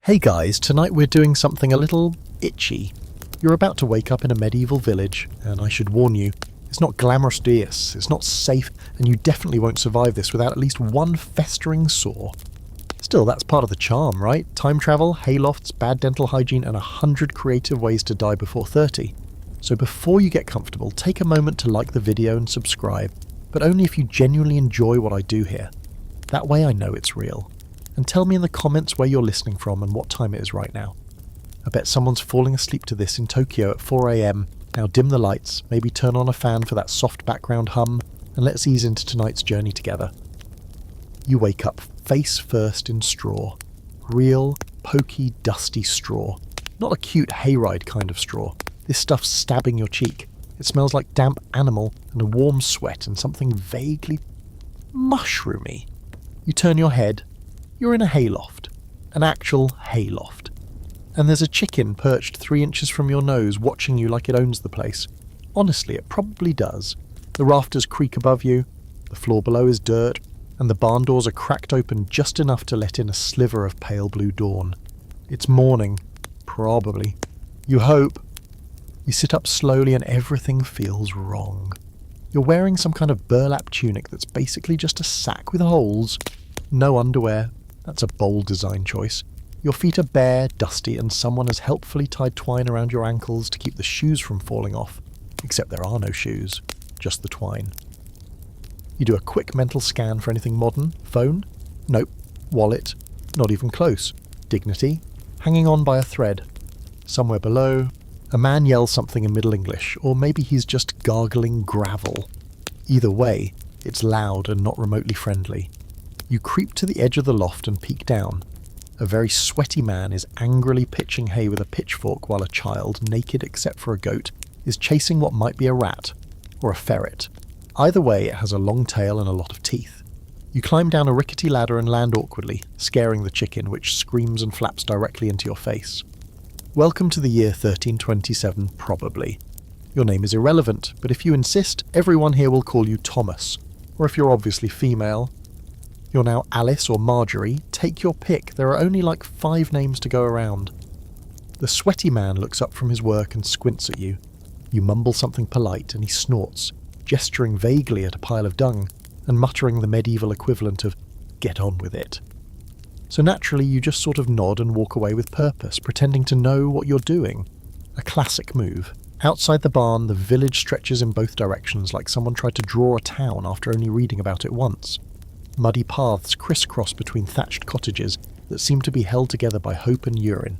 Hey guys, tonight we're doing something a little itchy. You're about to wake up in a medieval village, and I should warn you, it's not glamorous dias, it's not safe, and you definitely won't survive this without at least one festering sore. Still, that's part of the charm, right? Time travel, haylofts, bad dental hygiene, and 100 creative ways to die before 30. So before you get comfortable, take a moment to like the video and subscribe, but only if you genuinely enjoy what I do here. That way I know it's real. And tell me in the comments where you're listening from and what time it is right now. I bet someone's falling asleep to this in Tokyo at 4 AM. Now dim the lights, maybe turn on a fan for that soft background hum, and let's ease into tonight's journey together. You wake up face first in straw. Real, pokey, dusty straw. Not a cute hayride kind of straw. This stuff's stabbing your cheek. It smells like damp animal and a warm sweat and something vaguely mushroomy. You turn your head. You're in a hayloft. An actual hayloft. And there's a chicken perched 3 inches from your nose watching you like it owns the place. Honestly, it probably does. The rafters creak above you, the floor below is dirt, and the barn doors are cracked open just enough to let in a sliver of pale blue dawn. It's morning. Probably. You hope. You sit up slowly and everything feels wrong. You're wearing some kind of burlap tunic that's basically just a sack with holes. No underwear. That's a bold design choice. Your feet are bare, dusty, and someone has helpfully tied twine around your ankles to keep the shoes from falling off. Except there are no shoes, just the twine. You do a quick mental scan for anything modern. Phone? Nope. Wallet? Not even close. Dignity? Hanging on by a thread. Somewhere below, a man yells something in Middle English, or maybe he's just gargling gravel. Either way, it's loud and not remotely friendly. You creep to the edge of the loft and peek down. A very sweaty man is angrily pitching hay with a pitchfork while a child, naked except for a goat, is chasing what might be a rat, or a ferret. Either way, it has a long tail and a lot of teeth. You climb down a rickety ladder and land awkwardly, scaring the chicken, which screams and flaps directly into your face. Welcome to the year 1327, probably. Your name is irrelevant, but if you insist, everyone here will call you Thomas. Or if you're obviously female, you're now Alice or Marjorie, take your pick, there are only like 5 names to go around. The sweaty man looks up from his work and squints at you. You mumble something polite and he snorts, gesturing vaguely at a pile of dung and muttering the medieval equivalent of, "Get on with it." So naturally you just sort of nod and walk away with purpose, pretending to know what you're doing. A classic move. Outside the barn, the village stretches in both directions like someone tried to draw a town after only reading about it once. Muddy paths crisscross between thatched cottages that seem to be held together by hope and urine.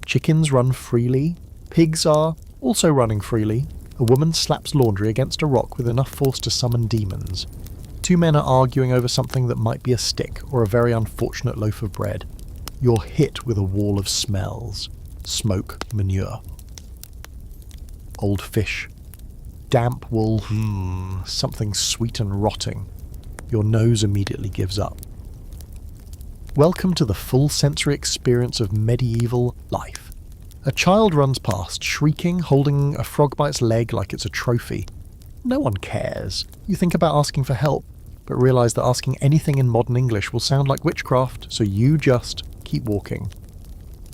Chickens run freely. Pigs are also running freely. A woman slaps laundry against a rock with enough force to summon demons. 2 men are arguing over something that might be a stick or a very unfortunate loaf of bread. You're hit with a wall of smells. Smoke, manure. Old fish. Damp wool, something sweet and rotting. Your nose immediately gives up. Welcome to the full sensory experience of medieval life. A child runs past, shrieking, holding a frog by its leg like it's a trophy. No one cares. You think about asking for help, but realise that asking anything in modern English will sound like witchcraft, so you just keep walking.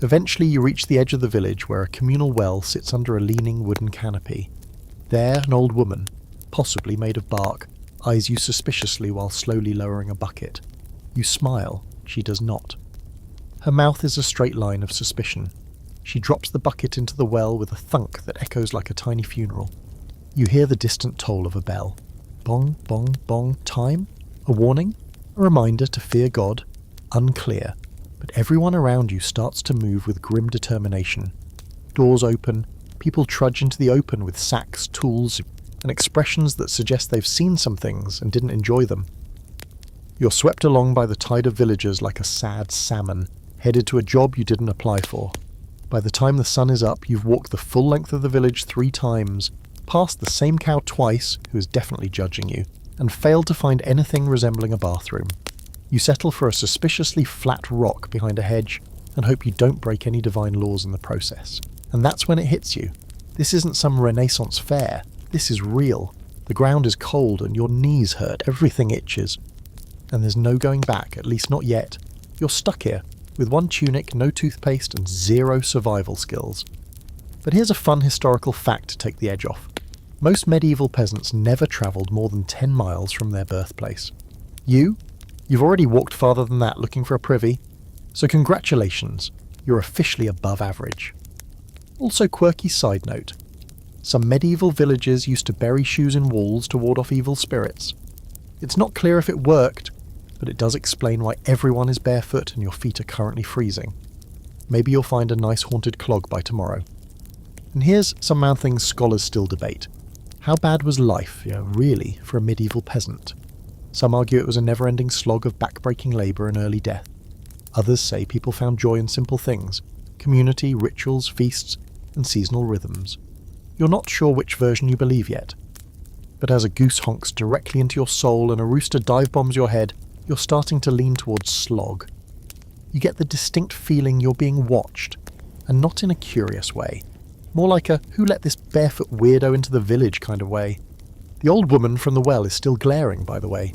Eventually you reach the edge of the village where a communal well sits under a leaning wooden canopy. There, an old woman, possibly made of bark, eyes you suspiciously while slowly lowering a bucket. You smile. She does not. Her mouth is a straight line of suspicion. She drops the bucket into the well with a thunk that echoes like a tiny funeral. You hear the distant toll of a bell. Bong, bong, bong. Time? A warning? A reminder to fear God? Unclear. But everyone around you starts to move with grim determination. Doors open. People trudge into the open with sacks, tools, and expressions that suggest they've seen some things and didn't enjoy them. You're swept along by the tide of villagers like a sad salmon, headed to a job you didn't apply for. By the time the sun is up, you've walked the full length of the village 3 times, passed the same cow twice, who is definitely judging you, and failed to find anything resembling a bathroom. You settle for a suspiciously flat rock behind a hedge and hope you don't break any divine laws in the process. And that's when it hits you. This isn't some Renaissance fair. This is real. The ground is cold and your knees hurt, everything itches. And there's no going back, at least not yet. You're stuck here, with one tunic, no toothpaste, and zero survival skills. But here's a fun historical fact to take the edge off. Most medieval peasants never travelled more than 10 miles from their birthplace. You've already walked farther than that looking for a privy, so congratulations, you're officially above average. Also, quirky side note. Some medieval villages used to bury shoes in walls to ward off evil spirits. It's not clear if it worked, but it does explain why everyone is barefoot and your feet are currently freezing. Maybe you'll find a nice haunted clog by tomorrow. And here's some man things scholars still debate. How bad was life, really, for a medieval peasant? Some argue it was a never-ending slog of back-breaking labour and early death. Others say people found joy in simple things: community, rituals, feasts, and seasonal rhythms. You're not sure which version you believe yet. But as a goose honks directly into your soul and a rooster dive-bombs your head, you're starting to lean towards slog. You get the distinct feeling you're being watched, and not in a curious way. More like a who let this barefoot weirdo into the village kind of way. The old woman from the well is still glaring, by the way.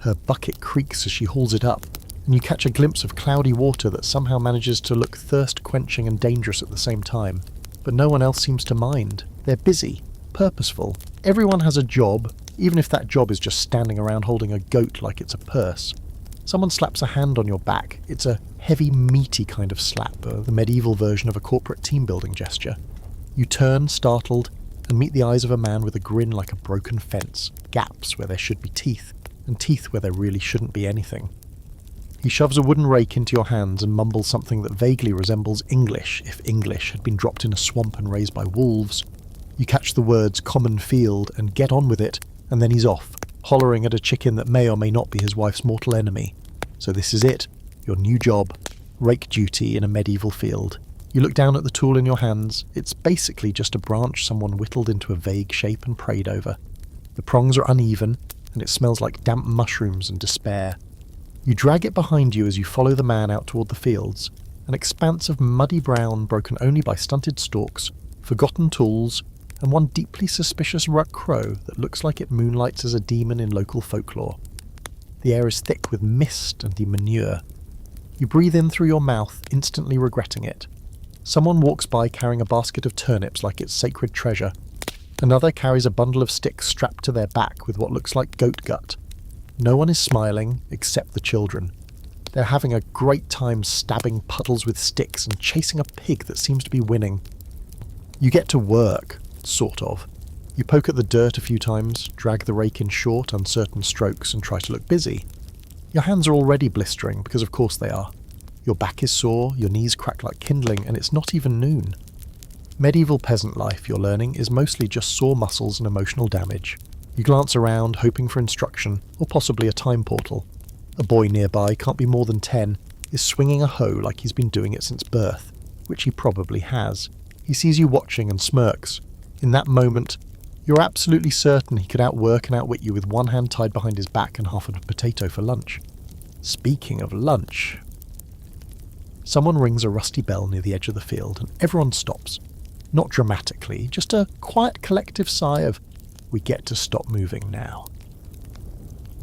Her bucket creaks as she hauls it up, and you catch a glimpse of cloudy water that somehow manages to look thirst-quenching and dangerous at the same time. But no one else seems to mind. They're busy, purposeful. Everyone has a job, even if that job is just standing around holding a goat like it's a purse. Someone slaps a hand on your back. It's a heavy, meaty kind of slap, the medieval version of a corporate team-building gesture. You turn, startled, and meet the eyes of a man with a grin like a broken fence, gaps where there should be teeth, and teeth where there really shouldn't be anything. He shoves a wooden rake into your hands and mumbles something that vaguely resembles English, if English had been dropped in a swamp and raised by wolves. You catch the words common field and get on with it, and then he's off, hollering at a chicken that may or may not be his wife's mortal enemy. So this is it, your new job, rake duty in a medieval field. You look down at the tool in your hands. It's basically just a branch someone whittled into a vague shape and prayed over. The prongs are uneven, and it smells like damp mushrooms and despair. You drag it behind you as you follow the man out toward the fields, an expanse of muddy brown broken only by stunted stalks, forgotten tools, and one deeply suspicious ruck crow that looks like it moonlights as a demon in local folklore. The air is thick with mist and the manure. You breathe in through your mouth, instantly regretting it. Someone walks by carrying a basket of turnips like it's sacred treasure. Another carries a bundle of sticks strapped to their back with what looks like goat gut. No one is smiling, except the children. They're having a great time stabbing puddles with sticks and chasing a pig that seems to be winning. You get to work, sort of. You poke at the dirt a few times, drag the rake in short, uncertain strokes, and try to look busy. Your hands are already blistering, because of course they are. Your back is sore, your knees crack like kindling, and it's not even noon. Medieval peasant life, you're learning, is mostly just sore muscles and emotional damage. You glance around, hoping for instruction, or possibly a time portal. A boy nearby, can't be more than 10, is swinging a hoe like he's been doing it since birth, which he probably has. He sees you watching and smirks. In that moment, you're absolutely certain he could outwork and outwit you with one hand tied behind his back and half of a potato for lunch. Speaking of lunch... Someone rings a rusty bell near the edge of the field, and everyone stops. Not dramatically, just a quiet collective sigh of, we get to stop moving now.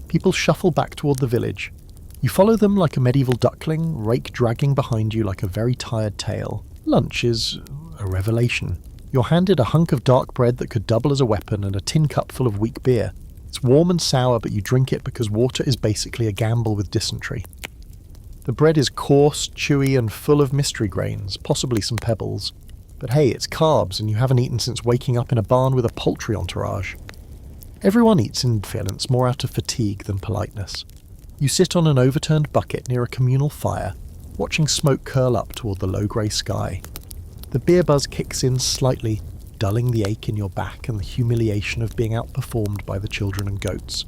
People shuffle back toward the village. You follow them like a medieval duckling, rake dragging behind you like a very tired tail. Lunch is a revelation. You're handed a hunk of dark bread that could double as a weapon and a tin cup full of weak beer. It's warm and sour, but you drink it because water is basically a gamble with dysentery. The bread is coarse, chewy, and full of mystery grains, possibly some pebbles. But hey, it's carbs, and you haven't eaten since waking up in a barn with a poultry entourage. Everyone eats in fairness more out of fatigue than politeness. You sit on an overturned bucket near a communal fire, watching smoke curl up toward the low grey sky. The beer buzz kicks in slightly, dulling the ache in your back and the humiliation of being outperformed by the children and goats.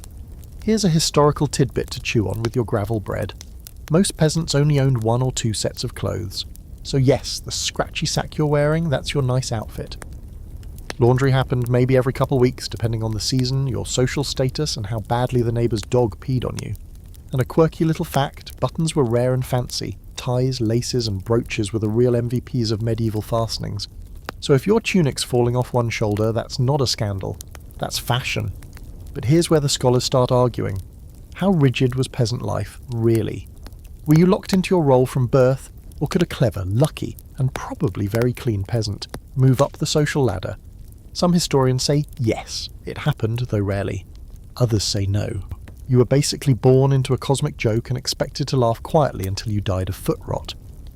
Here's a historical tidbit to chew on with your gravel bread. Most peasants only owned 1 or 2 sets of clothes. So yes, the scratchy sack you're wearing, that's your nice outfit. Laundry happened maybe every couple weeks, depending on the season, your social status, and how badly the neighbour's dog peed on you. And a quirky little fact, buttons were rare and fancy. Ties, laces, and brooches were the real MVPs of medieval fastenings. So if your tunic's falling off one shoulder, that's not a scandal. That's fashion. But here's where the scholars start arguing. How rigid was peasant life, really? Were you locked into your role from birth, or could a clever, lucky, and probably very clean peasant move up the social ladder? Some historians say yes, it happened, though rarely. Others say no. You were basically born into a cosmic joke and expected to laugh quietly until you died of foot rot.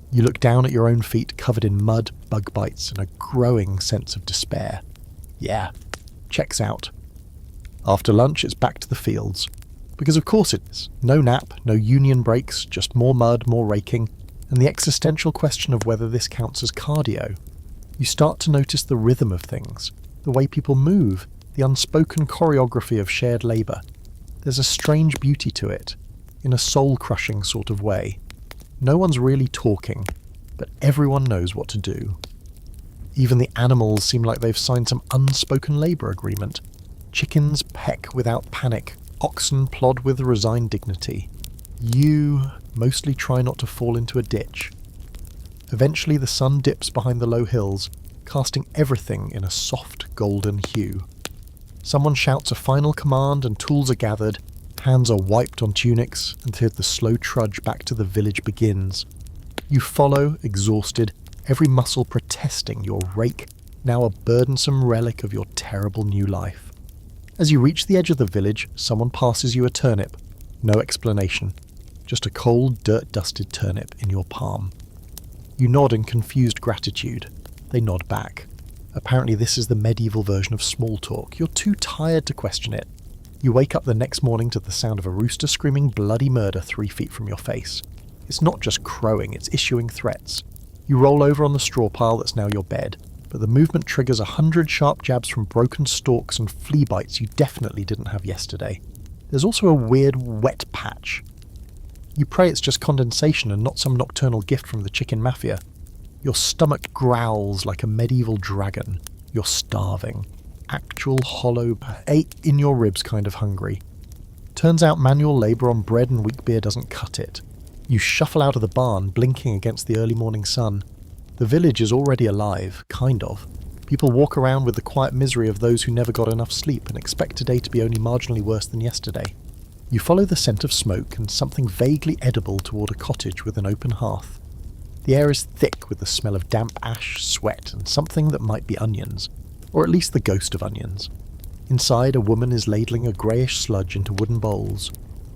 You look down at your own feet covered in mud, bug bites, and a growing sense of despair. Yeah, checks out. After lunch, it's back to the fields. Because of course it is. No nap, no union breaks, just more mud, more raking, and the existential question of whether this counts as cardio. You start to notice the rhythm of things, the way people move, the unspoken choreography of shared labour. There's a strange beauty to it, in a soul-crushing sort of way. No one's really talking, but everyone knows what to do. Even the animals seem like they've signed some unspoken labour agreement. Chickens peck without panic, oxen plod with resigned dignity. You mostly try not to fall into a ditch. Eventually the sun dips behind the low hills, casting everything in a soft golden hue. Someone shouts a final command and tools are gathered, hands are wiped on tunics until the slow trudge back to the village begins. You follow, exhausted, every muscle protesting your rake, now a burdensome relic of your terrible new life. As you reach the edge of the village, someone passes you a turnip. No explanation. Just a cold, dirt-dusted turnip in your palm. You nod in confused gratitude. They nod back. Apparently this is the medieval version of small talk. You're too tired to question it. You wake up the next morning to the sound of a rooster screaming bloody murder 3 feet from your face. It's not just crowing, it's issuing threats. You roll over on the straw pile that's now your bed, but the movement triggers 100 sharp jabs from broken stalks and flea bites you definitely didn't have yesterday. There's also a weird wet patch. You pray it's just condensation and not some nocturnal gift from the chicken mafia. Your stomach growls like a medieval dragon. You're starving. Actual hollow, ache in your ribs kind of hungry. Turns out manual labour on bread and wheat beer doesn't cut it. You shuffle out of the barn, blinking against the early morning sun. The village is already alive, kind of. People walk around with the quiet misery of those who never got enough sleep and expect today to be only marginally worse than yesterday. You follow the scent of smoke and something vaguely edible toward a cottage with an open hearth. The air is thick with the smell of damp ash, sweat, and something that might be onions, or at least the ghost of onions. Inside, a woman is ladling a greyish sludge into wooden bowls.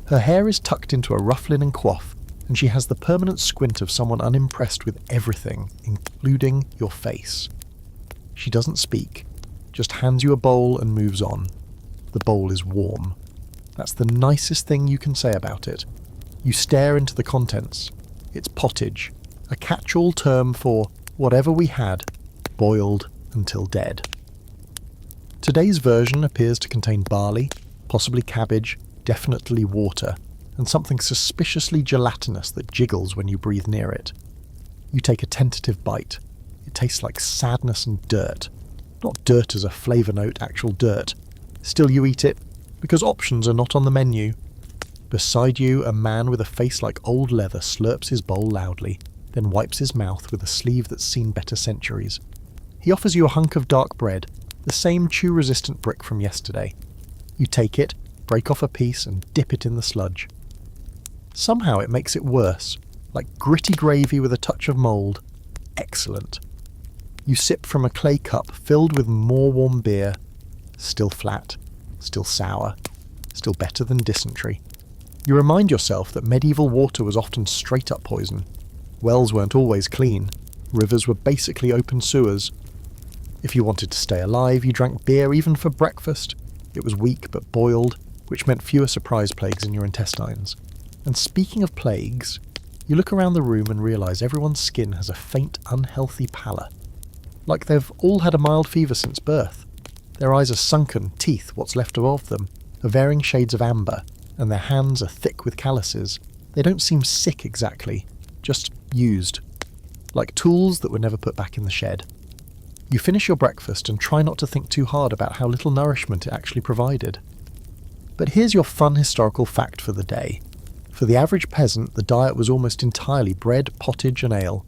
Her hair is tucked into a rough linen coif, and she has the permanent squint of someone unimpressed with everything, including your face. She doesn't speak, just hands you a bowl and moves on. The bowl is warm. That's the nicest thing you can say about it. You stare into the contents. It's pottage, a catch-all term for whatever we had, boiled until dead. Today's version appears to contain barley, possibly cabbage, definitely water, and something suspiciously gelatinous that jiggles when you breathe near it. You take a tentative bite. It tastes like sadness and dirt. Not dirt as a flavour note, actual dirt. Still you eat it, because options are not on the menu. Beside you, a man with a face like old leather slurps his bowl loudly, then wipes his mouth with a sleeve that's seen better centuries. He offers you a hunk of dark bread, the same chew-resistant brick from yesterday. You take it, break off a piece, and dip it in the sludge. Somehow it makes it worse, like gritty gravy with a touch of mould. Excellent. You sip from a clay cup filled with more warm beer. Still flat, still sour, still better than dysentery. You remind yourself that medieval water was often straight-up poison. Wells weren't always clean. Rivers were basically open sewers. If you wanted to stay alive, you drank beer even for breakfast. It was weak but boiled, which meant fewer surprise plagues in your intestines. And speaking of plagues, you look around the room and realise everyone's skin has a faint, unhealthy pallor. Like they've all had a mild fever since birth. Their eyes are sunken, teeth, what's left of them, are varying shades of amber, and their hands are thick with calluses. They don't seem sick exactly, just used. Like tools that were never put back in the shed. You finish your breakfast and try not to think too hard about how little nourishment it actually provided. But here's your fun historical fact for the day. For the average peasant, the diet was almost entirely bread, pottage and ale.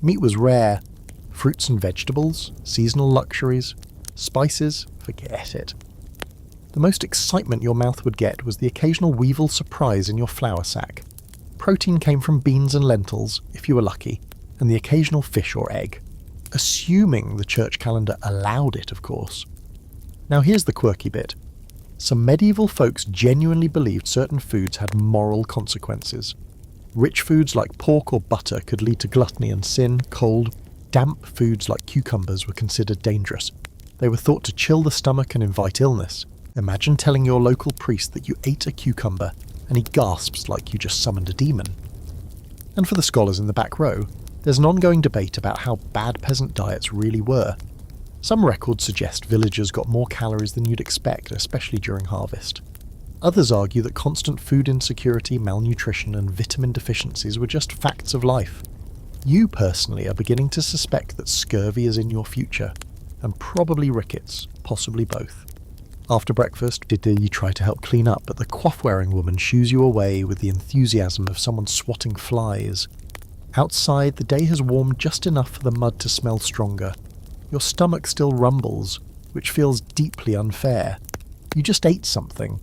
Meat was rare. Fruits and vegetables, seasonal luxuries, spices, forget it. The most excitement your mouth would get was the occasional weevil surprise in your flour sack. Protein came from beans and lentils, if you were lucky, and the occasional fish or egg. Assuming the church calendar allowed it, of course. Now here's the quirky bit. Some medieval folks genuinely believed certain foods had moral consequences. Rich foods like pork or butter could lead to gluttony and sin. Cold, damp foods like cucumbers were considered dangerous. They were thought to chill the stomach and invite illness. Imagine telling your local priest that you ate a cucumber and he gasps like you just summoned a demon. And for the scholars in the back row, there's an ongoing debate about how bad peasant diets really were. Some records suggest villagers got more calories than you'd expect, especially during harvest. Others argue that constant food insecurity, malnutrition and vitamin deficiencies were just facts of life. You personally are beginning to suspect that scurvy is in your future, and probably rickets, possibly both. After breakfast, you try to help clean up, but the coif-wearing woman shoos you away with the enthusiasm of someone swatting flies. Outside, the day has warmed just enough for the mud to smell stronger. Your stomach still rumbles, which feels deeply unfair. You just ate something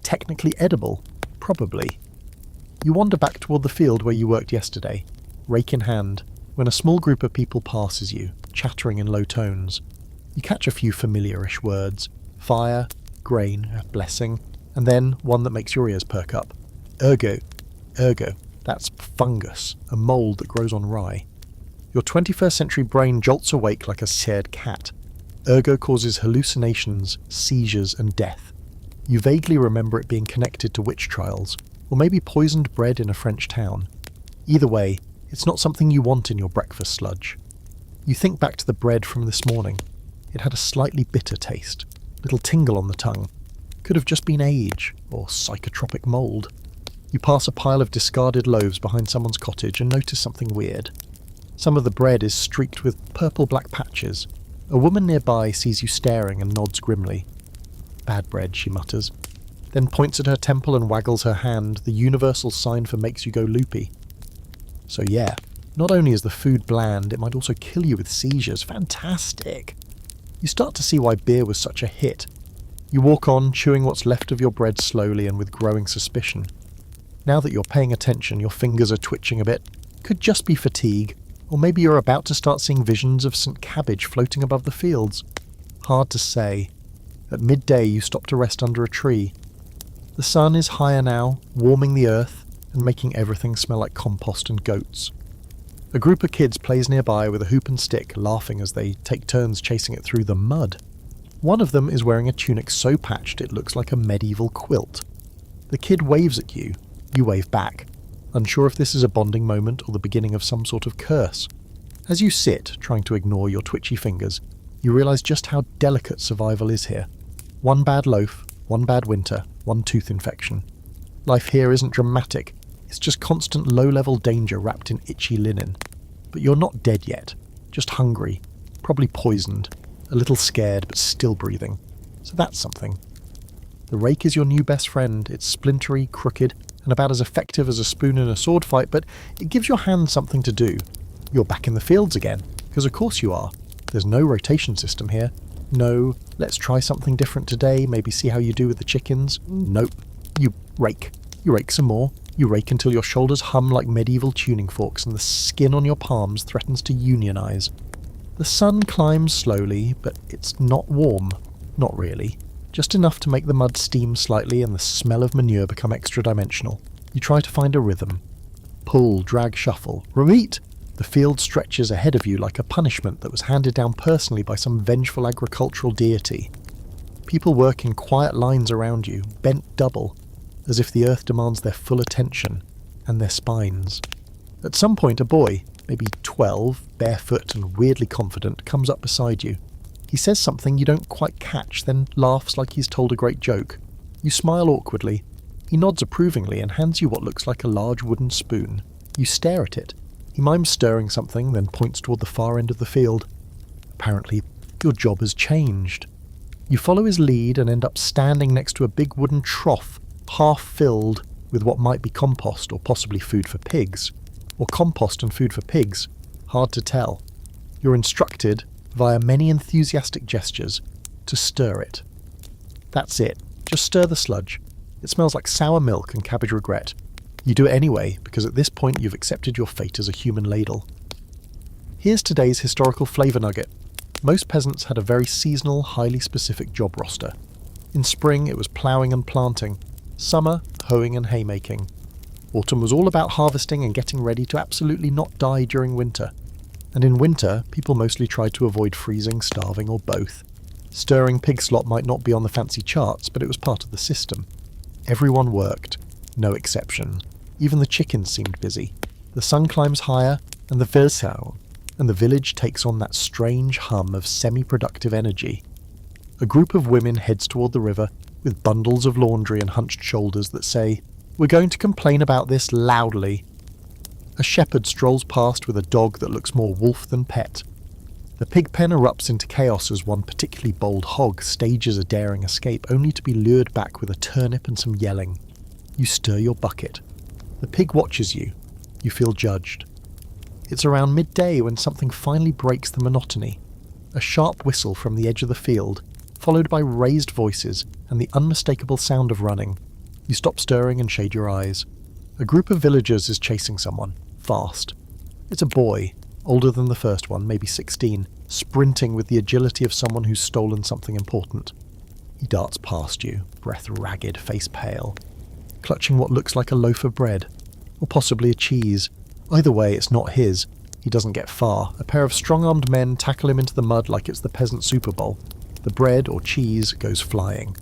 technically edible, probably. You wander back toward the field where you worked yesterday, rake in hand, when a small group of people passes you, chattering in low tones. You catch a few familiarish words: fire, grain, blessing, and then one that makes your ears perk up. Ergo, that's fungus, a mould that grows on rye. Your 21st century brain jolts awake like a scared cat. Ergo causes hallucinations, seizures, and death. You vaguely remember it being connected to witch trials, or maybe poisoned bread in a French town. Either way, it's not something you want in your breakfast sludge. You think back to the bread from this morning. It had a slightly bitter taste, little tingle on the tongue. Could have just been age, or psychotropic mould. You pass a pile of discarded loaves behind someone's cottage and notice something weird. Some of the bread is streaked with purple-black patches. A woman nearby sees you staring and nods grimly. Bad bread, she mutters, then points at her temple and waggles her hand, the universal sign for makes you go loopy. So yeah, not only is the food bland, it might also kill you with seizures. Fantastic! You start to see why beer was such a hit. You walk on, chewing what's left of your bread slowly and with growing suspicion. Now that you're paying attention, your fingers are twitching a bit. Could just be fatigue, or maybe you're about to start seeing visions of St. Cabbage floating above the fields. Hard to say. At midday you stop to rest under a tree. The sun is higher now, warming the earth and making everything smell like compost and goats. A group of kids plays nearby with a hoop and stick, laughing as they take turns chasing it through the mud. One of them is wearing a tunic so patched it looks like a medieval quilt. The kid waves at you. You wave back, unsure if this is a bonding moment or the beginning of some sort of curse. As you sit, trying to ignore your twitchy fingers, you realise just how delicate survival is here. One bad loaf, one bad winter, one tooth infection. Life here isn't dramatic, it's just constant low-level danger wrapped in itchy linen. But you're not dead yet, just hungry, probably poisoned, a little scared but still breathing. So that's something. The rake is your new best friend. It's splintery, crooked, and about as effective as a spoon in a sword fight, but it gives your hand something to do. You're back in the fields again, because of course you are. There's no rotation system here. No, let's try something different today, maybe see how you do with the chickens. Nope. You rake. You rake some more. You rake until your shoulders hum like medieval tuning forks and the skin on your palms threatens to unionize. The sun climbs slowly, but it's not warm. Not really. Just enough to make the mud steam slightly and the smell of manure become extra-dimensional. You try to find a rhythm. Pull, drag, shuffle. Repeat! The field stretches ahead of you like a punishment that was handed down personally by some vengeful agricultural deity. People work in quiet lines around you, bent double, as if the earth demands their full attention, and their spines. At some point a boy, maybe 12, barefoot and weirdly confident, comes up beside you. He says something you don't quite catch, then laughs like he's told a great joke. You smile awkwardly. He nods approvingly and hands you what looks like a large wooden spoon. You stare at it. He mimes stirring something, then points toward the far end of the field. Apparently, your job has changed. You follow his lead and end up standing next to a big wooden trough, half filled with what might be compost or possibly food for pigs. Or compost and food for pigs. Hard to tell. You're instructed, via many enthusiastic gestures, to stir it. That's it. Just stir the sludge. It smells like sour milk and cabbage regret. You do it anyway, because at this point you've accepted your fate as a human ladle. Here's today's historical flavour nugget. Most peasants had a very seasonal, highly specific job roster. In spring it was ploughing and planting, summer hoeing and haymaking. Autumn was all about harvesting and getting ready to absolutely not die during winter. And in winter, people mostly tried to avoid freezing, starving, or both. Stirring pig slop might not be on the fancy charts, but it was part of the system. Everyone worked, no exception. Even the chickens seemed busy. The sun climbs higher, and the village takes on that strange hum of semi-productive energy. A group of women heads toward the river, with bundles of laundry and hunched shoulders that say, "We're going to complain about this loudly." A shepherd strolls past with a dog that looks more wolf than pet. The pig pen erupts into chaos as one particularly bold hog stages a daring escape, only to be lured back with a turnip and some yelling. You stir your bucket. The pig watches you. You feel judged. It's around midday when something finally breaks the monotony. A sharp whistle from the edge of the field, followed by raised voices and the unmistakable sound of running. You stop stirring and shade your eyes. A group of villagers is chasing someone, fast. It's a boy, older than the first one, maybe 16, sprinting with the agility of someone who's stolen something important. He darts past you, breath ragged, face pale, clutching what looks like a loaf of bread, or possibly a cheese. Either way, it's not his. He doesn't get far. A pair of strong-armed men tackle him into the mud like it's the peasant Super Bowl. The bread, or cheese, goes flying.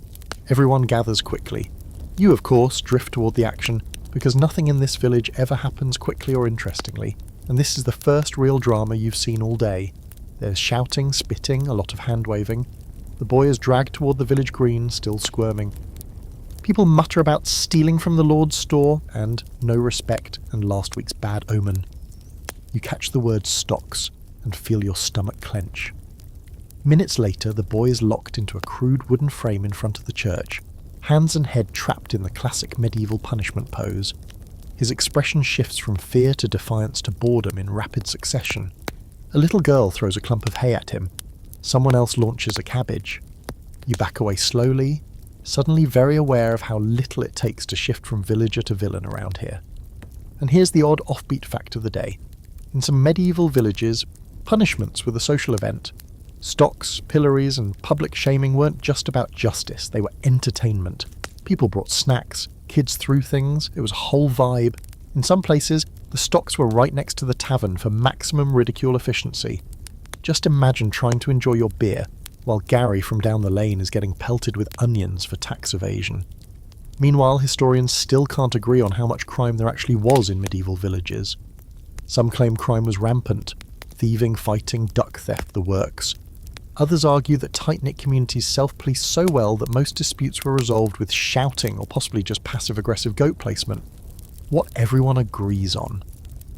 Everyone gathers quickly. You, of course, drift toward the action, because nothing in this village ever happens quickly or interestingly, and this is the first real drama you've seen all day. There's shouting, spitting, a lot of hand-waving. The boy is dragged toward the village green, still squirming. People mutter about stealing from the Lord's store, and no respect, and last week's bad omen. You catch the word stocks, and feel your stomach clench. Minutes later, the boy is locked into a crude wooden frame in front of the church, hands and head trapped in the classic medieval punishment pose. His expression shifts from fear to defiance to boredom in rapid succession. A little girl throws a clump of hay at him. Someone else launches a cabbage. You back away slowly, suddenly very aware of how little it takes to shift from villager to villain around here. And here's the odd offbeat fact of the day. In some medieval villages, punishments were the social event. Stocks, pillories, and public shaming weren't just about justice, they were entertainment. People brought snacks, kids threw things, it was a whole vibe. In some places, the stocks were right next to the tavern for maximum ridicule efficiency. Just imagine trying to enjoy your beer, while Gary from down the lane is getting pelted with onions for tax evasion. Meanwhile, historians still can't agree on how much crime there actually was in medieval villages. Some claim crime was rampant, thieving, fighting, duck theft, the works. Others argue that tight-knit communities self-policed so well that most disputes were resolved with shouting or possibly just passive-aggressive goat placement. What everyone agrees on.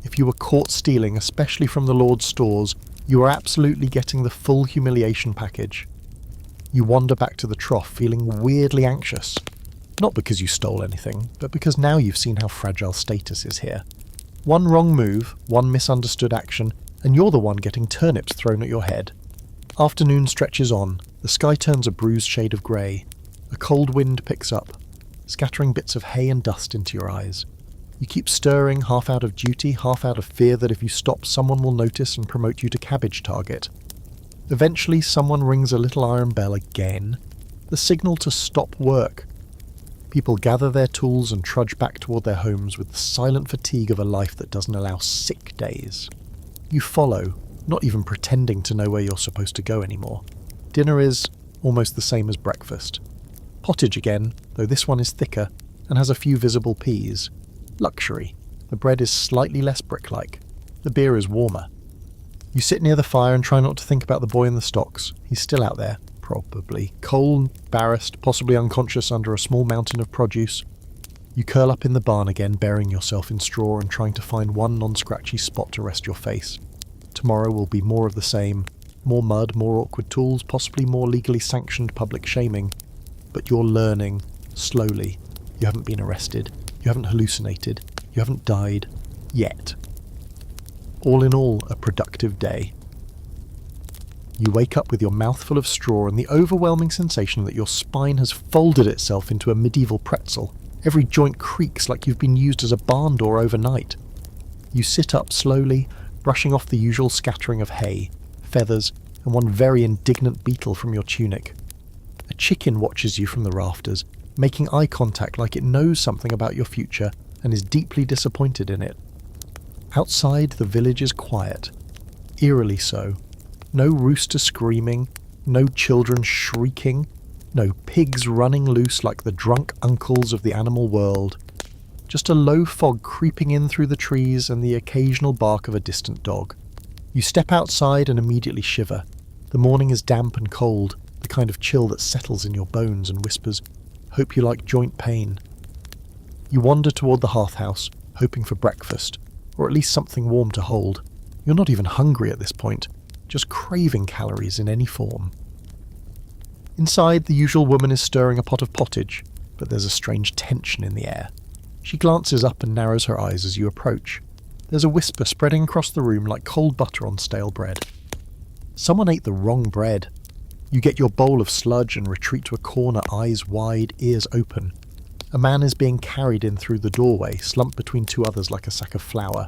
If you were caught stealing, especially from the Lord's stores, you are absolutely getting the full humiliation package. You wander back to the trough feeling weirdly anxious. Not because you stole anything, but because now you've seen how fragile status is here. One wrong move, one misunderstood action, and you're the one getting turnips thrown at your head. Afternoon stretches on, the sky turns a bruised shade of grey. A cold wind picks up, scattering bits of hay and dust into your eyes. You keep stirring, half out of duty, half out of fear that if you stop someone will notice and promote you to cabbage target. Eventually someone rings a little iron bell again, the signal to stop work. People gather their tools and trudge back toward their homes with the silent fatigue of a life that doesn't allow sick days. You follow, not even pretending to know where you're supposed to go anymore. Dinner is almost the same as breakfast. Pottage again, though this one is thicker and has a few visible peas. Luxury. The bread is slightly less brick-like. The beer is warmer. You sit near the fire and try not to think about the boy in the stocks. He's still out there, probably. Cold, embarrassed, possibly unconscious under a small mountain of produce. You curl up in the barn again, burying yourself in straw and trying to find one non-scratchy spot to rest your face. Tomorrow will be more of the same. More mud, more awkward tools, possibly more legally sanctioned public shaming. But you're learning, slowly. You haven't been arrested. You haven't hallucinated. You haven't died. Yet. All in all, a productive day. You wake up with your mouth full of straw and the overwhelming sensation that your spine has folded itself into a medieval pretzel. Every joint creaks like you've been used as a barn door overnight. You sit up slowly, brushing off the usual scattering of hay, feathers, and one very indignant beetle from your tunic. A chicken watches you from the rafters, making eye contact like it knows something about your future and is deeply disappointed in it. Outside, the village is quiet, eerily so. No rooster screaming, no children shrieking, no pigs running loose like the drunk uncles of the animal world. Just a low fog creeping in through the trees and the occasional bark of a distant dog. You step outside and immediately shiver. The morning is damp and cold, the kind of chill that settles in your bones and whispers, "Hope you like joint pain." You wander toward the hearth house, hoping for breakfast, or at least something warm to hold. You're not even hungry at this point, just craving calories in any form. Inside, the usual woman is stirring a pot of pottage, but there's a strange tension in the air. She glances up and narrows her eyes as you approach. There's a whisper spreading across the room like cold butter on stale bread. Someone ate the wrong bread. You get your bowl of sludge and retreat to a corner, eyes wide, ears open. A man is being carried in through the doorway, slumped between two others like a sack of flour.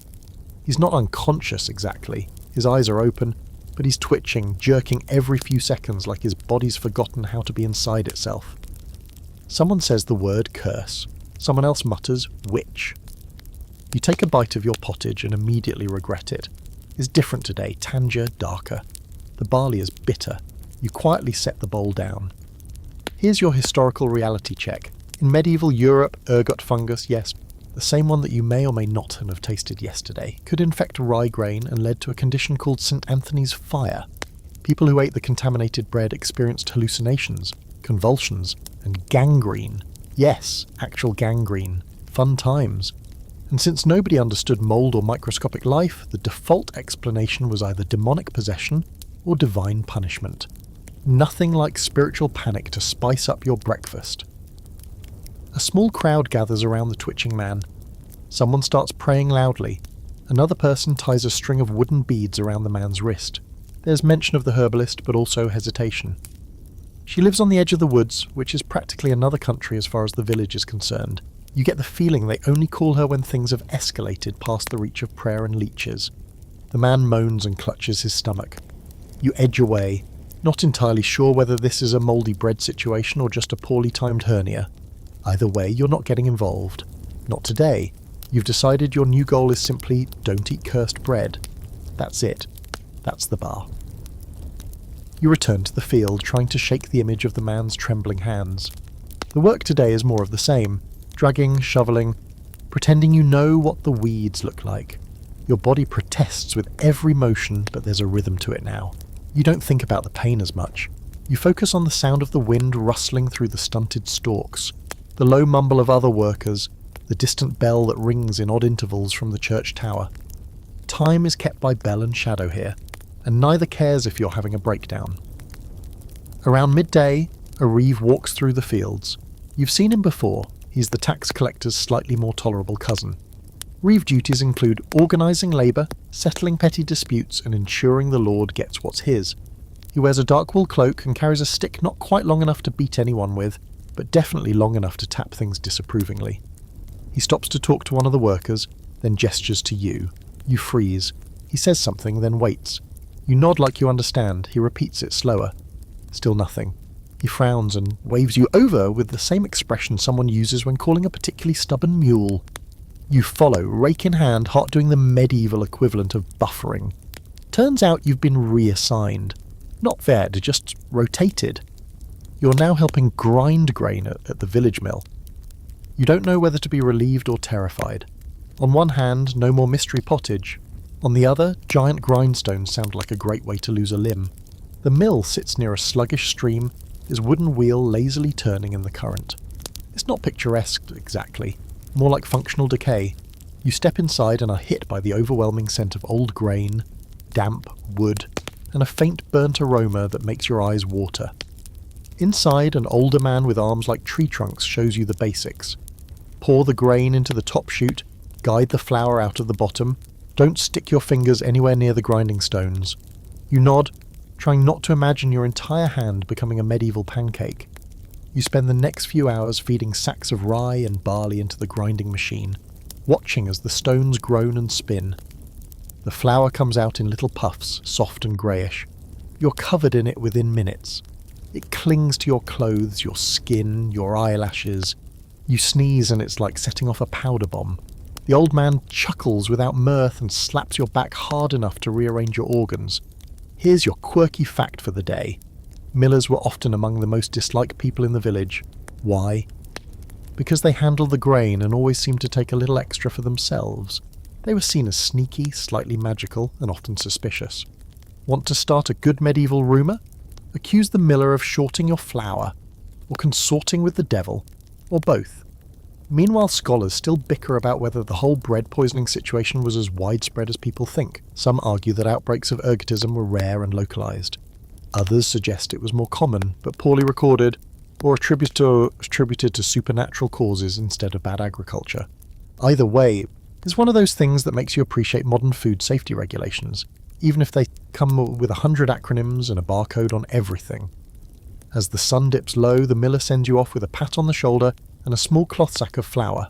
He's not unconscious exactly. His eyes are open, but he's twitching, jerking every few seconds like his body's forgotten how to be inside itself. Someone says the word curse. Someone else mutters witch. You take a bite of your pottage and immediately regret it. It's different today, tangier, darker. The barley is bitter. You quietly set the bowl down. Here's your historical reality check. In medieval Europe, ergot fungus, yes, the same one that you may or may not have tasted yesterday, could infect rye grain and led to a condition called St. Anthony's fire. People who ate the contaminated bread experienced hallucinations, convulsions, and gangrene. Yes, actual gangrene. Fun times. And since nobody understood mold or microscopic life, the default explanation was either demonic possession or divine punishment. Nothing like spiritual panic to spice up your breakfast. A small crowd gathers around the twitching man. Someone starts praying loudly. Another person ties a string of wooden beads around the man's wrist. There's mention of the herbalist, but also hesitation. She lives on the edge of the woods, which is practically another country as far as the village is concerned. You get the feeling they only call her when things have escalated past the reach of prayer and leeches. The man moans and clutches his stomach. You edge away, not entirely sure whether this is a mouldy bread situation or just a poorly timed hernia. Either way, you're not getting involved. Not today. You've decided your new goal is simply don't eat cursed bread. That's it. That's the bar. You return to the field, trying to shake the image of the man's trembling hands. The work today is more of the same. Dragging, shoveling, pretending you know what the weeds look like. Your body protests with every motion, but there's a rhythm to it now. You don't think about the pain as much. You focus on the sound of the wind rustling through the stunted stalks, the low mumble of other workers, the distant bell that rings in odd intervals from the church tower. Time is kept by bell and shadow here, and neither cares if you're having a breakdown. Around midday, a reeve walks through the fields. You've seen him before. He's the tax collector's slightly more tolerable cousin. Reeve duties include organising labour, settling petty disputes, and ensuring the lord gets what's his. He wears a dark wool cloak and carries a stick not quite long enough to beat anyone with, but definitely long enough to tap things disapprovingly. He stops to talk to one of the workers, then gestures to you. You freeze. He says something, then waits. You nod like you understand. He repeats it slower. Still nothing. He frowns and waves you over with the same expression someone uses when calling a particularly stubborn mule. You follow, rake in hand, heart doing the medieval equivalent of buffering. Turns out you've been reassigned. Not fed, just rotated. You're now helping grind grain at the village mill. You don't know whether to be relieved or terrified. On one hand, no more mystery pottage. On the other, giant grindstones sound like a great way to lose a limb. The mill sits near a sluggish stream, his wooden wheel lazily turning in the current. It's not picturesque exactly, more like functional decay. You step inside and are hit by the overwhelming scent of old grain, damp, wood, and a faint burnt aroma that makes your eyes water. Inside, an older man with arms like tree trunks shows you the basics. Pour the grain into the top chute, guide the flour out of the bottom, don't stick your fingers anywhere near the grinding stones. You nod, trying not to imagine your entire hand becoming a medieval pancake. You spend the next few hours feeding sacks of rye and barley into the grinding machine, watching as the stones groan and spin. The flour comes out in little puffs, soft and greyish. You're covered in it within minutes. It clings to your clothes, your skin, your eyelashes. You sneeze and it's like setting off a powder bomb. The old man chuckles without mirth and slaps your back hard enough to rearrange your organs. Here's your quirky fact for the day. Millers were often among the most disliked people in the village. Why? Because they handled the grain and always seemed to take a little extra for themselves. They were seen as sneaky, slightly magical, and often suspicious. Want to start a good medieval rumour? Accuse the miller of shorting your flour, or consorting with the devil, or both. Meanwhile, scholars still bicker about whether the whole bread poisoning situation was as widespread as people think. Some argue that outbreaks of ergotism were rare and localised. Others suggest it was more common, but poorly recorded, or attributed to supernatural causes instead of bad agriculture. Either way, it's one of those things that makes you appreciate modern food safety regulations, even if they come with 100 acronyms and a barcode on everything. As the sun dips low, the miller sends you off with a pat on the shoulder and a small cloth sack of flour.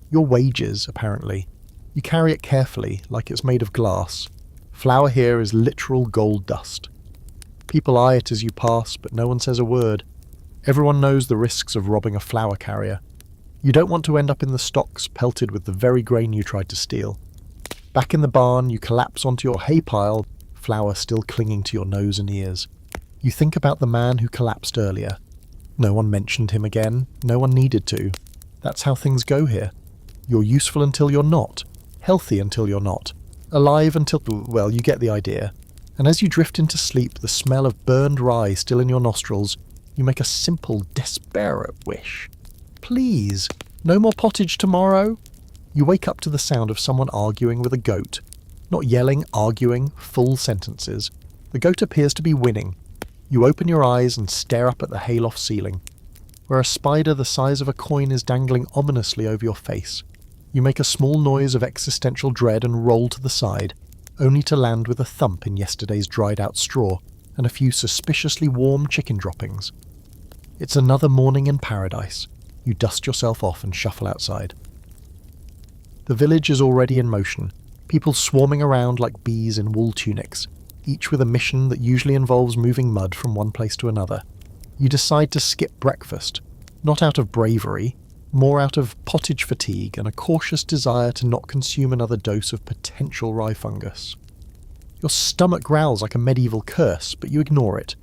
Your wages, apparently. You carry it carefully, like it's made of glass. Flour here is literal gold dust. People eye it as you pass, but no one says a word. Everyone knows the risks of robbing a flour carrier. You don't want to end up in the stocks pelted with the very grain you tried to steal. Back in the barn, you collapse onto your hay pile, flour still clinging to your nose and ears. You think about the man who collapsed earlier. No one mentioned him again. No one needed to. That's how things go here. You're useful until you're not. Healthy until you're not. Alive until... well, you get the idea. And as you drift into sleep, the smell of burned rye still in your nostrils, you make a simple, desperate wish. Please, no more pottage tomorrow? You wake up to the sound of someone arguing with a goat. Not yelling, arguing, full sentences. The goat appears to be winning. You open your eyes and stare up at the hayloft ceiling, where a spider the size of a coin is dangling ominously over your face. You make a small noise of existential dread and roll to the side, only to land with a thump in yesterday's dried-out straw and a few suspiciously warm chicken droppings. It's another morning in paradise. You dust yourself off and shuffle outside. The village is already in motion, people swarming around like bees in wool tunics, each with a mission that usually involves moving mud from one place to another. You decide to skip breakfast, not out of bravery, more out of pottage fatigue and a cautious desire to not consume another dose of potential rye fungus. Your stomach growls like a medieval curse, but you ignore it.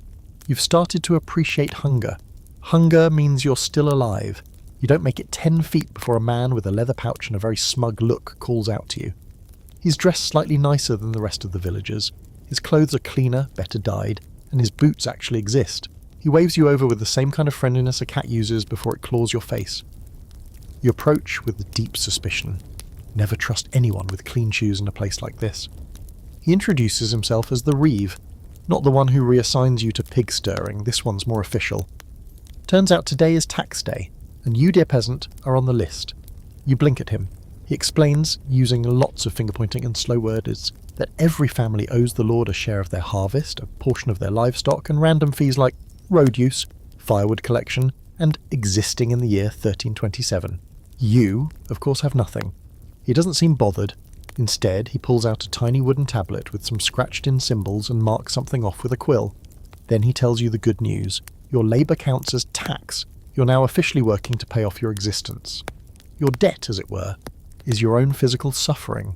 You've started to appreciate hunger. Hunger means you're still alive. You don't make it 10 feet before a man with a leather pouch and a very smug look calls out to you. He's dressed slightly nicer than the rest of the villagers. His clothes are cleaner, better dyed, and his boots actually exist. He waves you over with the same kind of friendliness a cat uses before it claws your face. You approach with deep suspicion. Never trust anyone with clean shoes in a place like this. He introduces himself as the Reeve, not the one who reassigns you to pig stirring. This one's more official. Turns out today is tax day, and you, dear peasant, are on the list. You blink at him. He explains, using lots of finger-pointing and slow words, that every family owes the Lord a share of their harvest, a portion of their livestock, and random fees like road use, firewood collection, and existing in the year 1327. You, of course, have nothing. He doesn't seem bothered. Instead, he pulls out a tiny wooden tablet with some scratched-in symbols and marks something off with a quill. Then he tells you the good news. Your labour counts as tax. You're now officially working to pay off your existence. Your debt, as it were, is your own physical suffering.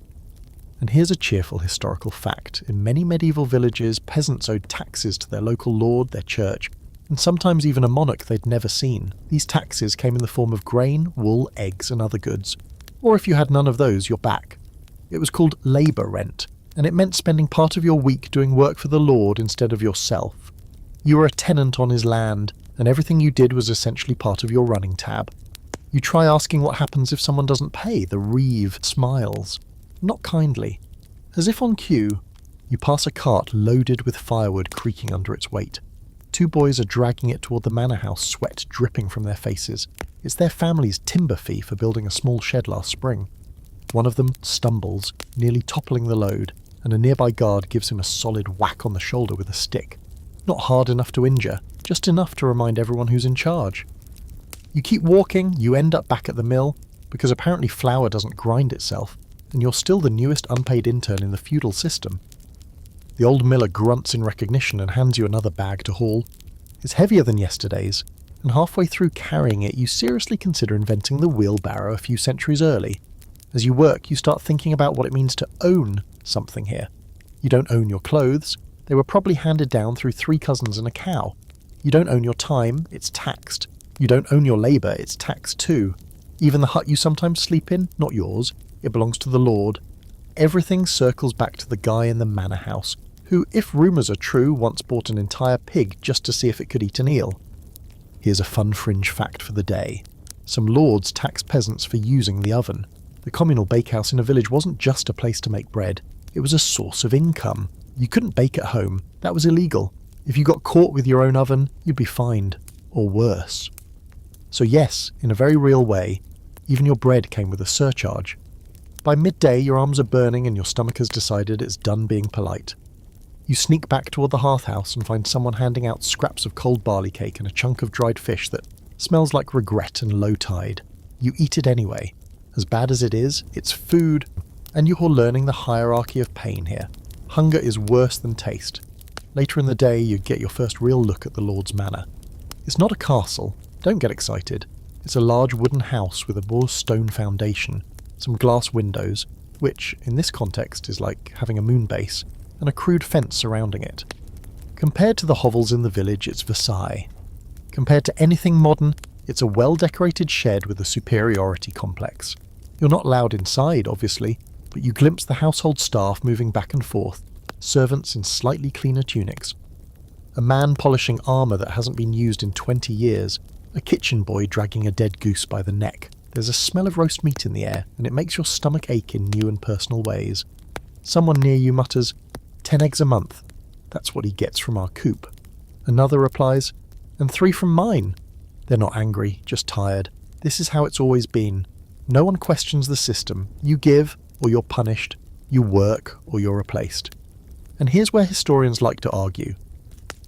And here's a cheerful historical fact. In many medieval villages, peasants owed taxes to their local lord, their church, and sometimes even a monarch they'd never seen. These taxes came in the form of grain, wool, eggs, and other goods. Or if you had none of those, you're back. It was called labour rent, and it meant spending part of your week doing work for the Lord instead of yourself. You were a tenant on his land, and everything you did was essentially part of your running tab. You try asking what happens if someone doesn't pay. The Reeve smiles. Not kindly. As if on cue, you pass a cart loaded with firewood creaking under its weight. 2 boys are dragging it toward the manor house, sweat dripping from their faces. It's their family's timber fee for building a small shed last spring. One of them stumbles, nearly toppling the load, and a nearby guard gives him a solid whack on the shoulder with a stick. Not hard enough to injure, just enough to remind everyone who's in charge. You keep walking, you end up back at the mill, because apparently flour doesn't grind itself, and you're still the newest unpaid intern in the feudal system. The old miller grunts in recognition and hands you another bag to haul. It's heavier than yesterday's, and halfway through carrying it you seriously consider inventing the wheelbarrow a few centuries early. As you work, you start thinking about what it means to own something here. You don't own your clothes. They were probably handed down through 3 cousins and a cow. You don't own your time. It's taxed. You don't own your labour. It's taxed too. Even the hut you sometimes sleep in, not yours. It belongs to the Lord. Everything circles back to the guy in the manor house, who, if rumours are true, once bought an entire pig just to see if it could eat an eel. Here's a fun fringe fact for the day. Some lords taxed peasants for using the oven. The communal bakehouse in a village wasn't just a place to make bread, it was a source of income. You couldn't bake at home, that was illegal. If you got caught with your own oven, you'd be fined. Or worse. So yes, in a very real way, even your bread came with a surcharge. By midday, your arms are burning and your stomach has decided it's done being polite. You sneak back toward the hearth house and find someone handing out scraps of cold barley cake and a chunk of dried fish that smells like regret and low tide. You eat it anyway. As bad as it is, it's food, and you're learning the hierarchy of pain here. Hunger is worse than taste. Later in the day, you get your first real look at the Lord's manor. It's not a castle, don't get excited. It's a large wooden house with a more stone foundation, some glass windows, which, in this context, is like having a moon base, and a crude fence surrounding it. Compared to the hovels in the village, it's Versailles. Compared to anything modern, it's a well-decorated shed with a superiority complex. You're not allowed inside, obviously, but you glimpse the household staff moving back and forth, servants in slightly cleaner tunics. A man polishing armour that hasn't been used in 20 years, a kitchen boy dragging a dead goose by the neck. There's a smell of roast meat in the air, and it makes your stomach ache in new and personal ways. Someone near you mutters, 10 eggs a month. That's what he gets from our coop. Another replies, and 3 from mine. They're not angry, just tired. This is how it's always been. No one questions the system. You give, or you're punished. You work, or you're replaced. And here's where historians like to argue.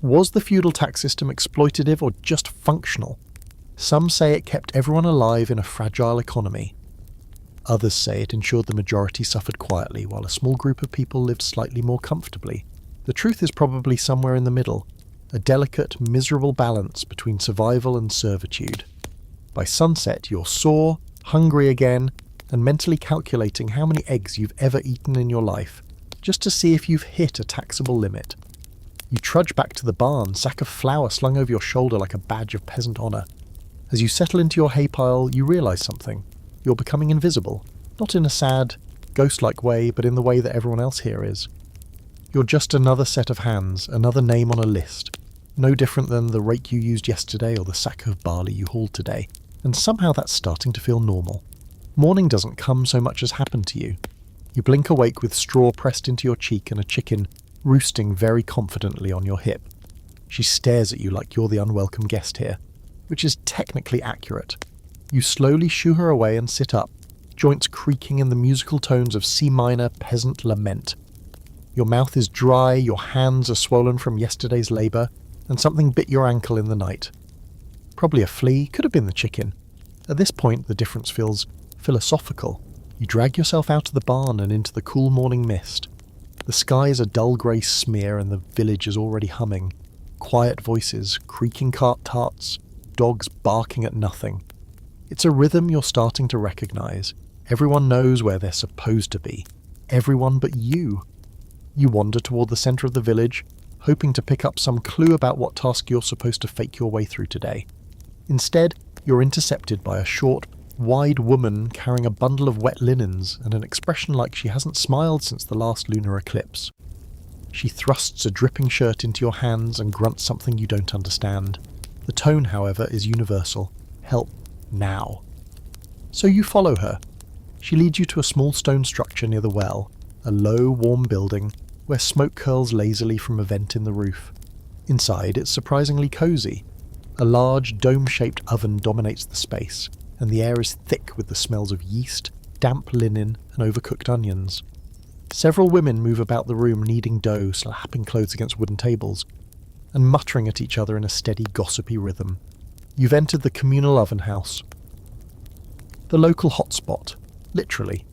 Was the feudal tax system exploitative or just functional? Some say it kept everyone alive in a fragile economy. Others say it ensured the majority suffered quietly while a small group of people lived slightly more comfortably. The truth is probably somewhere in the middle, a delicate, miserable balance between survival and servitude. By sunset, you're sore, hungry again, and mentally calculating how many eggs you've ever eaten in your life, just to see if you've hit a taxable limit. You trudge back to the barn, sack of flour slung over your shoulder like a badge of peasant honour. As you settle into your hay pile, you realise something. You're becoming invisible. Not in a sad, ghost-like way, but in the way that everyone else here is. You're just another set of hands, another name on a list. No different than the rake you used yesterday or the sack of barley you hauled today. And somehow that's starting to feel normal. Morning doesn't come so much as happen to you. You blink awake with straw pressed into your cheek and a chicken roosting very confidently on your hip. She stares at you like you're the unwelcome guest here, which is technically accurate. You slowly shoo her away and sit up, joints creaking in the musical tones of C minor peasant lament. Your mouth is dry, your hands are swollen from yesterday's labour, and something bit your ankle in the night. Probably a flea, could have been the chicken. At this point, the difference feels philosophical. You drag yourself out of the barn and into the cool morning mist. The sky is a dull grey smear and the village is already humming. Quiet voices, creaking cart tarts, dogs barking at nothing. It's a rhythm you're starting to recognise. Everyone knows where they're supposed to be. Everyone but you. You wander toward the centre of the village, hoping to pick up some clue about what task you're supposed to fake your way through today. Instead, you're intercepted by a short, wide woman carrying a bundle of wet linens and an expression like she hasn't smiled since the last lunar eclipse. She thrusts a dripping shirt into your hands and grunts something you don't understand. The tone, however, is universal. Help, now. So you follow her. She leads you to a small stone structure near the well, a low, warm building where smoke curls lazily from a vent in the roof. Inside, it's surprisingly cosy. A large, dome-shaped oven dominates the space, and the air is thick with the smells of yeast, damp linen, and overcooked onions. Several women move about the room kneading dough, slapping clothes against wooden tables, and muttering at each other in a steady, gossipy rhythm. You've entered the communal oven house. The local hotspot, literally.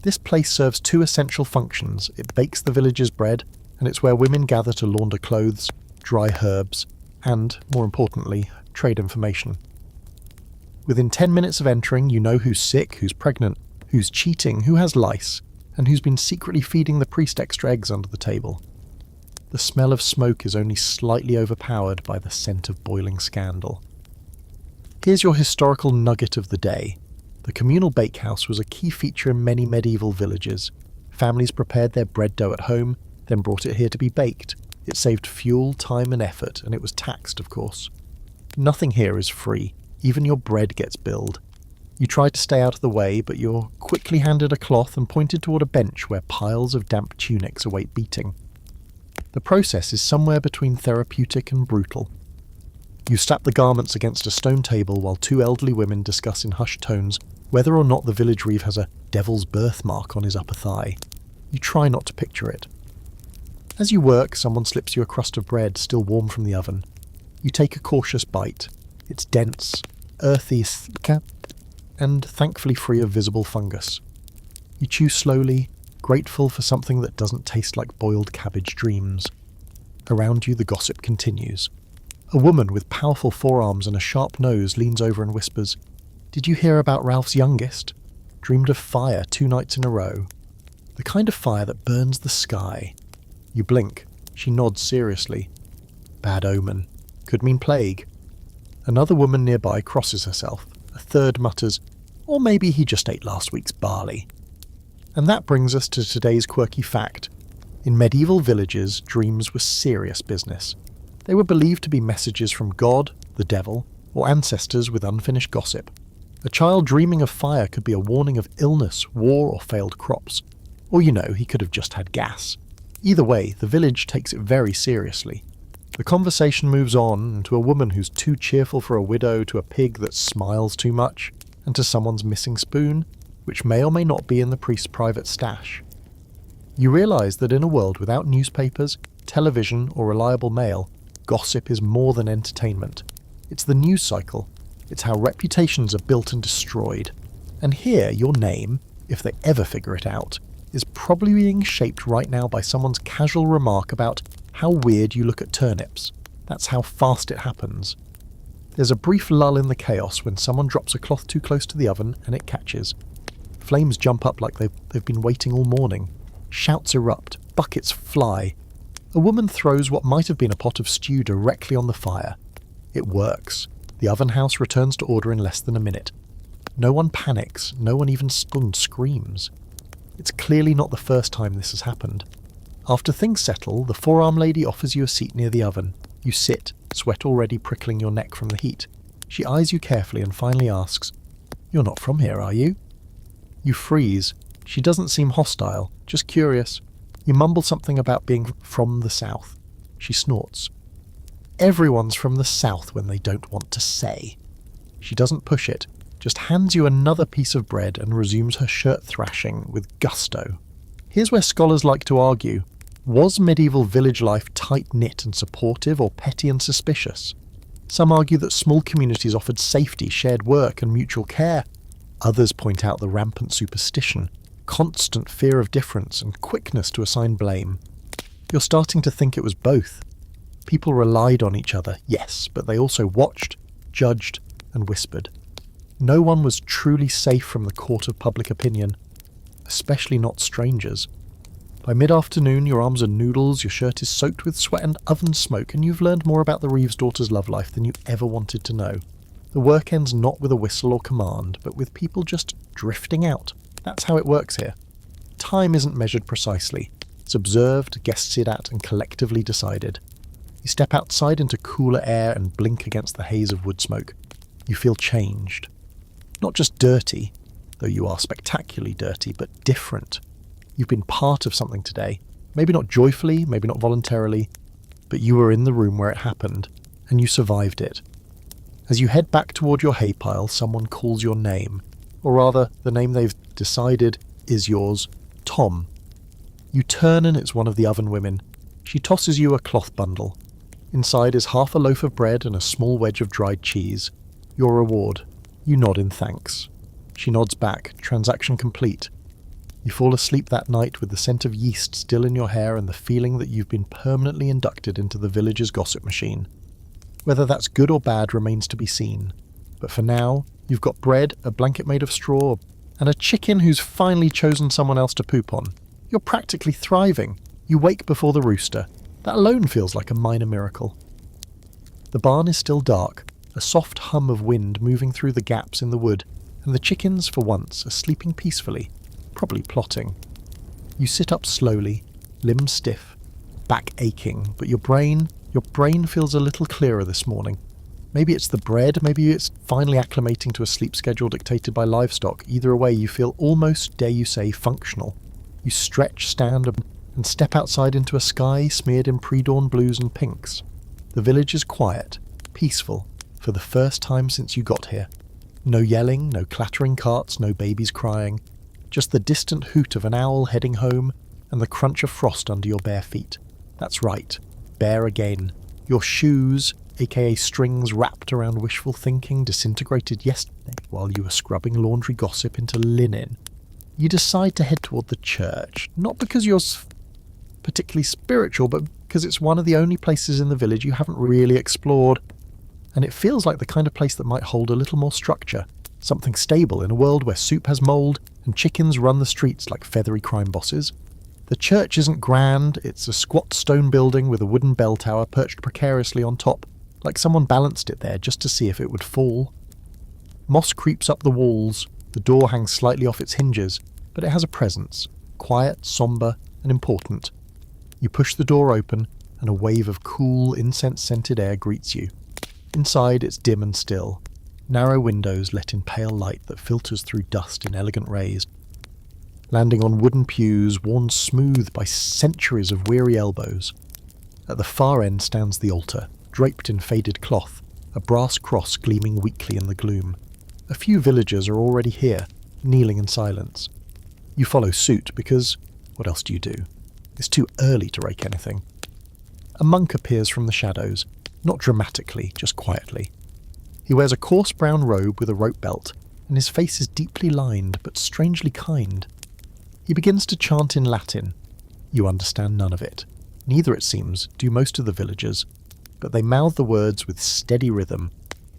This place serves two essential functions. It bakes the village's bread, and it's where women gather to launder clothes, dry herbs, and, more importantly, trade information. Within 10 minutes of entering, you know who's sick, who's pregnant, who's cheating, who has lice, and who's been secretly feeding the priest extra eggs under the table. The smell of smoke is only slightly overpowered by the scent of boiling scandal. Here's your historical nugget of the day. The communal bakehouse was a key feature in many medieval villages. Families prepared their bread dough at home, then brought it here to be baked. It saved fuel, time and effort, and it was taxed, of course. Nothing here is free. Even your bread gets billed. You try to stay out of the way, but you're quickly handed a cloth and pointed toward a bench where piles of damp tunics await beating. The process is somewhere between therapeutic and brutal. You slap the garments against a stone table while two elderly women discuss in hushed tones whether or not the village reeve has a devil's birthmark on his upper thigh. You try not to picture it. As you work, someone slips you a crust of bread still warm from the oven. You take a cautious bite. It's dense, earthy, and thankfully free of visible fungus. You chew slowly, grateful for something that doesn't taste like boiled cabbage dreams. Around you, the gossip continues. A woman with powerful forearms and a sharp nose leans over and whispers, "Did you hear about Ralph's youngest? Dreamed of fire 2 nights in a row. The kind of fire that burns the sky." You blink. She nods seriously. Bad omen. Could mean plague. Another woman nearby crosses herself. A third mutters, "Or maybe he just ate last week's barley." And that brings us to today's quirky fact. In medieval villages, dreams were serious business. They were believed to be messages from God, the devil, or ancestors with unfinished gossip. A child dreaming of fire could be a warning of illness, war, or failed crops. Or, he could have just had gas. Either way, the village takes it very seriously. The conversation moves on to a woman who's too cheerful for a widow, to a pig that smiles too much, and to someone's missing spoon, which may or may not be in the priest's private stash. You realise that in a world without newspapers, television, or reliable mail, gossip is more than entertainment. It's the news cycle. It's how reputations are built and destroyed. And here, your name, if they ever figure it out, is probably being shaped right now by someone's casual remark about how weird you look at turnips. That's how fast it happens. There's a brief lull in the chaos when someone drops a cloth too close to the oven and it catches. Flames jump up like they've been waiting all morning. Shouts erupt. Buckets fly. A woman throws what might have been a pot of stew directly on the fire. It works. The oven house returns to order in less than a minute. No one panics. No one even screams. It's clearly not the first time this has happened. After things settle, the forearm lady offers you a seat near the oven. You sit, sweat already prickling your neck from the heat. She eyes you carefully and finally asks, "You're not from here, are you?" You freeze. She doesn't seem hostile, just curious. You mumble something about being from the south. She snorts. Everyone's from the south when they don't want to say. She doesn't push it, just hands you another piece of bread and resumes her shirt thrashing with gusto. Here's where scholars like to argue. Was medieval village life tight-knit and supportive, or petty and suspicious? Some argue that small communities offered safety, shared work and mutual care. Others point out the rampant superstition, constant fear of difference and quickness to assign blame. You're starting to think it was both. People relied on each other, yes, but they also watched, judged and whispered. No one was truly safe from the court of public opinion, especially not strangers. By mid-afternoon, your arms are noodles, your shirt is soaked with sweat and oven smoke, and you've learned more about the Reeves daughter's love life than you ever wanted to know. The work ends not with a whistle or command, but with people just drifting out. That's how it works here. Time isn't measured precisely. It's observed, guested at, and collectively decided. You step outside into cooler air and blink against the haze of wood smoke. You feel changed. Not just dirty, though you are spectacularly dirty, but different. You've been part of something today. Maybe not joyfully, maybe not voluntarily, but you were in the room where it happened, and you survived it. As you head back toward your hay pile, someone calls your name, or rather, the name they've decided is yours, Tom. You turn and it's one of the oven women. She tosses you a cloth bundle. Inside is half a loaf of bread and a small wedge of dried cheese. Your reward. You nod in thanks. She nods back, transaction complete. You fall asleep that night with the scent of yeast still in your hair and the feeling that you've been permanently inducted into the village's gossip machine. Whether that's good or bad remains to be seen. But for now, you've got bread, a blanket made of straw, and a chicken who's finally chosen someone else to poop on. You're practically thriving. You wake before the rooster. That alone feels like a minor miracle. The barn is still dark, a soft hum of wind moving through the gaps in the wood, and the chickens, for once, are sleeping peacefully, probably plotting. You sit up slowly, limbs stiff, back aching, but your brain feels a little clearer this morning. Maybe it's the bread, maybe it's finally acclimating to a sleep schedule dictated by livestock. Either way, you feel almost, dare you say, functional. You stretch, stand, and step outside into a sky smeared in pre-dawn blues and pinks. The village is quiet, peaceful, for the first time since you got here. No yelling, no clattering carts, no babies crying. Just the distant hoot of an owl heading home and the crunch of frost under your bare feet. That's right, bare again. Your shoes, aka strings wrapped around wishful thinking, disintegrated yesterday while you were scrubbing laundry gossip into linen. You decide to head toward the church, not because you're particularly spiritual, but because it's one of the only places in the village you haven't really explored, and it feels like the kind of place that might hold a little more structure, something stable in a world where soup has mould and chickens run the streets like feathery crime bosses. The church isn't grand, it's a squat stone building with a wooden bell tower perched precariously on top, like someone balanced it there just to see if it would fall. Moss creeps up the walls, the door hangs slightly off its hinges, but it has a presence, quiet, sombre, and important. You push the door open, and a wave of cool, incense-scented air greets you. Inside it's dim and still. Narrow windows let in pale light that filters through dust in elegant rays. Landing on wooden pews worn smooth by centuries of weary elbows. At the far end stands the altar, draped in faded cloth, a brass cross gleaming weakly in the gloom. A few villagers are already here, kneeling in silence. You follow suit because, what else do you do? It's too early to rake anything. A monk appears from the shadows, not dramatically, just quietly. He wears a coarse brown robe with a rope belt, and his face is deeply lined but strangely kind. He begins to chant in Latin. You understand none of it. Neither, it seems, do most of the villagers, but they mouth the words with steady rhythm,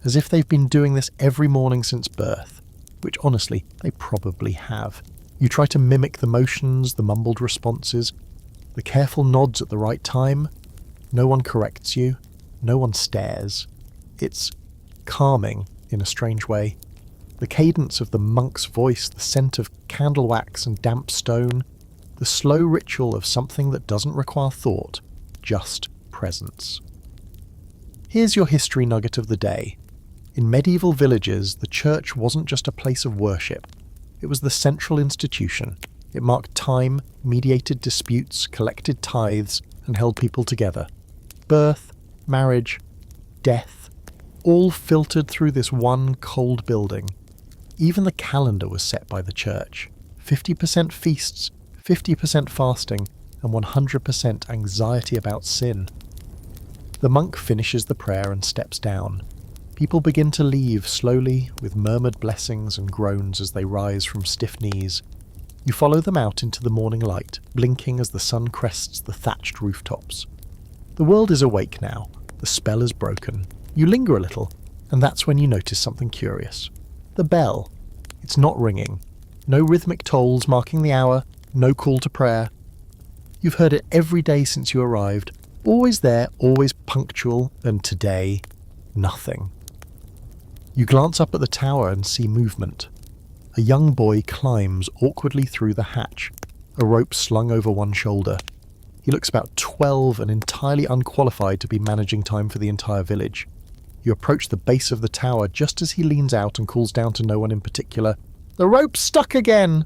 as if they've been doing this every morning since birth, which honestly, they probably have. You try to mimic the motions, the mumbled responses, the careful nods at the right time. No one corrects you. No one stares. It's calming in a strange way. The cadence of the monk's voice, the scent of candle wax and damp stone, the slow ritual of something that doesn't require thought, just presence. Here's your history nugget of the day. In medieval villages, the church wasn't just a place of worship. It was the central institution. It marked time, mediated disputes, collected tithes, and held people together. Birth, marriage, death, all filtered through this one cold building. Even the calendar was set by the church. 50% feasts, 50% fasting, and 100% anxiety about sin. The monk finishes the prayer and steps down. People begin to leave slowly, with murmured blessings and groans as they rise from stiff knees. You follow them out into the morning light, blinking as the sun crests the thatched rooftops. The world is awake now. The spell is broken. You linger a little, and that's when you notice something curious. The bell. It's not ringing. No rhythmic tolls marking the hour, no call to prayer. You've heard it every day since you arrived. Always there, always punctual, and today, nothing. You glance up at the tower and see movement. A young boy climbs awkwardly through the hatch, a rope slung over one shoulder. He looks about 12 and entirely unqualified to be managing time for the entire village. You approach the base of the tower just as he leans out and calls down to no one in particular, "The rope's stuck again!"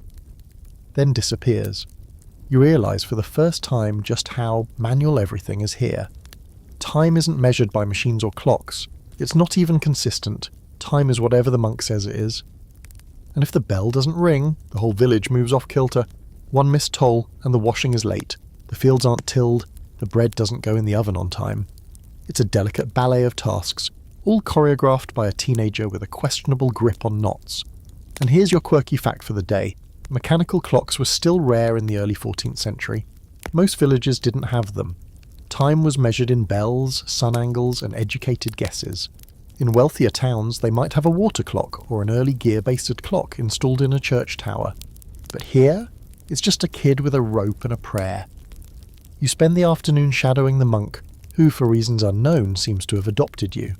Then disappears. You realise for the first time just how manual everything is here. Time isn't measured by machines or clocks. It's not even consistent. Time is whatever the monk says it is. And if the bell doesn't ring, the whole village moves off kilter. One missed toll, and the washing is late. The fields aren't tilled. The bread doesn't go in the oven on time. It's a delicate ballet of tasks, all choreographed by a teenager with a questionable grip on knots. And here's your quirky fact for the day. Mechanical clocks were still rare in the early 14th century. Most villages didn't have them. Time was measured in bells, sun angles, and educated guesses. In wealthier towns, they might have a water clock or an early gear-based clock installed in a church tower. But here, it's just a kid with a rope and a prayer. You spend the afternoon shadowing the monk, who, for reasons unknown, seems to have adopted you.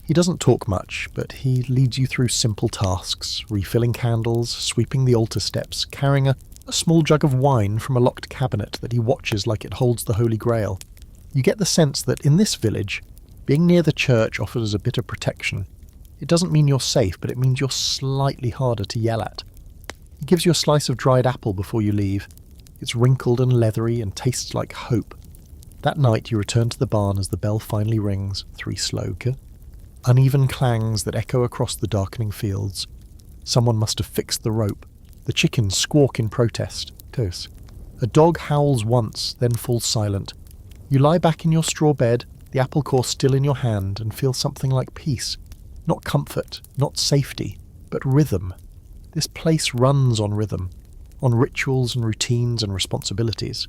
He doesn't talk much, but he leads you through simple tasks, refilling candles, sweeping the altar steps, carrying a small jug of wine from a locked cabinet that he watches like it holds the Holy Grail. You get the sense that in this village, being near the church offers a bit of protection. It doesn't mean you're safe, but it means you're slightly harder to yell at. He gives you a slice of dried apple before you leave. It's wrinkled and leathery and tastes like hope. That night you return to the barn as the bell finally rings, 3 slow, uneven clangs that echo across the darkening fields. Someone must have fixed the rope. The chickens squawk in protest. A dog howls once, then falls silent. You lie back in your straw bed, the apple core still in your hand, and feel something like peace. Not comfort, not safety, but rhythm. This place runs on rhythm, on rituals and routines and responsibilities.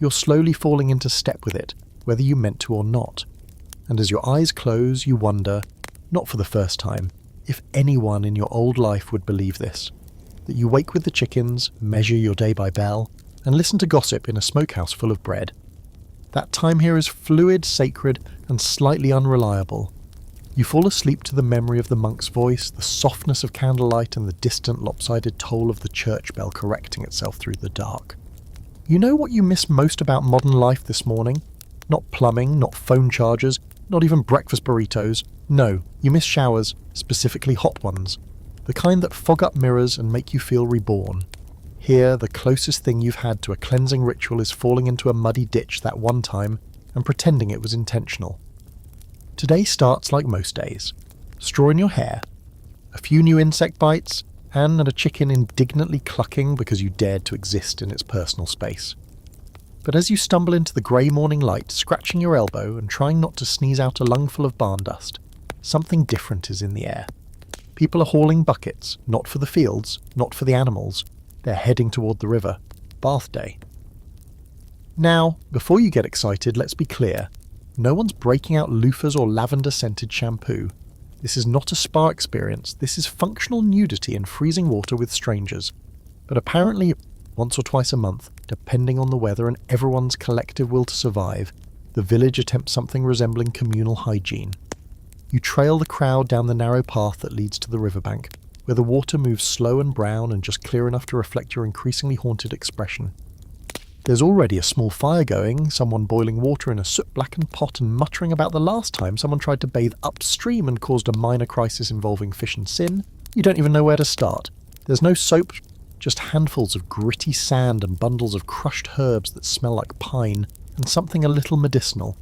You're slowly falling into step with it, whether you meant to or not. And as your eyes close, you wonder, not for the first time, if anyone in your old life would believe this. That you wake with the chickens, measure your day by bell, and listen to gossip in a smokehouse full of bread. That time here is fluid, sacred, and slightly unreliable. You fall asleep to the memory of the monk's voice, the softness of candlelight, and the distant lopsided toll of the church bell correcting itself through the dark. You know what you miss most about modern life this morning? Not plumbing, not phone chargers, not even breakfast burritos. No, you miss showers, specifically hot ones. The kind that fog up mirrors and make you feel reborn. Here, the closest thing you've had to a cleansing ritual is falling into a muddy ditch that one time and pretending it was intentional. Today starts like most days. Straw in your hair, a few new insect bites, and a chicken indignantly clucking because you dared to exist in its personal space. But as you stumble into the grey morning light, scratching your elbow and trying not to sneeze out a lungful of barn dust, something different is in the air. People are hauling buckets, not for the fields, not for the animals. They're heading toward the river. Bath day. Now, before you get excited, let's be clear. No one's breaking out loofahs or lavender-scented shampoo. This is not a spa experience. This is functional nudity in freezing water with strangers. But apparently, once or twice a month, depending on the weather and everyone's collective will to survive, the village attempts something resembling communal hygiene. You trail the crowd down the narrow path that leads to the riverbank, where the water moves slow and brown and just clear enough to reflect your increasingly haunted expression. There's already a small fire going, someone boiling water in a soot-blackened pot and muttering about the last time someone tried to bathe upstream and caused a minor crisis involving fish and sin. You don't even know where to start. There's no soap, just handfuls of gritty sand and bundles of crushed herbs that smell like pine, and something a little medicinal.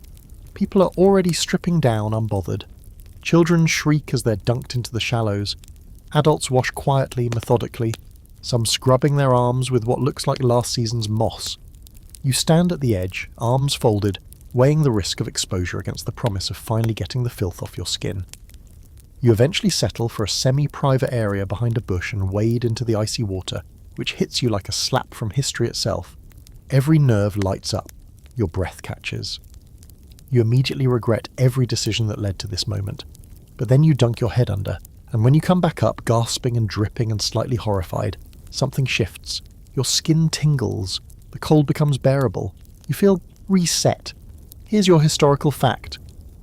People are already stripping down unbothered. Children shriek as they're dunked into the shallows. Adults wash quietly, methodically, some scrubbing their arms with what looks like last season's moss. You stand at the edge, arms folded, weighing the risk of exposure against the promise of finally getting the filth off your skin. You eventually settle for a semi-private area behind a bush and wade into the icy water, which hits you like a slap from history itself. Every nerve lights up. Your breath catches. You immediately regret every decision that led to this moment. But then you dunk your head under, and when you come back up, gasping and dripping and slightly horrified, something shifts. Your skin tingles. The cold becomes bearable. You feel reset. Here's your historical fact.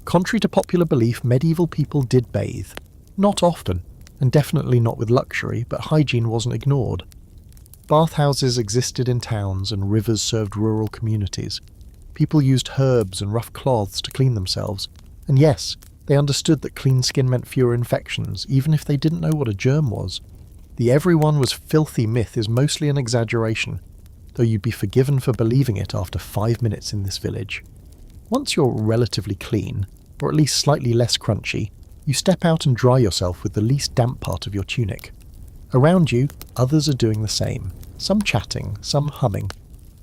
Contrary to popular belief, medieval people did bathe. Not often, and definitely not with luxury, but hygiene wasn't ignored. Bathhouses existed in towns and rivers served rural communities. People used herbs and rough cloths to clean themselves. And yes, they understood that clean skin meant fewer infections, even if they didn't know what a germ was. The everyone was filthy myth is mostly an exaggeration, though you'd be forgiven for believing it after 5 minutes in this village. Once you're relatively clean, or at least slightly less crunchy, you step out and dry yourself with the least damp part of your tunic. Around you, others are doing the same, some chatting, some humming.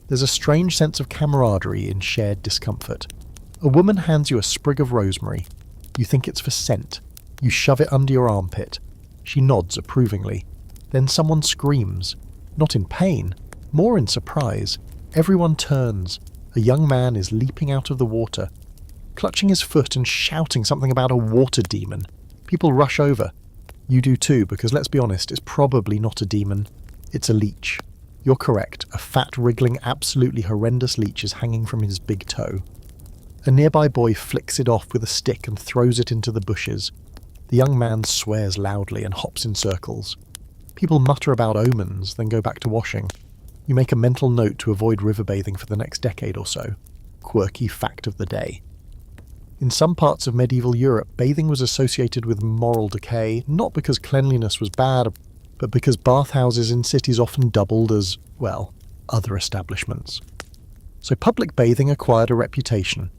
There's a strange sense of camaraderie in shared discomfort. A woman hands you a sprig of rosemary. You think it's for scent. You shove it under your armpit. She nods approvingly. Then someone screams. Not in pain, more in surprise. Everyone turns. A young man is leaping out of the water, clutching his foot and shouting something about a water demon. People rush over. You do too, because let's be honest, it's probably not a demon. It's a leech. You're correct. A fat, wriggling, absolutely horrendous leech is hanging from his big toe. A nearby boy flicks it off with a stick and throws it into the bushes. The young man swears loudly and hops in circles. People mutter about omens, then go back to washing. You make a mental note to avoid river bathing for the next decade or so. Quirky fact of the day. In some parts of medieval Europe, bathing was associated with moral decay, not because cleanliness was bad, but because bathhouses in cities often doubled as, well, other establishments. So public bathing acquired a reputation.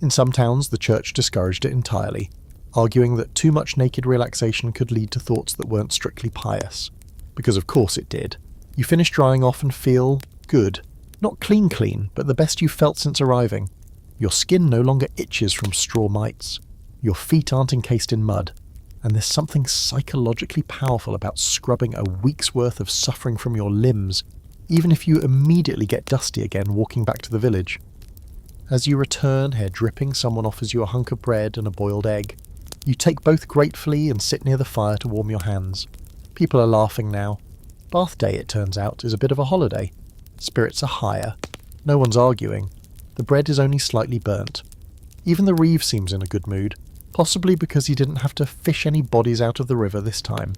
In some towns, the church discouraged it entirely, arguing that too much naked relaxation could lead to thoughts that weren't strictly pious. Because of course it did. You finish drying off and feel good. Not clean, but the best you've felt since arriving. Your skin no longer itches from straw mites. Your feet aren't encased in mud. And there's something psychologically powerful about scrubbing a week's worth of suffering from your limbs, even if you immediately get dusty again walking back to the village. As you return, hair dripping, someone offers you a hunk of bread and a boiled egg. You take both gratefully and sit near the fire to warm your hands. People are laughing now. Bath day, it turns out, is a bit of a holiday. Spirits are higher. No one's arguing. The bread is only slightly burnt. Even the reeve seems in a good mood, possibly because he didn't have to fish any bodies out of the river this time.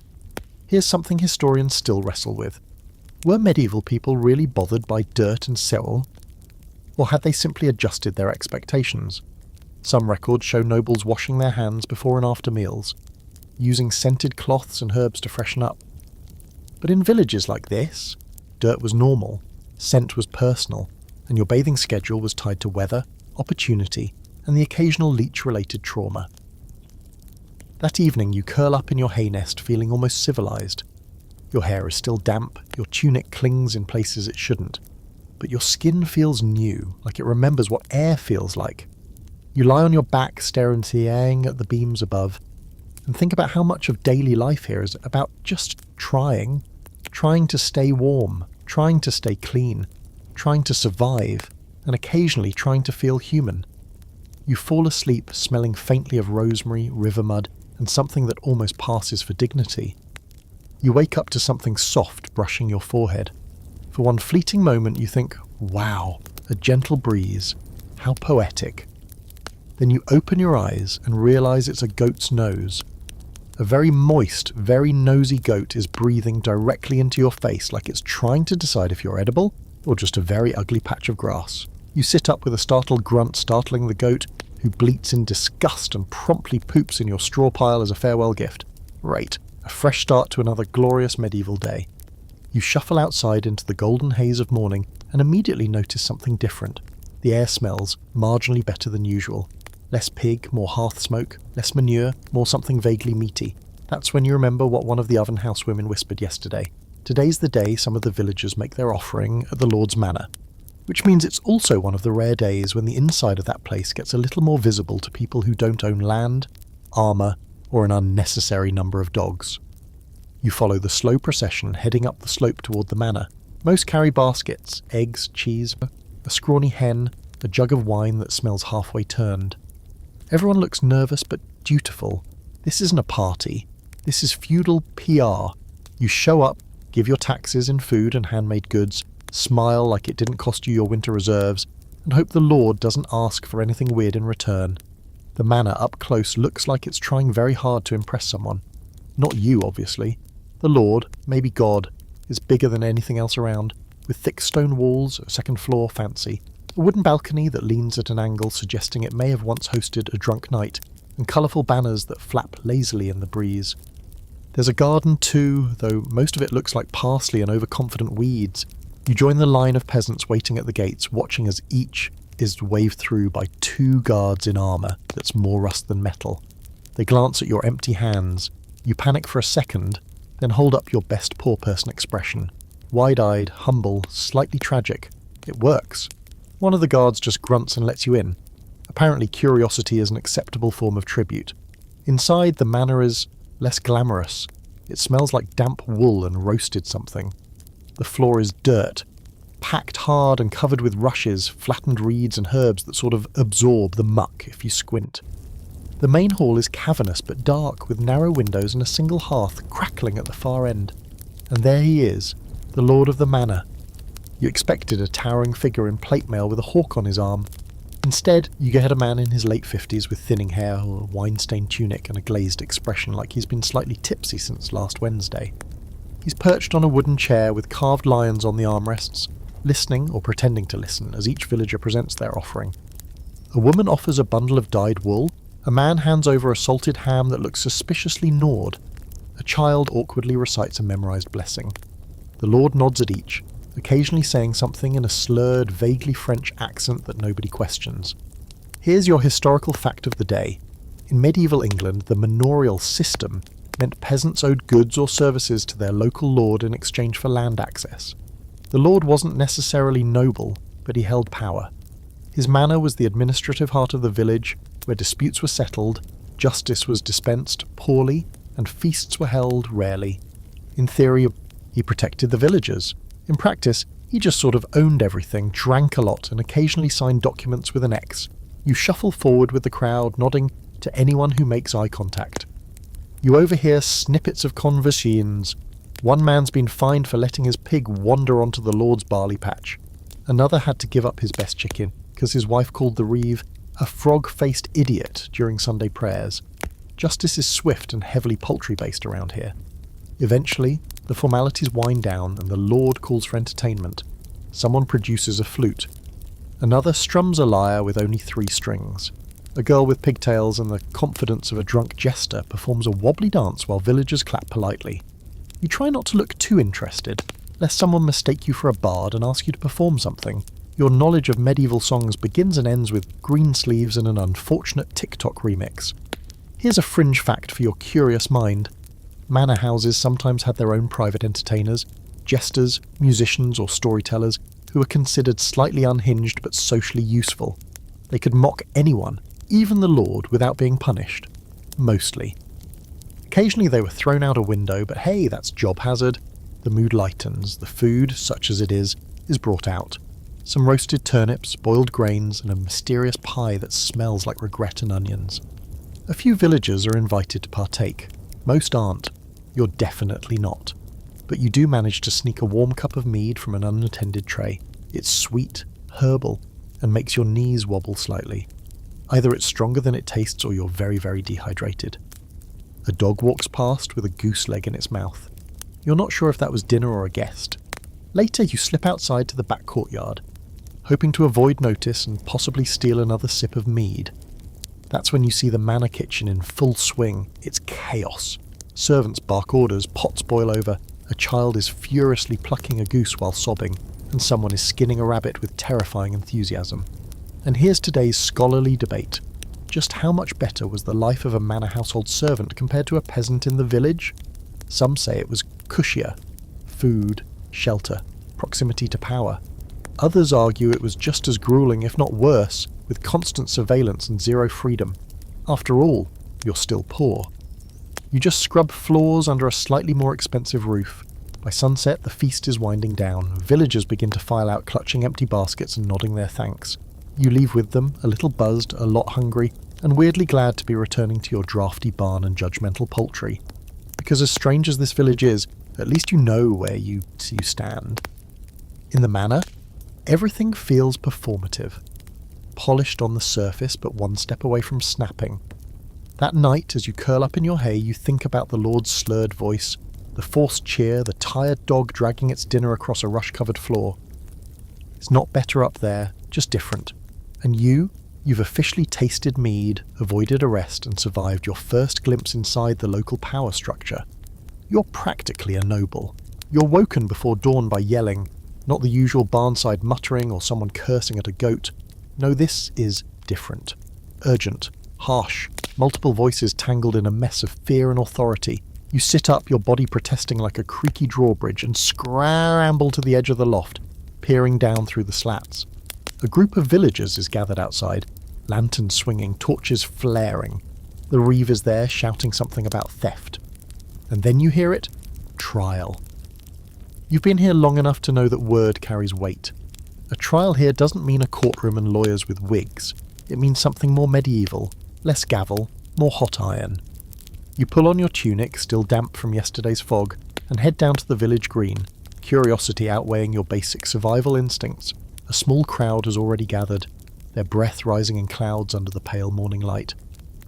Here's something historians still wrestle with. Were medieval people really bothered by dirt and soil? Or had they simply adjusted their expectations? Some records show nobles washing their hands before and after meals, using scented cloths and herbs to freshen up. But in villages like this, dirt was normal, scent was personal, and your bathing schedule was tied to weather, opportunity, and the occasional leech-related trauma. That evening you curl up in your hay nest feeling almost civilized. Your hair is still damp, your tunic clings in places it shouldn't, but your skin feels new, like it remembers what air feels like. You lie on your back staring at the beams above, and think about how much of daily life here is about just trying to stay warm, trying to stay clean, trying to survive, and occasionally trying to feel human. You fall asleep smelling faintly of rosemary, river mud, and something that almost passes for dignity. You wake up to something soft brushing your forehead. For one fleeting moment you think, wow, a gentle breeze, how poetic. Then you open your eyes and realize it's a goat's nose. A very moist, very nosy goat is breathing directly into your face like it's trying to decide if you're edible or just a very ugly patch of grass. You sit up with a startled grunt startling the goat, who bleats in disgust and promptly poops in your straw pile as a farewell gift. Great, a fresh start to another glorious medieval day. You shuffle outside into the golden haze of morning and immediately notice something different. The air smells marginally better than usual. Less pig, more hearth smoke, less manure, more something vaguely meaty. That's when you remember what one of the oven house women whispered yesterday. Today's the day some of the villagers make their offering at the Lord's Manor. Which means it's also one of the rare days when the inside of that place gets a little more visible to people who don't own land, armour, or an unnecessary number of dogs. You follow the slow procession heading up the slope toward the manor. Most carry baskets, eggs, cheese, a scrawny hen, a jug of wine that smells halfway turned. Everyone looks nervous but dutiful. This isn't a party. This is feudal PR. You show up, give your taxes in food and handmade goods, smile like it didn't cost you your winter reserves, and hope the Lord doesn't ask for anything weird in return. The manor up close looks like it's trying very hard to impress someone. Not you, obviously. The Lord, maybe God, is bigger than anything else around, with thick stone walls, a second floor fancy, a wooden balcony that leans at an angle suggesting it may have once hosted a drunk night, and colourful banners that flap lazily in the breeze. There's a garden too, though most of it looks like parsley and overconfident weeds. You join the line of peasants waiting at the gates, watching as each is waved through by 2 guards in armour that's more rust than metal. They glance at your empty hands. You panic for a second, then hold up your best poor person expression. Wide-eyed, humble, slightly tragic. It works. One of the guards just grunts and lets you in. A Apparently curiosity is an acceptable form of tribute. Inside, the manor is less glamorous. It smells like damp wool and roasted something. The floor is dirt, packed hard and covered with rushes, flattened reeds and herbs that sort of absorb the muck if you squint. The main hall is cavernous but dark, with narrow windows and a single hearth crackling at the far end. And there he is, the lord of the manor. You expected a towering figure in plate mail with a hawk on his arm. Instead, you get a man in his late 50s with thinning hair, a wine-stained tunic and a glazed expression like he's been slightly tipsy since last Wednesday. He's perched on a wooden chair with carved lions on the armrests, listening or pretending to listen as each villager presents their offering. A woman offers a bundle of dyed wool. A man hands over a salted ham that looks suspiciously gnawed. A child awkwardly recites a memorized blessing. The lord nods at each, occasionally saying something in a slurred, vaguely French accent that nobody questions. Here's your historical fact of the day. In medieval England, the manorial system meant peasants owed goods or services to their local lord in exchange for land access. The lord wasn't necessarily noble, but he held power. His manor was the administrative heart of the village, where disputes were settled, justice was dispensed poorly, and feasts were held rarely. In theory, he protected the villagers. In practice, he just sort of owned everything, drank a lot, and occasionally signed documents with an X. You shuffle forward with the crowd, nodding to anyone who makes eye contact. You overhear snippets of convulsions. One man's been fined for letting his pig wander onto the Lord's barley patch. Another had to give up his best chicken, because his wife called the reeve a frog-faced idiot during Sunday prayers. Justice is swift and heavily poultry-based around here. Eventually, the formalities wind down and the Lord calls for entertainment. Someone produces a flute. Another strums a lyre with only 3 strings. A girl with pigtails and the confidence of a drunk jester performs a wobbly dance while villagers clap politely. You try not to look too interested, lest someone mistake you for a bard and ask you to perform something. Your knowledge of medieval songs begins and ends with green sleeves and an unfortunate TikTok remix. Here's a fringe fact for your curious mind. Manor houses sometimes had their own private entertainers, jesters, musicians or storytellers, who were considered slightly unhinged but socially useful. They could mock anyone, even the lord, without being punished. Mostly. Occasionally they were thrown out a window, but hey, that's job hazard. The mood lightens. The food, such as it is brought out. Some roasted turnips, boiled grains, and a mysterious pie that smells like regret and onions. A few villagers are invited to partake. Most aren't. You're definitely not. But you do manage to sneak a warm cup of mead from an unattended tray. It's sweet, herbal, and makes your knees wobble slightly. Either it's stronger than it tastes or you're very, very dehydrated. A dog walks past with a goose leg in its mouth. You're not sure if that was dinner or a guest. Later you slip outside to the back courtyard, hoping to avoid notice and possibly steal another sip of mead. That's when you see the manor kitchen in full swing. It's chaos. Servants bark orders, pots boil over, a child is furiously plucking a goose while sobbing, and someone is skinning a rabbit with terrifying enthusiasm. And here's today's scholarly debate. Just how much better was the life of a manor household servant compared to a peasant in the village? Some say it was cushier. Food, shelter, proximity to power. Others argue it was just as grueling, if not worse, with constant surveillance and zero freedom. After all, you're still poor. You just scrub floors under a slightly more expensive roof. By sunset, the feast is winding down. Villagers begin to file out, clutching empty baskets and nodding their thanks. You leave with them, a little buzzed, a lot hungry, and weirdly glad to be returning to your drafty barn and judgmental poultry. Because as strange as this village is, at least you know where you stand. In the manor, everything feels performative. Polished on the surface, but one step away from snapping. That night, as you curl up in your hay, you think about the Lord's slurred voice, the forced cheer, the tired dog dragging its dinner across a rush-covered floor. It's not better up there, just different. And you've officially tasted mead, avoided arrest, and survived your first glimpse inside the local power structure. You're practically a noble. You're woken before dawn by yelling, not the usual barnside muttering or someone cursing at a goat. No, this is different. Urgent. Harsh. Multiple voices tangled in a mess of fear and authority. You sit up, your body protesting like a creaky drawbridge, and scramble to the edge of the loft, peering down through the slats. A group of villagers is gathered outside. Lanterns swinging, torches flaring. The reeve is there, shouting something about theft. And then you hear it: trial. You've been here long enough to know that word carries weight. A trial here doesn't mean a courtroom and lawyers with wigs. It means something more medieval, less gavel, more hot iron. You pull on your tunic, still damp from yesterday's fog, and head down to the village green, curiosity outweighing your basic survival instincts. A small crowd has already gathered, their breath rising in clouds under the pale morning light.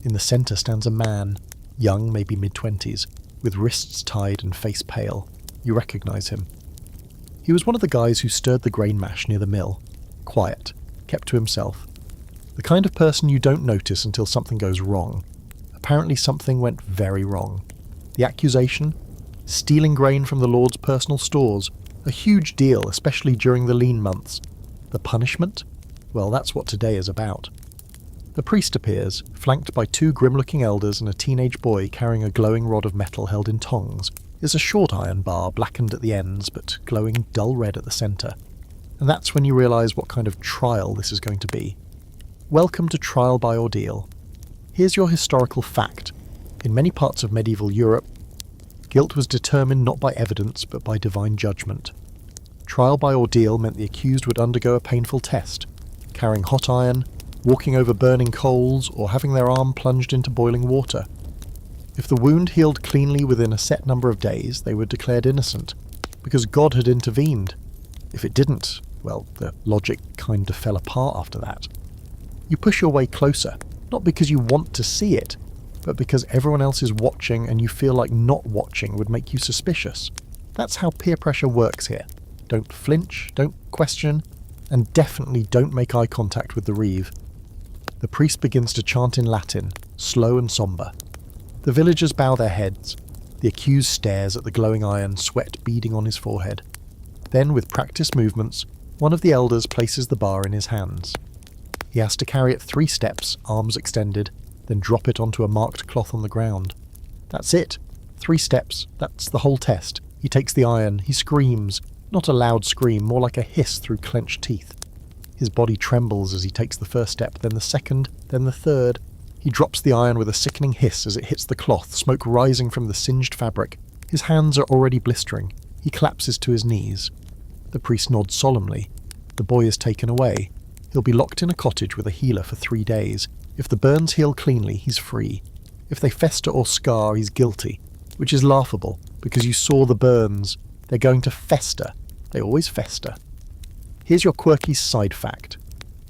In the centre stands a man, young, maybe mid-20s, with wrists tied and face pale. You recognise him. He was one of the guys who stirred the grain mash near the mill. Quiet, kept to himself. The kind of person you don't notice until something goes wrong. Apparently something went very wrong. The accusation? Stealing grain from the Lord's personal stores. A huge deal, especially during the lean months. The punishment? Well, that's what today is about. The priest appears, flanked by two grim-looking elders and a teenage boy carrying a glowing rod of metal held in tongs. Is a short iron bar, blackened at the ends, but glowing dull red at the centre. And that's when you realise what kind of trial this is going to be. Welcome to trial by ordeal. Here's your historical fact. In many parts of medieval Europe, guilt was determined not by evidence, but by divine judgment. Trial by ordeal meant the accused would undergo a painful test, carrying hot iron, walking over burning coals, or having their arm plunged into boiling water. If the wound healed cleanly within a set number of days, they were declared innocent, because God had intervened. If it didn't, well, the logic kind of fell apart after that. You push your way closer, not because you want to see it, but because everyone else is watching and you feel like not watching would make you suspicious. That's how peer pressure works here. Don't flinch, don't question, and definitely don't make eye contact with the reeve. The priest begins to chant in Latin, slow and sombre. The villagers bow their heads. The accused stares at the glowing iron, sweat beading on his forehead. Then, with practiced movements, one of the elders places the bar in his hands. He has to carry it 3 steps, arms extended, then drop it onto a marked cloth on the ground. That's it. 3 steps. That's the whole test. He takes the iron. He screams. Not a loud scream, more like a hiss through clenched teeth. His body trembles as he takes the first step, then the second, then the third. He drops the iron with a sickening hiss as it hits the cloth, smoke rising from the singed fabric. His hands are already blistering. He collapses to his knees. The priest nods solemnly. The boy is taken away. He'll be locked in a cottage with a healer for 3 days. If the burns heal cleanly, he's free. If they fester or scar, he's guilty, which is laughable, because you saw the burns. They're going to fester. They always fester. Here's your quirky side fact.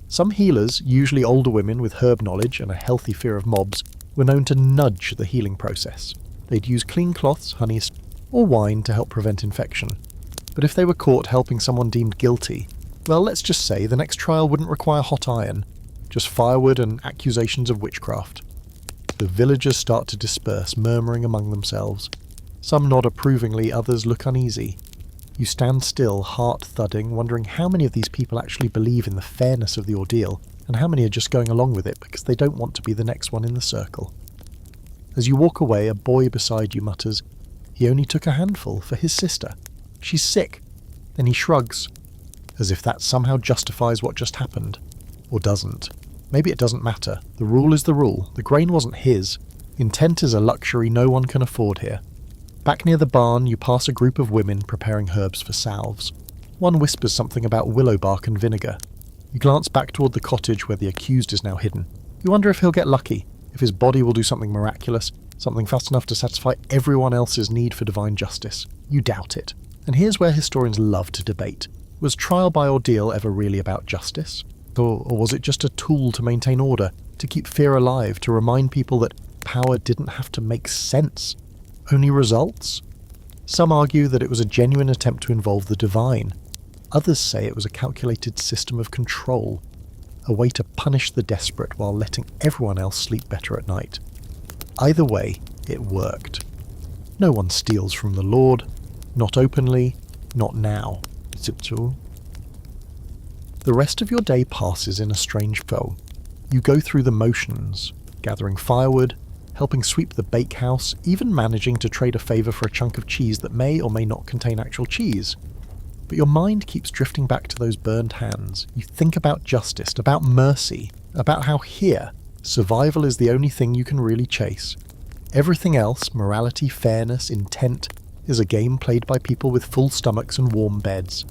Some healers, usually older women with herb knowledge and a healthy fear of mobs, were known to nudge the healing process. They'd use clean cloths, honey, or wine to help prevent infection. But if they were caught helping someone deemed guilty, well, let's just say the next trial wouldn't require hot iron, just firewood and accusations of witchcraft. The villagers start to disperse, murmuring among themselves. Some nod approvingly, others look uneasy. You stand still, heart thudding, wondering how many of these people actually believe in the fairness of the ordeal, and how many are just going along with it because they don't want to be the next one in the circle. As you walk away, a boy beside you mutters, "He only took a handful for his sister. She's sick." Then he shrugs, as if that somehow justifies what just happened. Or doesn't. Maybe it doesn't matter. The rule is the rule. The grain wasn't his. Intent is a luxury no one can afford here. Back near the barn, you pass a group of women preparing herbs for salves. One whispers something about willow bark and vinegar. You glance back toward the cottage where the accused is now hidden. You wonder if he'll get lucky, if his body will do something miraculous, something fast enough to satisfy everyone else's need for divine justice. You doubt it. And here's where historians love to debate. Was trial by ordeal ever really about justice? Or was it just a tool to maintain order, to keep fear alive, to remind people that power didn't have to make sense? Only results? Some argue that it was a genuine attempt to involve the divine. Others say it was a calculated system of control, a way to punish the desperate while letting everyone else sleep better at night. Either way, it worked. No one steals from the Lord, not openly, not now. The rest of your day passes in a strange flow. You go through the motions, gathering firewood, helping sweep the bakehouse, even managing to trade a favour for a chunk of cheese that may or may not contain actual cheese. But your mind keeps drifting back to those burned hands. You think about justice, about mercy, about how here, survival is the only thing you can really chase. Everything else, morality, fairness, intent, is a game played by people with full stomachs and warm beds.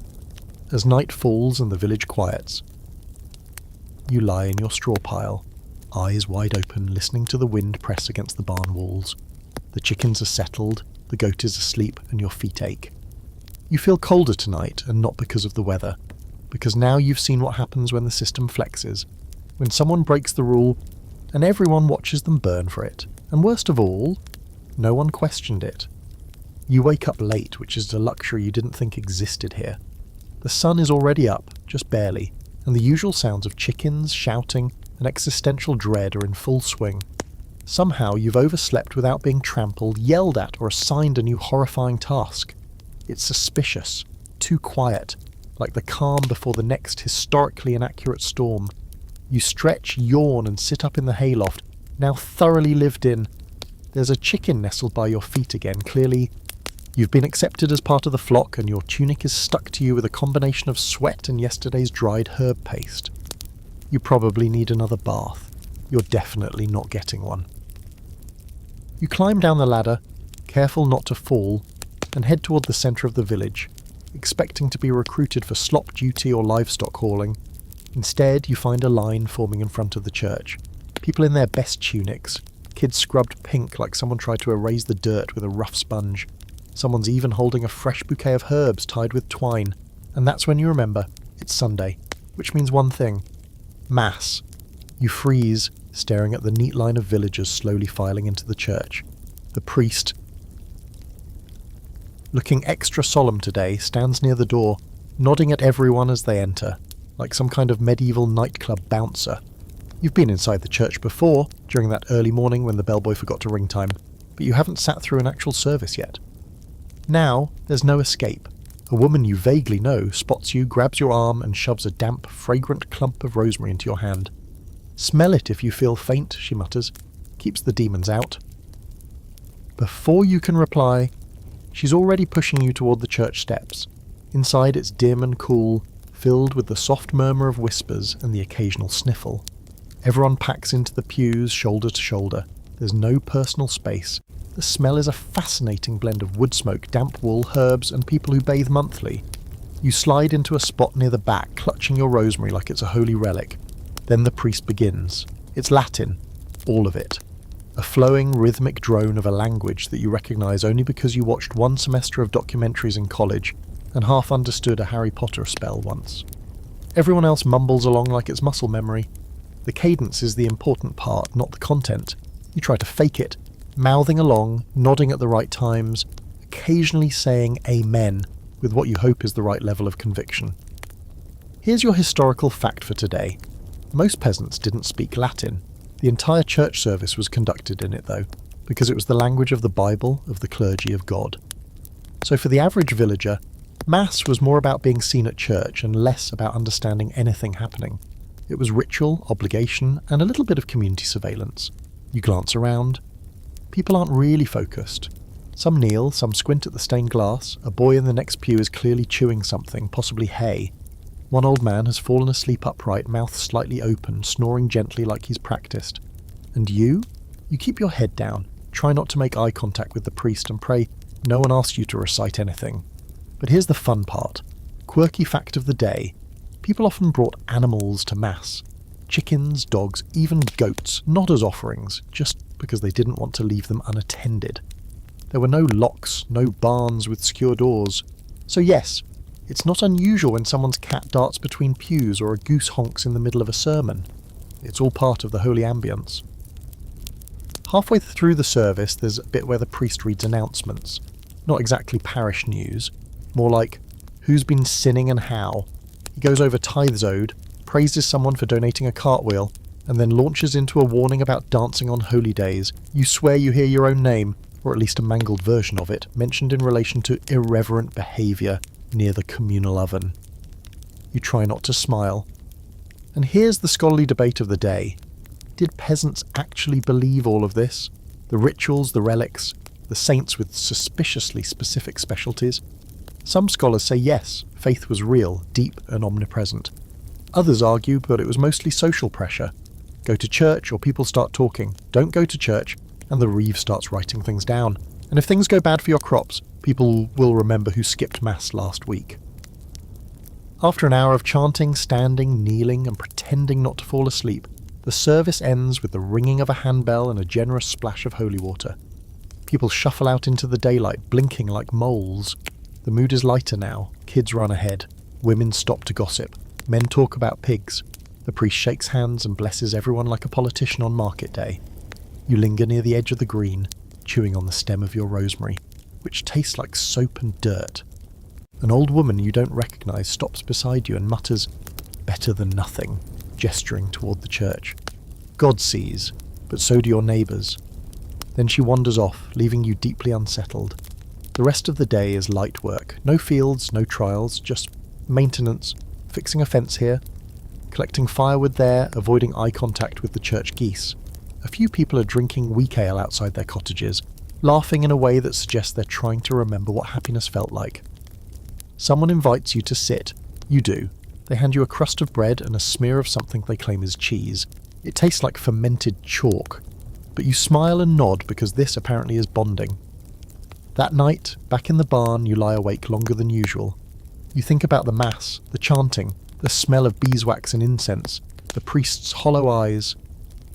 As night falls and the village quiets, you lie in your straw pile, eyes wide open, listening to the wind press against the barn walls. The chickens are settled, the goat is asleep, and your feet ache. You feel colder tonight, and not because of the weather, because now you've seen what happens when the system flexes, when someone breaks the rule, and everyone watches them burn for it. And worst of all, no one questioned it. You wake up late, which is a luxury you didn't think existed here. The sun is already up, just barely, and the usual sounds of chickens, shouting, and existential dread are in full swing. Somehow you've overslept without being trampled, yelled at, or assigned a new horrifying task. It's suspicious, too quiet, like the calm before the next historically inaccurate storm. You stretch, yawn, and sit up in the hayloft, now thoroughly lived in. There's a chicken nestled by your feet again, clearly. You've been accepted as part of the flock, and your tunic is stuck to you with a combination of sweat and yesterday's dried herb paste. You probably need another bath. You're definitely not getting one. You climb down the ladder, careful not to fall, and head toward the centre of the village, expecting to be recruited for slop duty or livestock hauling. Instead, you find a line forming in front of the church. People in their best tunics, kids scrubbed pink like someone tried to erase the dirt with a rough sponge. Someone's even holding a fresh bouquet of herbs tied with twine. And that's when you remember, it's Sunday, which means one thing. Mass. You freeze, staring at the neat line of villagers slowly filing into the church. The priest, looking extra solemn today, stands near the door, nodding at everyone as they enter, like some kind of medieval nightclub bouncer. You've been inside the church before, during that early morning when the bellboy forgot to ring time, but you haven't sat through an actual service yet. Now, there's no escape. A woman you vaguely know spots you, grabs your arm, and shoves a damp, fragrant clump of rosemary into your hand. "Smell it if you feel faint," she mutters. Keeps the demons out. Before you can reply, she's already pushing you toward the church steps. Inside it's dim and cool, filled with the soft murmur of whispers and the occasional sniffle. Everyone packs into the pews, shoulder to shoulder. There's no personal space. The smell is a fascinating blend of wood smoke, damp wool, herbs, and people who bathe monthly. You slide into a spot near the back, clutching your rosemary like it's a holy relic. Then the priest begins. It's Latin, all of it. A flowing, rhythmic drone of a language that you recognise only because you watched one semester of documentaries in college and half understood a Harry Potter spell once. Everyone else mumbles along like it's muscle memory. The cadence is the important part, not the content. You try to fake it, mouthing along, nodding at the right times, occasionally saying amen with what you hope is the right level of conviction. Here's your historical fact for today. Most peasants didn't speak Latin. The entire church service was conducted in it though, because it was the language of the Bible, of the clergy, of God. So for the average villager, Mass was more about being seen at church and less about understanding anything happening. It was ritual, obligation, and a little bit of community surveillance. You glance around. People aren't really focused. Some kneel, some squint at the stained glass. A boy in the next pew is clearly chewing something, possibly hay. One old man has fallen asleep upright, mouth slightly open, snoring gently like he's practiced. And you? You keep your head down, try not to make eye contact with the priest, and pray no one asks you to recite anything. But here's the fun part. Quirky fact of the day. People often brought animals to Mass. Chickens, dogs, even goats, not as offerings, just because they didn't want to leave them unattended. There were no locks, no barns with secure doors. So yes, it's not unusual when someone's cat darts between pews or a goose honks in the middle of a sermon. It's all part of the holy ambience. Halfway through the service, there's a bit where the priest reads announcements. Not exactly parish news, more like who's been sinning and how. He goes over tithes owed, praises someone for donating a cartwheel, and then launches into a warning about dancing on holy days. You swear you hear your own name, or at least a mangled version of it, mentioned in relation to irreverent behaviour near the communal oven. You try not to smile. And here's the scholarly debate of the day. Did peasants actually believe all of this? The rituals, the relics, the saints with suspiciously specific specialties? Some scholars say yes, faith was real, deep and omnipresent. Others argue that it was mostly social pressure, Go to church or people start talking. Don't go to church and the reeve starts writing things down. And if things go bad for your crops, people will remember who skipped mass last week. After an hour of chanting, standing, kneeling and pretending not to fall asleep, the service ends with the ringing of a handbell and a generous splash of holy water. People shuffle out into the daylight, blinking like moles. The mood is lighter now. Kids run ahead. Women stop to gossip. Men talk about pigs. The priest shakes hands and blesses everyone like a politician on market day. You linger near the edge of the green, chewing on the stem of your rosemary, which tastes like soap and dirt. An old woman you don't recognise stops beside you and mutters, "Better than nothing," gesturing toward the church. God sees, but so do your neighbours. Then she wanders off, leaving you deeply unsettled. The rest of the day is light work. No fields, no trials, just maintenance, fixing a fence here, collecting firewood there, avoiding eye contact with the church geese. A few people are drinking weak ale outside their cottages, laughing in a way that suggests they're trying to remember what happiness felt like. Someone invites you to sit. You do. They hand you a crust of bread and a smear of something they claim is cheese. It tastes like fermented chalk, but you smile and nod because this apparently is bonding. That night, back in the barn, you lie awake longer than usual. You think about the mass, the chanting, the smell of beeswax and incense, the priest's hollow eyes.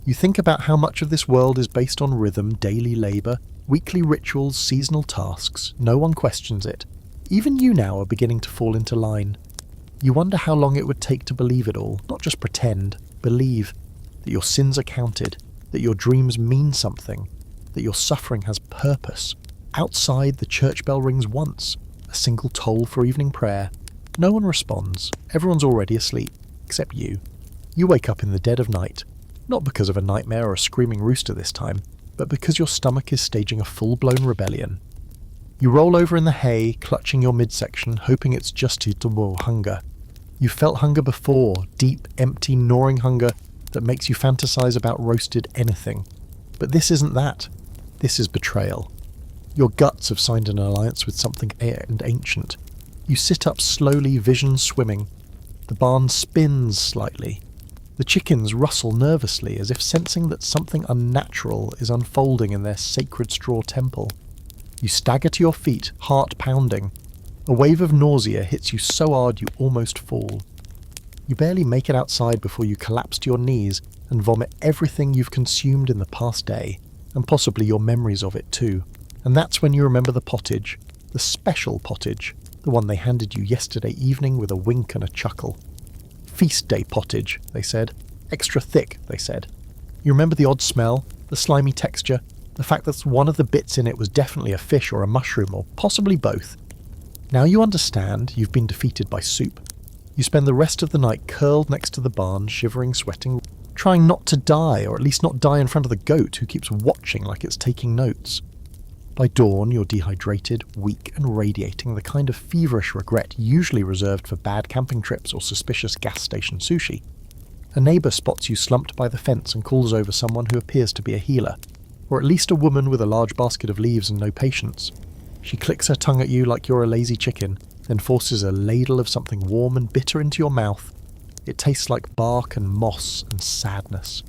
You think about how much of this world is based on rhythm, daily labour, weekly rituals, seasonal tasks. No one questions it. Even you now are beginning to fall into line. You wonder how long it would take to believe it all, not just pretend, believe that your sins are counted, that your dreams mean something, that your suffering has purpose. Outside, the church bell rings once, a single toll for evening prayer. No one responds. Everyone's already asleep, except you. You wake up in the dead of night, not because of a nightmare or a screaming rooster this time, but because your stomach is staging a full-blown rebellion. You roll over in the hay, clutching your midsection, hoping it's just eatable hunger. You've felt hunger before, deep, empty, gnawing hunger that makes you fantasize about roasted anything. But this isn't that. This is betrayal. Your guts have signed an alliance with something and ancient. You sit up slowly, vision swimming. The barn spins slightly. The chickens rustle nervously as if sensing that something unnatural is unfolding in their sacred straw temple. You stagger to your feet, heart pounding. A wave of nausea hits you so hard you almost fall. You barely make it outside before you collapse to your knees and vomit everything you've consumed in the past day, and possibly your memories of it too. And that's when you remember the pottage, the special pottage, the one they handed you yesterday evening with a wink and a chuckle. Feast day pottage, they said. Extra thick, they said. You remember the odd smell, the slimy texture, the fact that one of the bits in it was definitely a fish or a mushroom, or possibly both. Now you understand you've been defeated by soup. You spend the rest of the night curled next to the barn, shivering, sweating, trying not to die, or at least not die in front of the goat who keeps watching like it's taking notes. By dawn, you're dehydrated, weak and radiating the kind of feverish regret usually reserved for bad camping trips or suspicious gas station sushi. A neighbour spots you slumped by the fence and calls over someone who appears to be a healer, or at least a woman with a large basket of leaves and no patience. She clicks her tongue at you like you're a lazy chicken, then forces a ladle of something warm and bitter into your mouth. It tastes like bark and moss and sadness.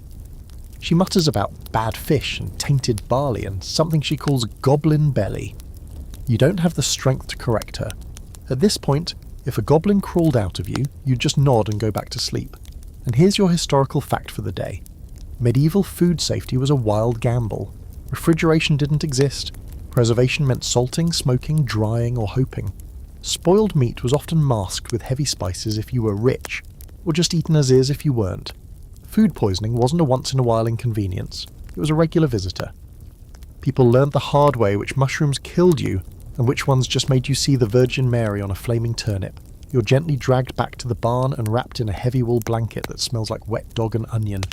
She mutters about bad fish and tainted barley and something she calls goblin belly. You don't have the strength to correct her. At this point, if a goblin crawled out of you, you'd just nod and go back to sleep. And here's your historical fact for the day. Medieval food safety was a wild gamble. Refrigeration didn't exist. Preservation meant salting, smoking, drying, or hoping. Spoiled meat was often masked with heavy spices if you were rich, or just eaten as is if you weren't. Food poisoning wasn't a once-in-a-while inconvenience. It was a regular visitor. People learned the hard way which mushrooms killed you, and which ones just made you see the Virgin Mary on a flaming turnip. You're gently dragged back to the barn and wrapped in a heavy wool blanket that smells like wet dog and onion.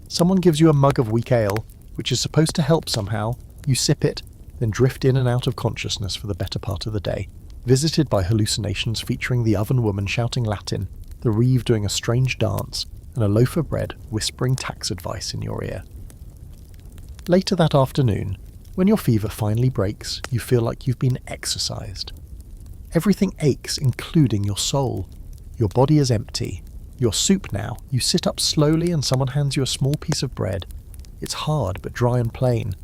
Someone gives you a mug of weak ale, which is supposed to help somehow. You sip it, then drift in and out of consciousness for the better part of the day, visited by hallucinations featuring the oven woman shouting Latin, the reeve doing a strange dance, and a loaf of bread whispering tax advice in your ear. Later that afternoon, when your fever finally breaks, you feel like you've been exorcised. Everything aches, including your soul. Your body is empty. Your soup now. You sit up slowly and someone hands you a small piece of bread. It's hard but dry and plain.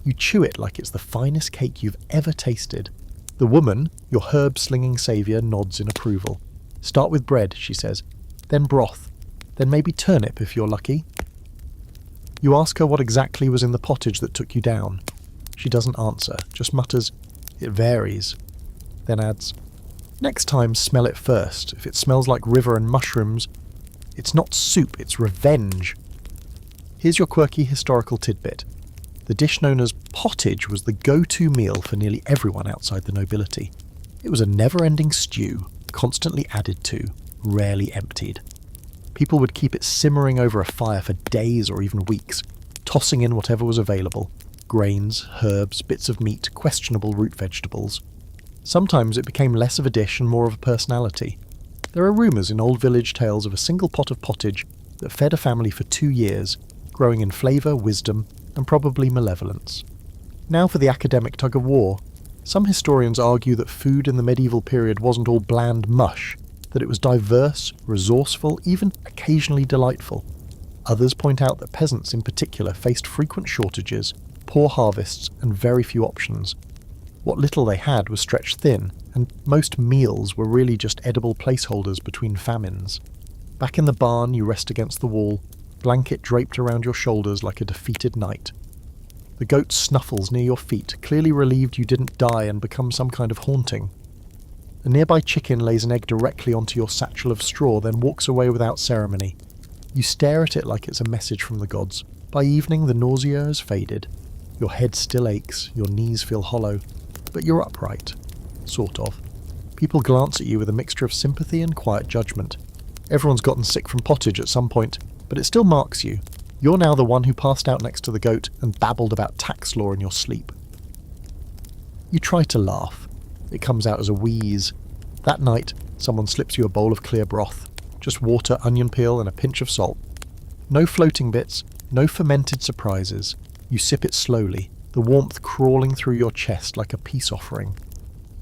You chew it like it's the finest cake you've ever tasted. The woman, your herb-slinging saviour, nods in approval. Start with bread, she says. Then broth. Then maybe turnip if you're lucky. You ask her what exactly was in the pottage that took you down. She doesn't answer, just mutters, "It varies." Then adds, "Next time smell it first. If it smells like river and mushrooms, it's not soup, it's revenge." Here's your quirky historical tidbit. The dish known as pottage was the go-to meal for nearly everyone outside the nobility. It was a never-ending stew, constantly added to, rarely emptied. People would keep it simmering over a fire for days or even weeks, tossing in whatever was available: grains, herbs, bits of meat, questionable root vegetables. Sometimes it became less of a dish and more of a personality. There are rumours in old village tales of a single pot of pottage that fed a family for 2 years, growing in flavour, wisdom, and probably malevolence. Now for the academic tug-of-war. Some historians argue that food in the medieval period wasn't all bland mush, that it was diverse, resourceful, even occasionally delightful. Others point out that peasants in particular faced frequent shortages, poor harvests, and very few options. What little they had was stretched thin, and most meals were really just edible placeholders between famines. Back in the barn, you rest against the wall, blanket draped around your shoulders like a defeated knight. The goat snuffles near your feet, clearly relieved you didn't die and become some kind of haunting. A nearby chicken lays an egg directly onto your satchel of straw, then walks away without ceremony. You stare at it like it's a message from the gods. By evening, the nausea has faded. Your head still aches, your knees feel hollow, but you're upright. Sort of. People glance at you with a mixture of sympathy and quiet judgment. Everyone's gotten sick from pottage at some point, but it still marks you. You're now the one who passed out next to the goat and babbled about tax law in your sleep. You try to laugh. It comes out as a wheeze. That night, someone slips you a bowl of clear broth. Just water, onion peel, and a pinch of salt. No floating bits, no fermented surprises. You sip it slowly, the warmth crawling through your chest like a peace offering.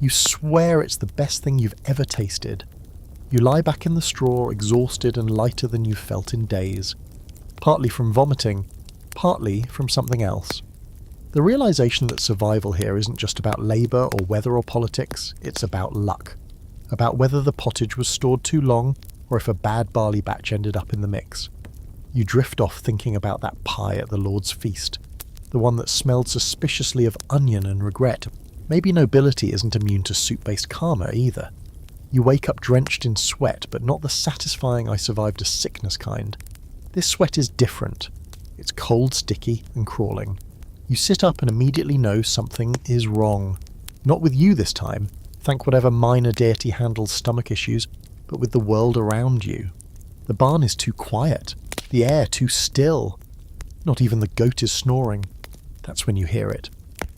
You swear it's the best thing you've ever tasted. You lie back in the straw, exhausted and lighter than you've felt in days. Partly from vomiting, partly from something else. The realization that survival here isn't just about labour or weather or politics, it's about luck. About whether the pottage was stored too long, or if a bad barley batch ended up in the mix. You drift off thinking about that pie at the Lord's feast, the one that smelled suspiciously of onion and regret. Maybe nobility isn't immune to soup-based karma either. You wake up drenched in sweat, but not the satisfying "I survived a sickness" kind. This sweat is different. It's cold, sticky, and crawling. You sit up and immediately know something is wrong. Not with you this time, thank whatever minor deity handles stomach issues, but with the world around you. The barn is too quiet, the air too still. Not even the goat is snoring. That's when you hear it.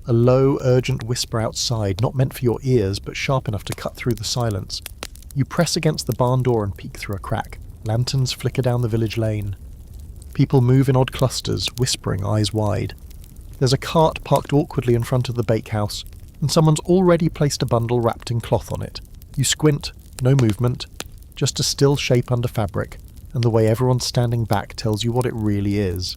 A low, urgent whisper outside, not meant for your ears, but sharp enough to cut through the silence. You press against the barn door and peek through a crack. Lanterns flicker down the village lane. People move in odd clusters, whispering, eyes wide. There's a cart parked awkwardly in front of the bakehouse, and someone's already placed a bundle wrapped in cloth on it. You squint, no movement, just a still shape under fabric, and the way everyone's standing back tells you what it really is.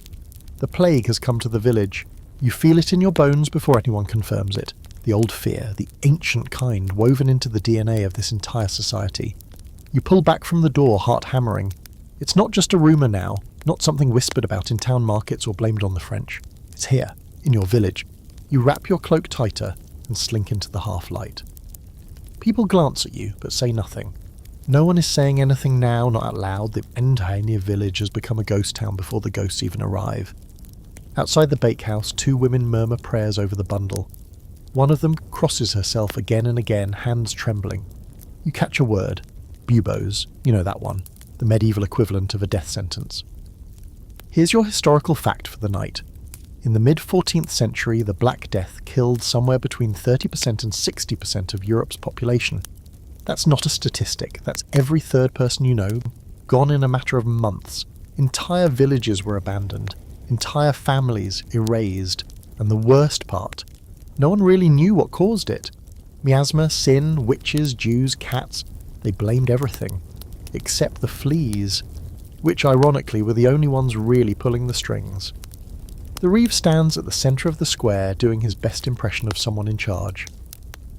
The plague has come to the village. You feel it in your bones before anyone confirms it. The old fear, the ancient kind, woven into the DNA of this entire society. You pull back from the door, heart hammering. It's not just a rumour now, not something whispered about in town markets or blamed on the French. It's here, in your village. You wrap your cloak tighter and slink into the half-light. People glance at you, but say nothing. No one is saying anything now, not out loud. The entire village has become a ghost town before the ghosts even arrive. Outside the bakehouse, 2 women murmur prayers over the bundle. One of them crosses herself again and again, hands trembling. You catch a word. Buboes. You know that one. The medieval equivalent of a death sentence. Here's your historical fact for the night. In the mid-14th century, the Black Death killed somewhere between 30% and 60% of Europe's population. That's not a statistic. That's every third person you know, gone in a matter of months. Entire villages were abandoned. Entire families erased. And the worst part, no one really knew what caused it. Miasma, sin, witches, Jews, cats, they blamed everything. except the fleas, which ironically were the only ones really pulling the strings. The Reeve stands at the centre of the square doing his best impression of someone in charge.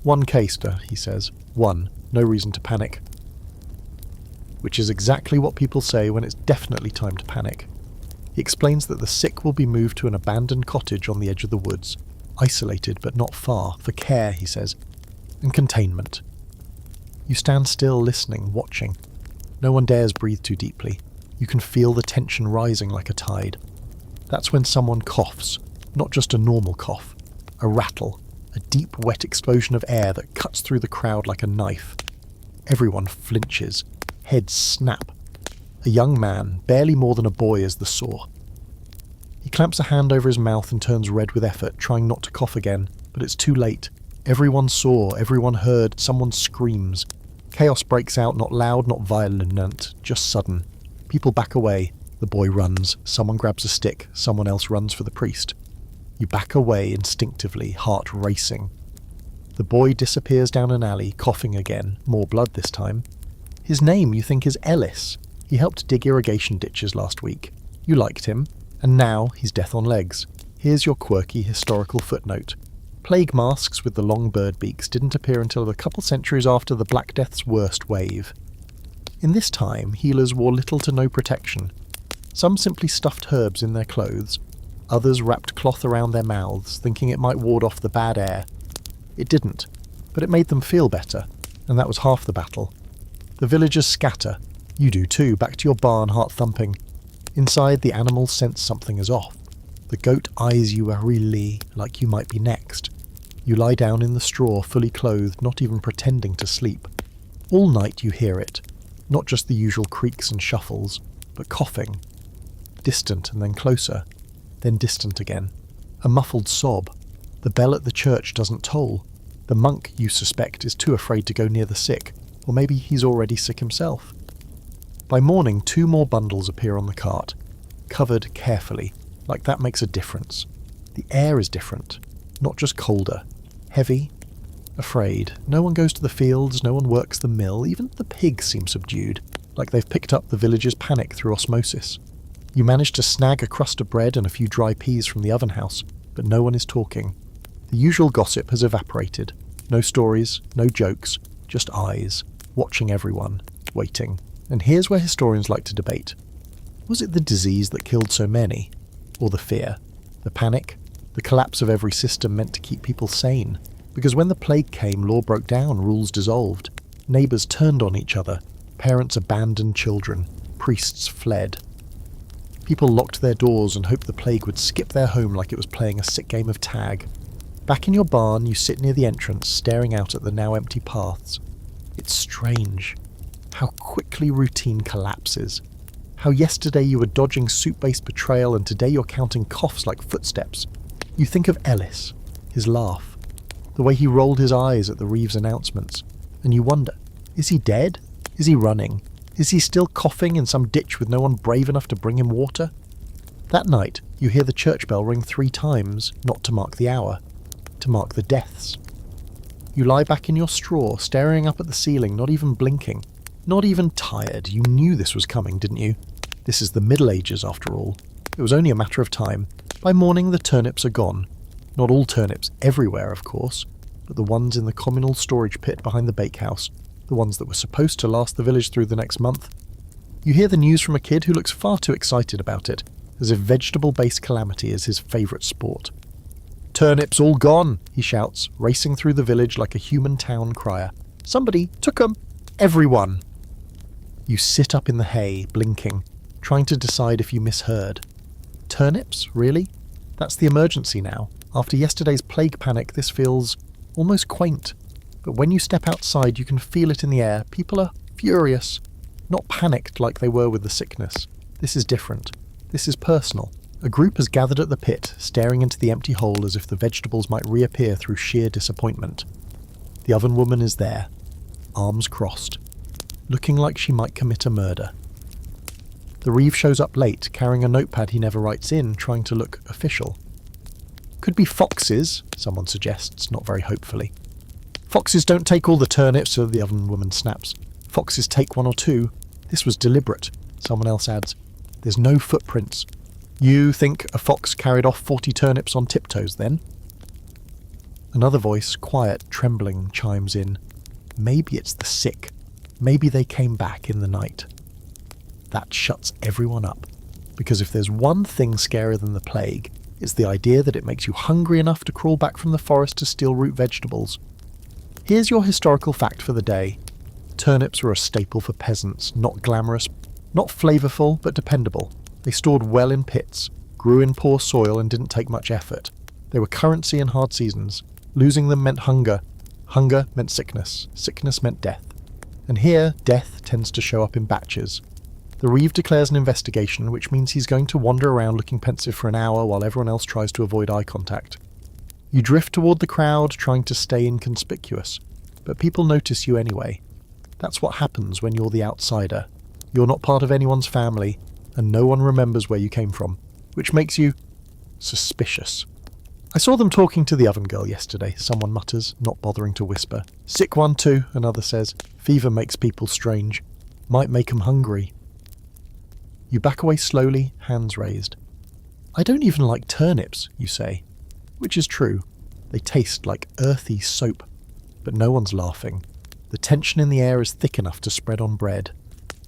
"One case," he says. "One. No reason to panic." Which is exactly what people say when it's definitely time to panic. He explains that the sick will be moved to an abandoned cottage on the edge of the woods, isolated but not far, for care, he says, and containment. You stand still, listening, watching. No one dares breathe too deeply. You can feel the tension rising like a tide. That's when someone coughs, not just a normal cough, a rattle, a deep, wet explosion of air that cuts through the crowd like a knife. Everyone flinches, heads snap. A young man, barely more than a boy, is the sore. He clamps a hand over his mouth and turns red with effort, trying not to cough again, but it's too late. Everyone saw, everyone heard, someone screams. Chaos breaks out, not loud, not violent, just sudden. People back away. The boy runs. Someone grabs a stick. Someone else runs for the priest. You back away instinctively, heart racing. The boy disappears down an alley, coughing again, more blood this time. His name, you think, is Ellis. He helped dig irrigation ditches last week. You liked him, and now he's death on legs. Here's your quirky historical footnote. Plague masks with the long bird beaks didn't appear until a couple centuries after the Black Death's worst wave. In this time, healers wore little to no protection. Some simply stuffed herbs in their clothes. Others wrapped cloth around their mouths, thinking it might ward off the bad air. It didn't, but it made them feel better, and that was half the battle. The villagers scatter. You do too, back to your barn, heart thumping. Inside, the animals sense something is off. The goat eyes you warily, like you might be next. You lie down in the straw, fully clothed, not even pretending to sleep. All night you hear it. Not just the usual creaks and shuffles, but coughing. Distant and then closer, then distant again. A muffled sob. The bell at the church doesn't toll. The monk, you suspect, is too afraid to go near the sick, or maybe he's already sick himself. By morning, 2 more bundles appear on the cart, covered carefully, like that makes a difference. The air is different, not just colder. Heavy, afraid. No one goes to the fields, no one works the mill, even the pigs seem subdued, like they've picked up the villagers' panic through osmosis. You manage to snag a crust of bread and a few dry peas from the oven house, but no one is talking. The usual gossip has evaporated. No stories, no jokes, just eyes, watching everyone, waiting. And here's where historians like to debate. Was it the disease that killed so many? Or the fear? The panic? The collapse of every system meant to keep people sane? Because when the plague came, law broke down, rules dissolved. Neighbours turned on each other. Parents abandoned children. Priests fled. People locked their doors and hoped the plague would skip their home like it was playing a sick game of tag. Back in your barn, you sit near the entrance, staring out at the now empty paths. It's strange. How quickly routine collapses. How yesterday you were dodging soup-based betrayal and today you're counting coughs like footsteps. You think of Ellis, his laugh, the way he rolled his eyes at the Reeves announcements, and you wonder, is he dead? Is he running? Is he still coughing in some ditch with no one brave enough to bring him water? That night, you hear the church bell ring 3 times, not to mark the hour, to mark the deaths. You lie back in your straw, staring up at the ceiling, not even blinking. Not even tired. You knew this was coming, didn't you? This is the Middle Ages, after all. It was only a matter of time. By morning, the turnips are gone. Not all turnips everywhere, of course, but the ones in the communal storage pit behind the bakehouse, the ones that were supposed to last the village through the next month. You hear the news from a kid who looks far too excited about it, as if vegetable-based calamity is his favourite sport. "Turnips all gone," he shouts, racing through the village like a human town crier. "Somebody took 'em! Everyone!" You sit up in the hay, blinking, trying to decide if you misheard. Turnips, really? That's the emergency now. After yesterday's plague panic, this feels almost quaint. But when you step outside, you can feel it in the air. People are furious. Not panicked like they were with the sickness. This is different. This is personal. A group has gathered at the pit, staring into the empty hole as if the vegetables might reappear through sheer disappointment. The oven woman is there, arms crossed, looking like she might commit a murder. The Reeve shows up late, carrying a notepad he never writes in, trying to look official. "Could be foxes," someone suggests, not very hopefully. "Foxes don't take all the turnips," so the oven woman snaps. "Foxes take 1 or 2. This was deliberate, someone else adds. There's no footprints. You think a fox carried off 40 turnips on tiptoes then? Another voice, quiet, trembling, chimes in. Maybe it's the sick. Maybe they came back in the night. That shuts everyone up, because if there's one thing scarier than the plague, it's the idea that it makes you hungry enough to crawl back from the forest to steal root vegetables. Here's your historical fact for the day. Turnips were a staple for peasants, not glamorous, not flavourful, but dependable. They stored well in pits, grew in poor soil and didn't take much effort. They were currency in hard seasons. Losing them meant hunger. Hunger meant sickness. Sickness meant death. And here, death tends to show up in batches. The Reeve declares an investigation, which means he's going to wander around looking pensive for an hour while everyone else tries to avoid eye contact. You drift toward the crowd, trying to stay inconspicuous, but people notice you anyway. That's what happens when you're the outsider. You're not part of anyone's family, and no one remembers where you came from, which makes you suspicious. I saw them talking to the oven girl yesterday, someone mutters, not bothering to whisper. Sick one too, another says. Fever makes people strange. Might make 'em hungry. You back away slowly, hands raised. I don't even like turnips, you say. Which is true. They taste like earthy soap. But no one's laughing. The tension in the air is thick enough to spread on bread.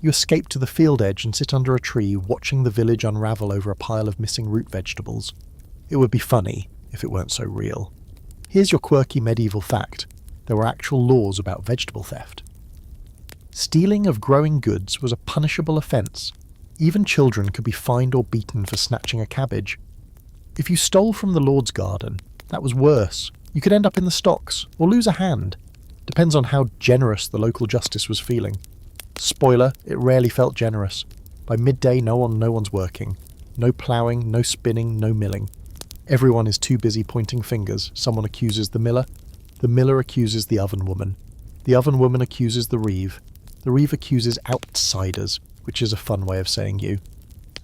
You escape to the field edge and sit under a tree, watching the village unravel over a pile of missing root vegetables. It would be funny if it weren't so real. Here's your quirky medieval fact. There were actual laws about vegetable theft. Stealing of growing goods was a punishable offence. Even children could be fined or beaten for snatching a cabbage. If you stole from the Lord's garden, that was worse. You could end up in the stocks, or lose a hand. Depends on how generous the local justice was feeling. Spoiler, it rarely felt generous. By midday, no one's working. No ploughing, no spinning, no milling. Everyone is too busy pointing fingers. Someone accuses the miller accuses the oven woman. The oven woman accuses the Reeve accuses outsiders, which is a fun way of saying you.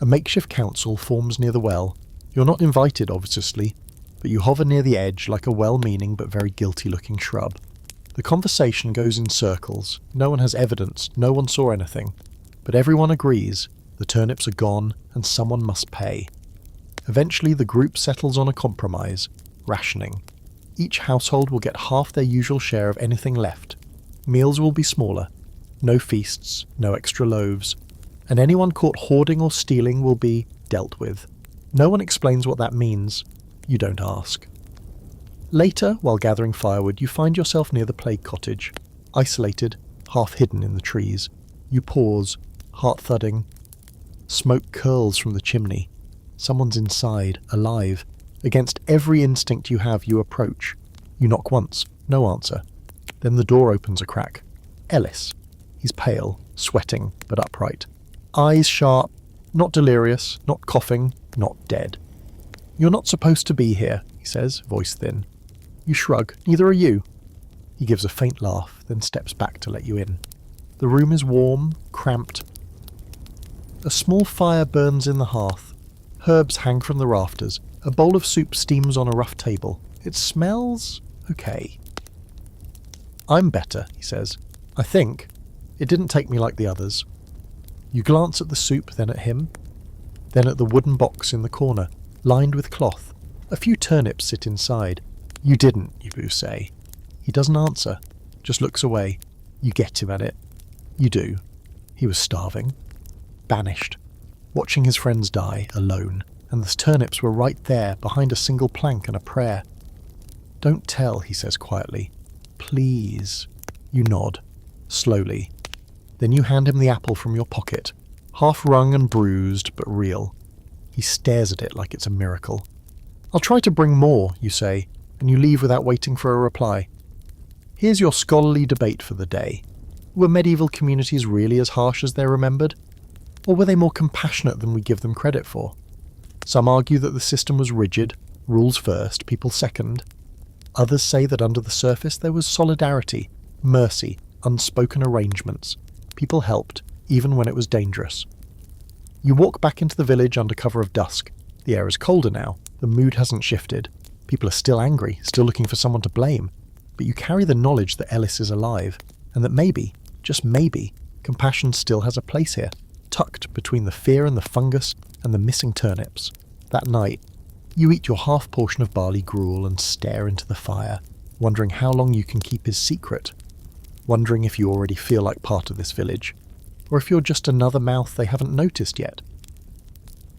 A makeshift council forms near the well. You're not invited, obviously, but you hover near the edge like a well-meaning but very guilty-looking shrub. The conversation goes in circles. No one has evidence, no one saw anything. But everyone agrees the turnips are gone and someone must pay. Eventually the group settles on a compromise, rationing. Each household will get half their usual share of anything left. Meals will be smaller. No feasts, no extra loaves. And anyone caught hoarding or stealing will be dealt with. No one explains what that means. You don't ask. Later, while gathering firewood, you find yourself near the plague cottage, isolated, half hidden in the trees. You pause, heart thudding. Smoke curls from the chimney. Someone's inside, alive. Against every instinct you have, you approach. You knock once, no answer. Then the door opens a crack. Ellis. He's pale, sweating, but upright. Eyes sharp, not delirious, not coughing, not dead. You're not supposed to be here, he says, voice thin. You shrug, neither are you. He gives a faint laugh, then steps back to let you in. The room is warm, cramped. A small fire burns in the hearth. Herbs hang from the rafters. A bowl of soup steams on a rough table. It smells okay. I'm better, he says. I think. It didn't take me like the others. You glance at the soup, then at him. Then at the wooden box in the corner, lined with cloth. A few turnips sit inside. You didn't, you say. He doesn't answer, just looks away. You get him at it. You do. He was starving. Banished. Watching his friends die, alone. And the turnips were right there, behind a single plank and a prayer. Don't tell, he says quietly. Please. You nod. Slowly. Then you hand him the apple from your pocket. Half wrung and bruised, but real. He stares at it like it's a miracle. I'll try to bring more, you say, and you leave without waiting for a reply. Here's your scholarly debate for the day. Were medieval communities really as harsh as they're remembered? Or were they more compassionate than we give them credit for? Some argue that the system was rigid, rules first, people second. Others say that under the surface there was solidarity, mercy, unspoken arrangements. People helped, even when it was dangerous. You walk back into the village under cover of dusk. The air is colder now. The mood hasn't shifted. People are still angry, still looking for someone to blame. But you carry the knowledge that Ellis is alive, and that maybe, just maybe, Compassion still has a place here, tucked between the fear and the fungus and the missing turnips. That night, you eat your half portion of barley gruel and stare into the fire, wondering how long you can keep his secret, wondering if you already feel like part of this village, or if you're just another mouth they haven't noticed yet.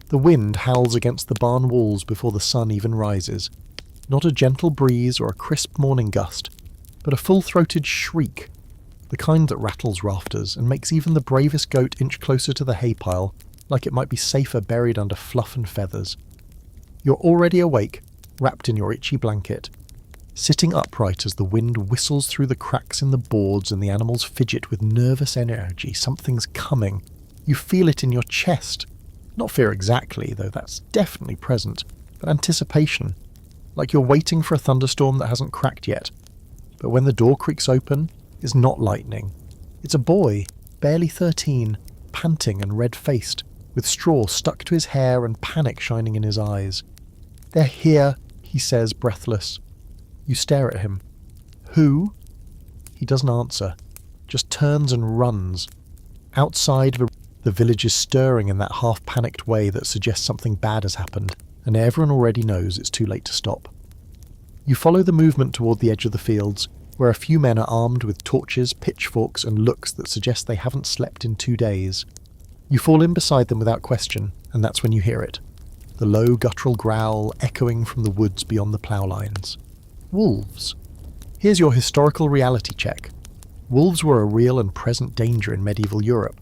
The wind howls against the barn walls before the sun even rises, not a gentle breeze or a crisp morning gust, but a full-throated shriek, the kind that rattles rafters and makes even the bravest goat inch closer to the hay pile, like it might be safer buried under fluff and feathers. You're already awake, wrapped in your itchy blanket, sitting upright as the wind whistles through the cracks in the boards and the animals fidget with nervous energy. Something's coming. You feel it in your chest. Not fear exactly, though that's definitely present, but anticipation, like you're waiting for a thunderstorm that hasn't cracked yet. But when the door creaks open, it's not lightning. It's a boy, barely 13, panting and red-faced, with straw stuck to his hair and panic shining in his eyes. "They're here," he says, breathless. You stare at him. "Who?" He doesn't answer, just turns and runs. Outside, the village is stirring in that half-panicked way that suggests something bad has happened, and everyone already knows it's too late to stop. You follow the movement toward the edge of the fields, where a few men are armed with torches, pitchforks, and looks that suggest they haven't slept in 2 days. You fall in beside them without question, and that's when you hear it. The low guttural growl echoing from the woods beyond the plough lines. Wolves. Here's your historical reality check. Wolves were a real and present danger in medieval Europe.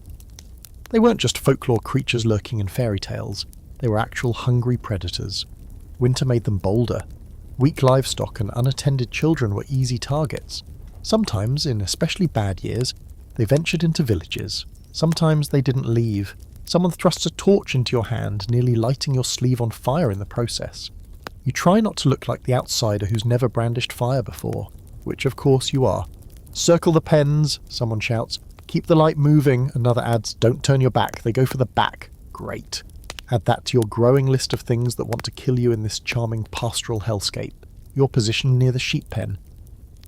They weren't just folklore creatures lurking in fairy tales. They were actual hungry predators. Winter made them bolder. Weak livestock and unattended children were easy targets. Sometimes, in especially bad years, they ventured into villages. Sometimes they didn't leave. Someone thrusts a torch into your hand, nearly lighting your sleeve on fire in the process. You try not to look like the outsider who's never brandished fire before, which of course you are. "Circle the pens," someone shouts. "Keep the light moving," another adds. "Don't turn your back, they go for the back." Great. Add that to your growing list of things that want to kill you in this charming pastoral hellscape. Your position near the sheep pen,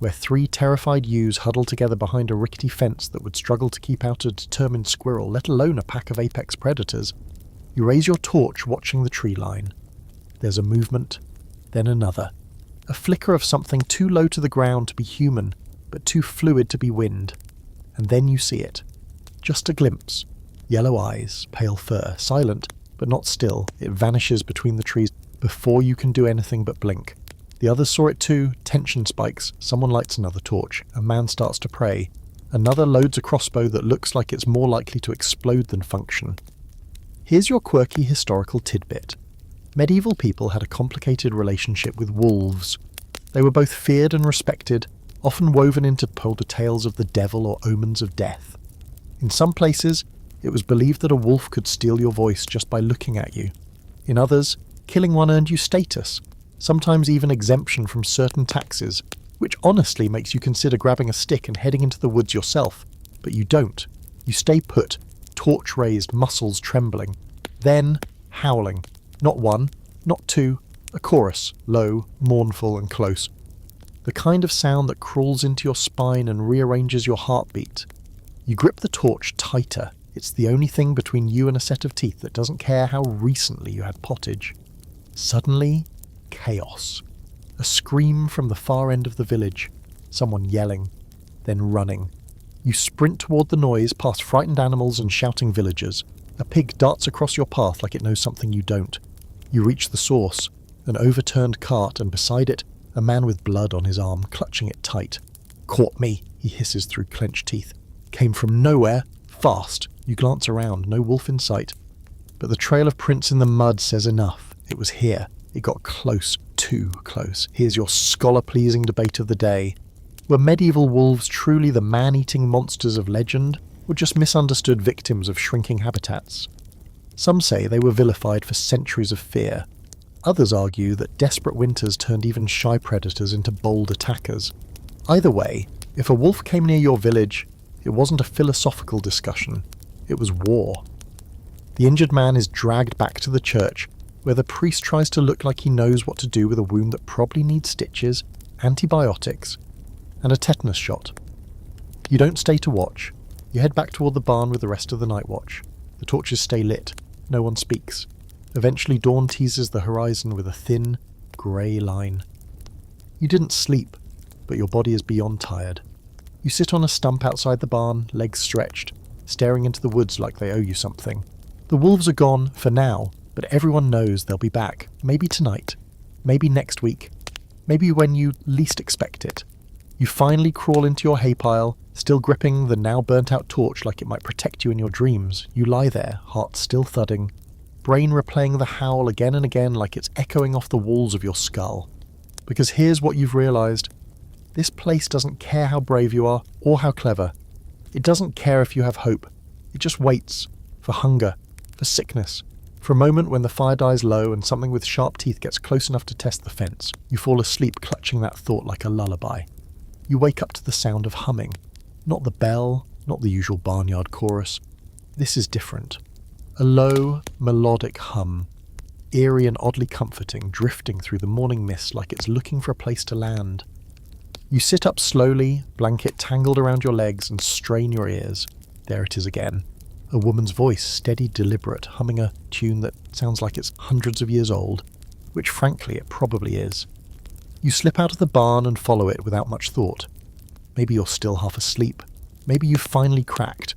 where 3 terrified ewes huddle together behind a rickety fence that would struggle to keep out a determined squirrel, let alone a pack of apex predators. You raise your torch, watching the tree line. There's a movement, then another. A flicker of something too low to the ground to be human, but too fluid to be wind. And then you see it. Just a glimpse. Yellow eyes, pale fur, silent, but not still. It vanishes between the trees before you can do anything but blink. The others saw it too. Tension spikes. Someone lights another torch. A man starts to pray. Another loads a crossbow that looks like it's more likely to explode than function. Here's your quirky historical tidbit. Medieval people had a complicated relationship with wolves. They were both feared and respected, often woven into older tales of the devil or omens of death. In some places, it was believed that a wolf could steal your voice just by looking at you. In others, killing one earned you status, sometimes even exemption from certain taxes, which honestly makes you consider grabbing a stick and heading into the woods yourself. But you don't. You stay put, torch raised, muscles trembling. Then, howling. Not one, not two, a chorus, low, mournful and close. The kind of sound that crawls into your spine and rearranges your heartbeat. You grip the torch tighter. It's the only thing between you and a set of teeth that doesn't care how recently you had pottage. Suddenly, chaos. A scream from the far end of the village. Someone yelling, then running. You sprint toward the noise, past frightened animals and shouting villagers. A pig darts across your path like it knows something you don't. You reach the source, an overturned cart, and beside it, a man with blood on his arm, clutching it tight. "Caught me," he hisses through clenched teeth. "Came from nowhere, fast." You glance around, no wolf in sight. But the trail of prints in the mud says enough. It was here. It got close, too close. Here's your scholar-pleasing debate of the day. Were medieval wolves truly the man-eating monsters of legend, or just misunderstood victims of shrinking habitats? Some say they were vilified for centuries of fear. Others argue that desperate winters turned even shy predators into bold attackers. Either way, if a wolf came near your village, it wasn't a philosophical discussion. It was war. The injured man is dragged back to the church, where the priest tries to look like he knows what to do with a wound that probably needs stitches, antibiotics, and a tetanus shot. You don't stay to watch. You head back toward the barn with the rest of the night watch. The torches stay lit. No one speaks. Eventually dawn teases the horizon with a thin, grey line. You didn't sleep, but your body is beyond tired. You sit on a stump outside the barn, legs stretched, staring into the woods like they owe you something. The wolves are gone, for now, but everyone knows they'll be back. Maybe tonight. Maybe next week. Maybe when you least expect it. You finally crawl into your hay pile, still gripping the now burnt-out torch like it might protect you in your dreams. You lie there, heart still thudding, brain replaying the howl again and again like it's echoing off the walls of your skull. Because here's what you've realised. This place doesn't care how brave you are, or how clever. It doesn't care if you have hope. It just waits. For hunger. For sickness. For a moment when the fire dies low and something with sharp teeth gets close enough to test the fence. You fall asleep clutching that thought like a lullaby. You wake up to the sound of humming. Not the bell, not the usual barnyard chorus. This is different. A low, melodic hum. Eerie and oddly comforting, drifting through the morning mist like it's looking for a place to land. You sit up slowly, blanket tangled around your legs, and strain your ears. There it is again. A woman's voice, steady, deliberate, humming a tune that sounds like it's hundreds of years old, which frankly it probably is. You slip out of the barn and follow it without much thought. Maybe you're still half asleep. Maybe you've finally cracked.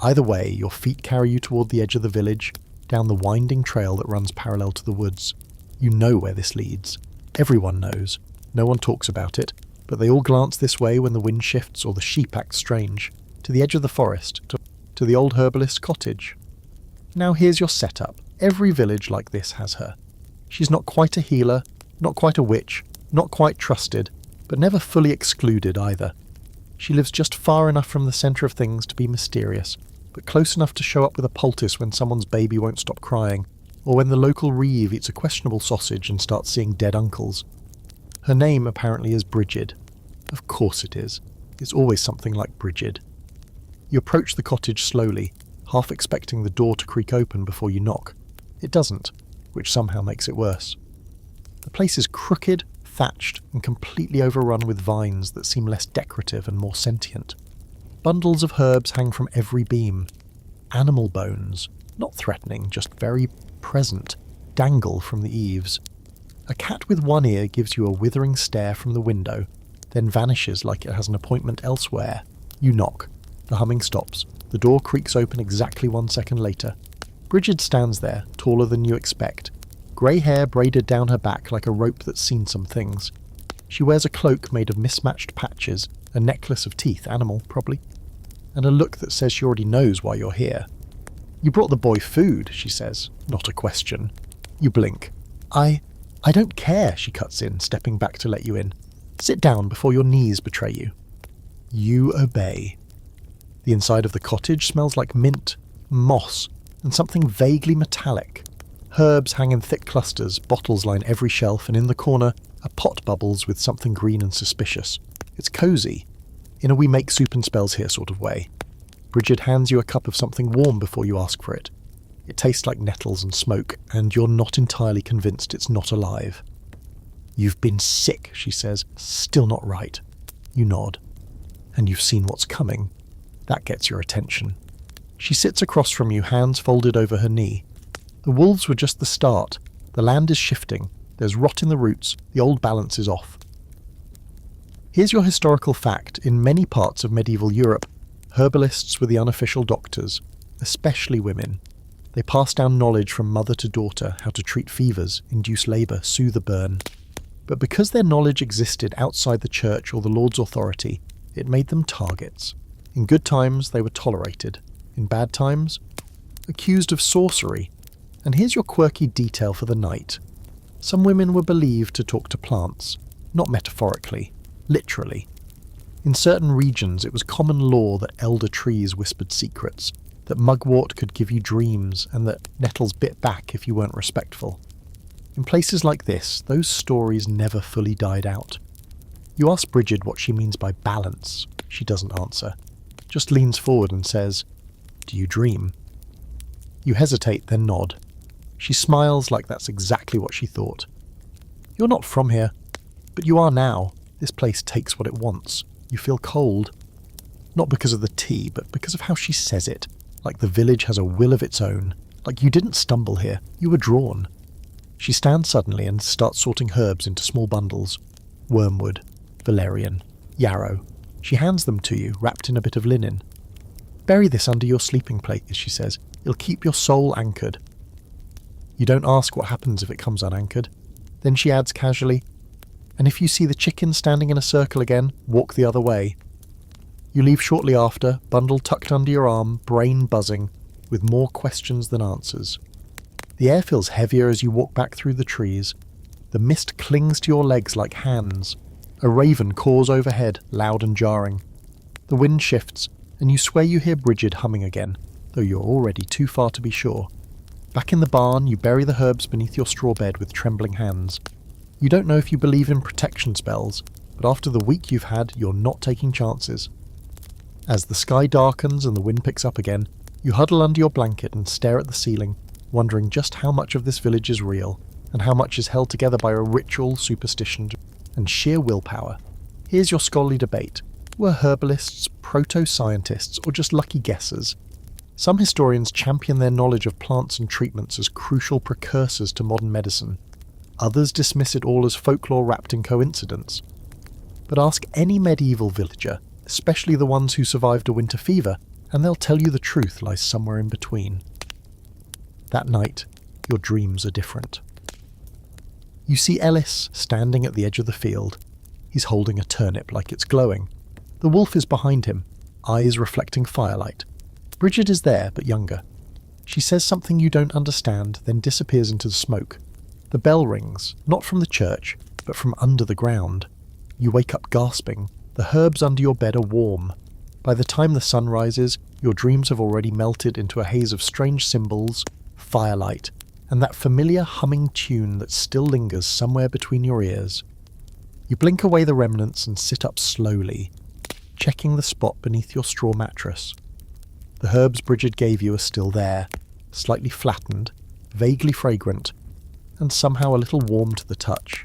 Either way, your feet carry you toward the edge of the village, down the winding trail that runs parallel to the woods. You know where this leads. Everyone knows. No one talks about it, but they all glance this way when the wind shifts or the sheep act strange. To the edge of the forest, to the old herbalist's cottage. Now here's your setup. Every village like this has her. She's not quite a healer, not quite a witch, not quite trusted, but never fully excluded either. She lives just far enough from the centre of things to be mysterious, but close enough to show up with a poultice when someone's baby won't stop crying, or when the local reeve eats a questionable sausage and starts seeing dead uncles. Her name apparently is Brigid. Of course it is. It's always something like Brigid. You approach the cottage slowly, half expecting the door to creak open before you knock. It doesn't, which somehow makes it worse. The place is crooked, thatched, and completely overrun with vines that seem less decorative and more sentient. Bundles of herbs hang from every beam. Animal bones, not threatening, just very present, dangle from the eaves. A cat with one ear gives you a withering stare from the window, then vanishes like it has an appointment elsewhere. You knock. The humming stops. The door creaks open exactly 1 second later. Brigid stands there, taller than you expect. Grey hair braided down her back like a rope that's seen some things. She wears a cloak made of mismatched patches, a necklace of teeth, animal, probably, and a look that says she already knows why you're here. "You brought the boy food," she says, not a question. You blink. I don't care," she cuts in, stepping back to let you in. "Sit down before your knees betray you." You obey. The inside of the cottage smells like mint, moss, and something vaguely metallic. Herbs hang in thick clusters, bottles line every shelf, and in the corner, a pot bubbles with something green and suspicious. It's cosy, in a we make soup and spells here sort of way. Brigid hands you a cup of something warm before you ask for it. It tastes like nettles and smoke, and you're not entirely convinced it's not alive. "You've been sick," she says, "still not right." You nod. "And you've seen what's coming." That gets your attention. She sits across from you, hands folded over her knee. The wolves were just the start. The land is shifting. There's rot in the roots. The old balance is off. Here's your historical fact. In many parts of medieval Europe, herbalists were the unofficial doctors, especially women. They passed down knowledge from mother to daughter, how to treat fevers, induce labour, soothe a burn. But because their knowledge existed outside the church or the Lord's authority, it made them targets. In good times, they were tolerated. In bad times, accused of sorcery. And here's your quirky detail for the night. Some women were believed to talk to plants, not metaphorically, literally. In certain regions, it was common law that elder trees whispered secrets, that mugwort could give you dreams, and that nettles bit back if you weren't respectful. In places like this, those stories never fully died out. You ask Brigid what she means by balance. She doesn't answer. Just leans forward and says, "Do you dream?" You hesitate, then nod. She smiles like that's exactly what she thought. "You're not from here, but you are now. This place takes what it wants. You feel cold." Not because of the tea, but because of how she says it, like the village has a will of its own, like you didn't stumble here, you were drawn. She stands suddenly and starts sorting herbs into small bundles. Wormwood, valerian, yarrow. She hands them to you, wrapped in a bit of linen. Bury this under your sleeping plate, she says. It'll keep your soul anchored. You don't ask what happens if it comes unanchored. Then she adds casually, and if you see the chicken standing in a circle again, walk the other way. You leave shortly after, bundle tucked under your arm, brain buzzing, with more questions than answers. The air feels heavier as you walk back through the trees. The mist clings to your legs like hands. A raven caws overhead, loud and jarring. The wind shifts, and you swear you hear Bridget humming again, though you're already too far to be sure. Back in the barn, you bury the herbs beneath your straw bed with trembling hands. You don't know if you believe in protection spells, but after the week you've had, you're not taking chances. As the sky darkens and the wind picks up again, you huddle under your blanket and stare at the ceiling, wondering just how much of this village is real, and how much is held together by a ritual, superstition, and sheer willpower. Here's your scholarly debate. Were herbalists, proto-scientists, or just lucky guessers? Some historians champion their knowledge of plants and treatments as crucial precursors to modern medicine. Others dismiss it all as folklore wrapped in coincidence. But ask any medieval villager, especially the ones who survived a winter fever, and they'll tell you the truth lies somewhere in between. That night, your dreams are different. You see Ellis standing at the edge of the field. He's holding a turnip like it's glowing. The wolf is behind him, eyes reflecting firelight. Bridget is there, but younger. She says something you don't understand, then disappears into the smoke. The bell rings, not from the church, but from under the ground. You wake up gasping. The herbs under your bed are warm. By the time the sun rises, your dreams have already melted into a haze of strange symbols, firelight, and that familiar humming tune that still lingers somewhere between your ears. You blink away the remnants and sit up slowly, checking the spot beneath your straw mattress. The herbs Bridget gave you are still there, slightly flattened, vaguely fragrant, and somehow a little warm to the touch.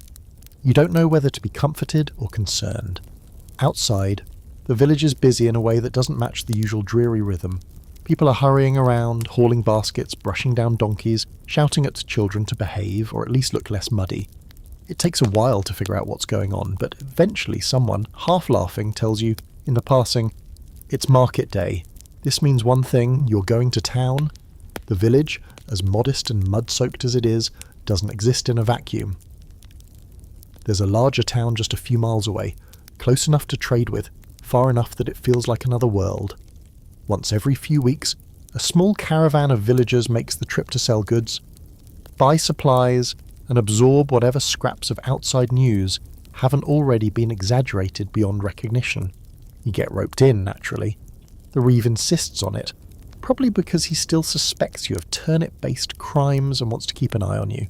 You don't know whether to be comforted or concerned. Outside, the village is busy in a way that doesn't match the usual dreary rhythm. People are hurrying around, hauling baskets, brushing down donkeys, shouting at children to behave, or at least look less muddy. It takes a while to figure out what's going on, but eventually someone, half laughing, tells you, in the passing, "It's market day. This means one thing, you're going to town." The village, as modest and mud-soaked as it is, doesn't exist in a vacuum. There's a larger town just a few miles away, close enough to trade with, far enough that it feels like another world. Once every few weeks, a small caravan of villagers makes the trip to sell goods, buy supplies, and absorb whatever scraps of outside news haven't already been exaggerated beyond recognition. You get roped in, naturally. The Reeve insists on it, probably because he still suspects you of turnip-based crimes and wants to keep an eye on you.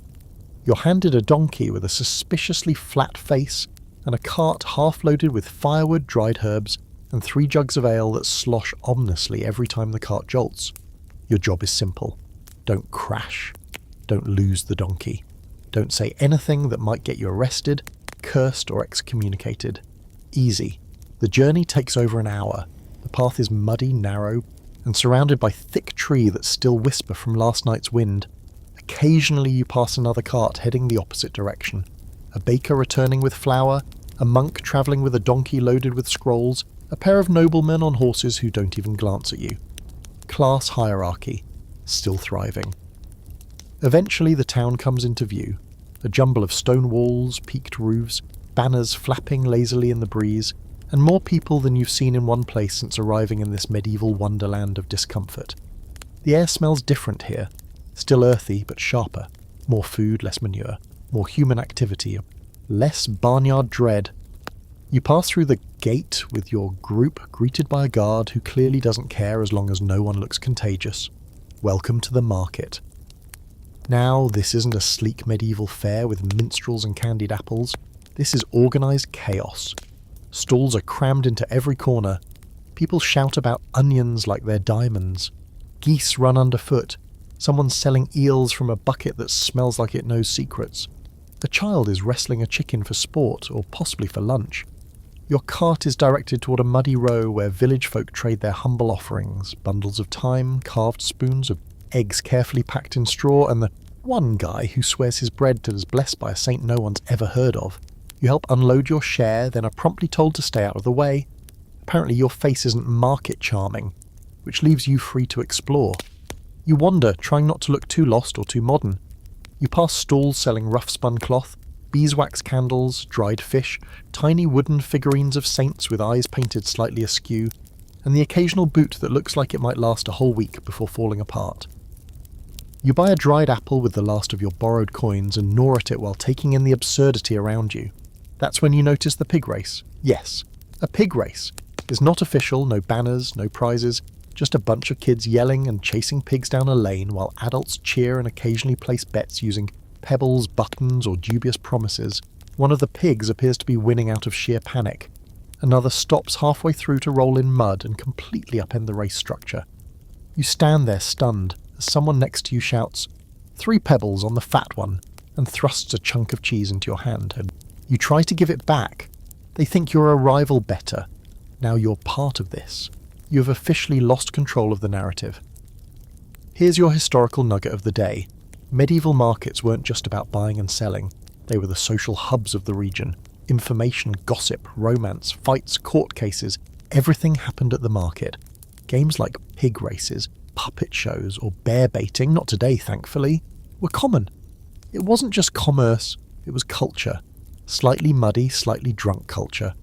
You're handed a donkey with a suspiciously flat face and a cart half-loaded with firewood, dried herbs, and 3 jugs of ale that slosh ominously every time the cart jolts. Your job is simple. Don't crash. Don't lose the donkey. Don't say anything that might get you arrested, cursed, or excommunicated. Easy. The journey takes over an hour. The path is muddy, narrow, and surrounded by thick tree that still whisper from last night's wind. Occasionally you pass another cart heading the opposite direction. A baker returning with flour, a monk travelling with a donkey loaded with scrolls, a pair of noblemen on horses who don't even glance at you. Class hierarchy, still thriving. Eventually the town comes into view, a jumble of stone walls, peaked roofs, banners flapping lazily in the breeze, and more people than you've seen in one place since arriving in this medieval wonderland of discomfort. The air smells different here, still earthy but sharper, more food, less manure, more human activity, less barnyard dread. You pass through the gate with your group greeted by a guard who clearly doesn't care as long as no one looks contagious. Welcome to the market. Now, this isn't a sleek medieval fair with minstrels and candied apples. This is organised chaos. Stalls are crammed into every corner. People shout about onions like they're diamonds. Geese run underfoot. Someone's selling eels from a bucket that smells like it knows secrets. A child is wrestling a chicken for sport or possibly for lunch. Your cart is directed toward a muddy row where village folk trade their humble offerings, bundles of thyme, carved spoons of eggs carefully packed in straw, and the one guy who swears his bread is blessed by a saint no one's ever heard of. You help unload your share, then are promptly told to stay out of the way. Apparently your face isn't market charming, which leaves you free to explore. You wander, trying not to look too lost or too modern. You pass stalls selling rough-spun cloth, beeswax candles, dried fish, tiny wooden figurines of saints with eyes painted slightly askew, and the occasional boot that looks like it might last a whole week before falling apart. You buy a dried apple with the last of your borrowed coins and gnaw at it while taking in the absurdity around you. That's when you notice the pig race. Yes, a pig race. It's not official, no banners, no prizes, just a bunch of kids yelling and chasing pigs down a lane while adults cheer and occasionally place bets using pebbles, buttons, or dubious promises. One of the pigs appears to be winning out of sheer panic. Another stops halfway through to roll in mud and completely upend the race structure. You stand there stunned as someone next to you shouts, 3 pebbles on the fat one, and thrusts a chunk of cheese into your hand. And you try to give it back. They think you're a rival bettor. Now you're part of this. You have officially lost control of the narrative. Here's your historical nugget of the day. Medieval markets weren't just about buying and selling. They were the social hubs of the region. Information, gossip, romance, fights, court cases, everything happened at the market. Games like pig races, puppet shows, or bear baiting, not today thankfully, were common. It wasn't just commerce, it was culture. Slightly muddy, slightly drunk culture.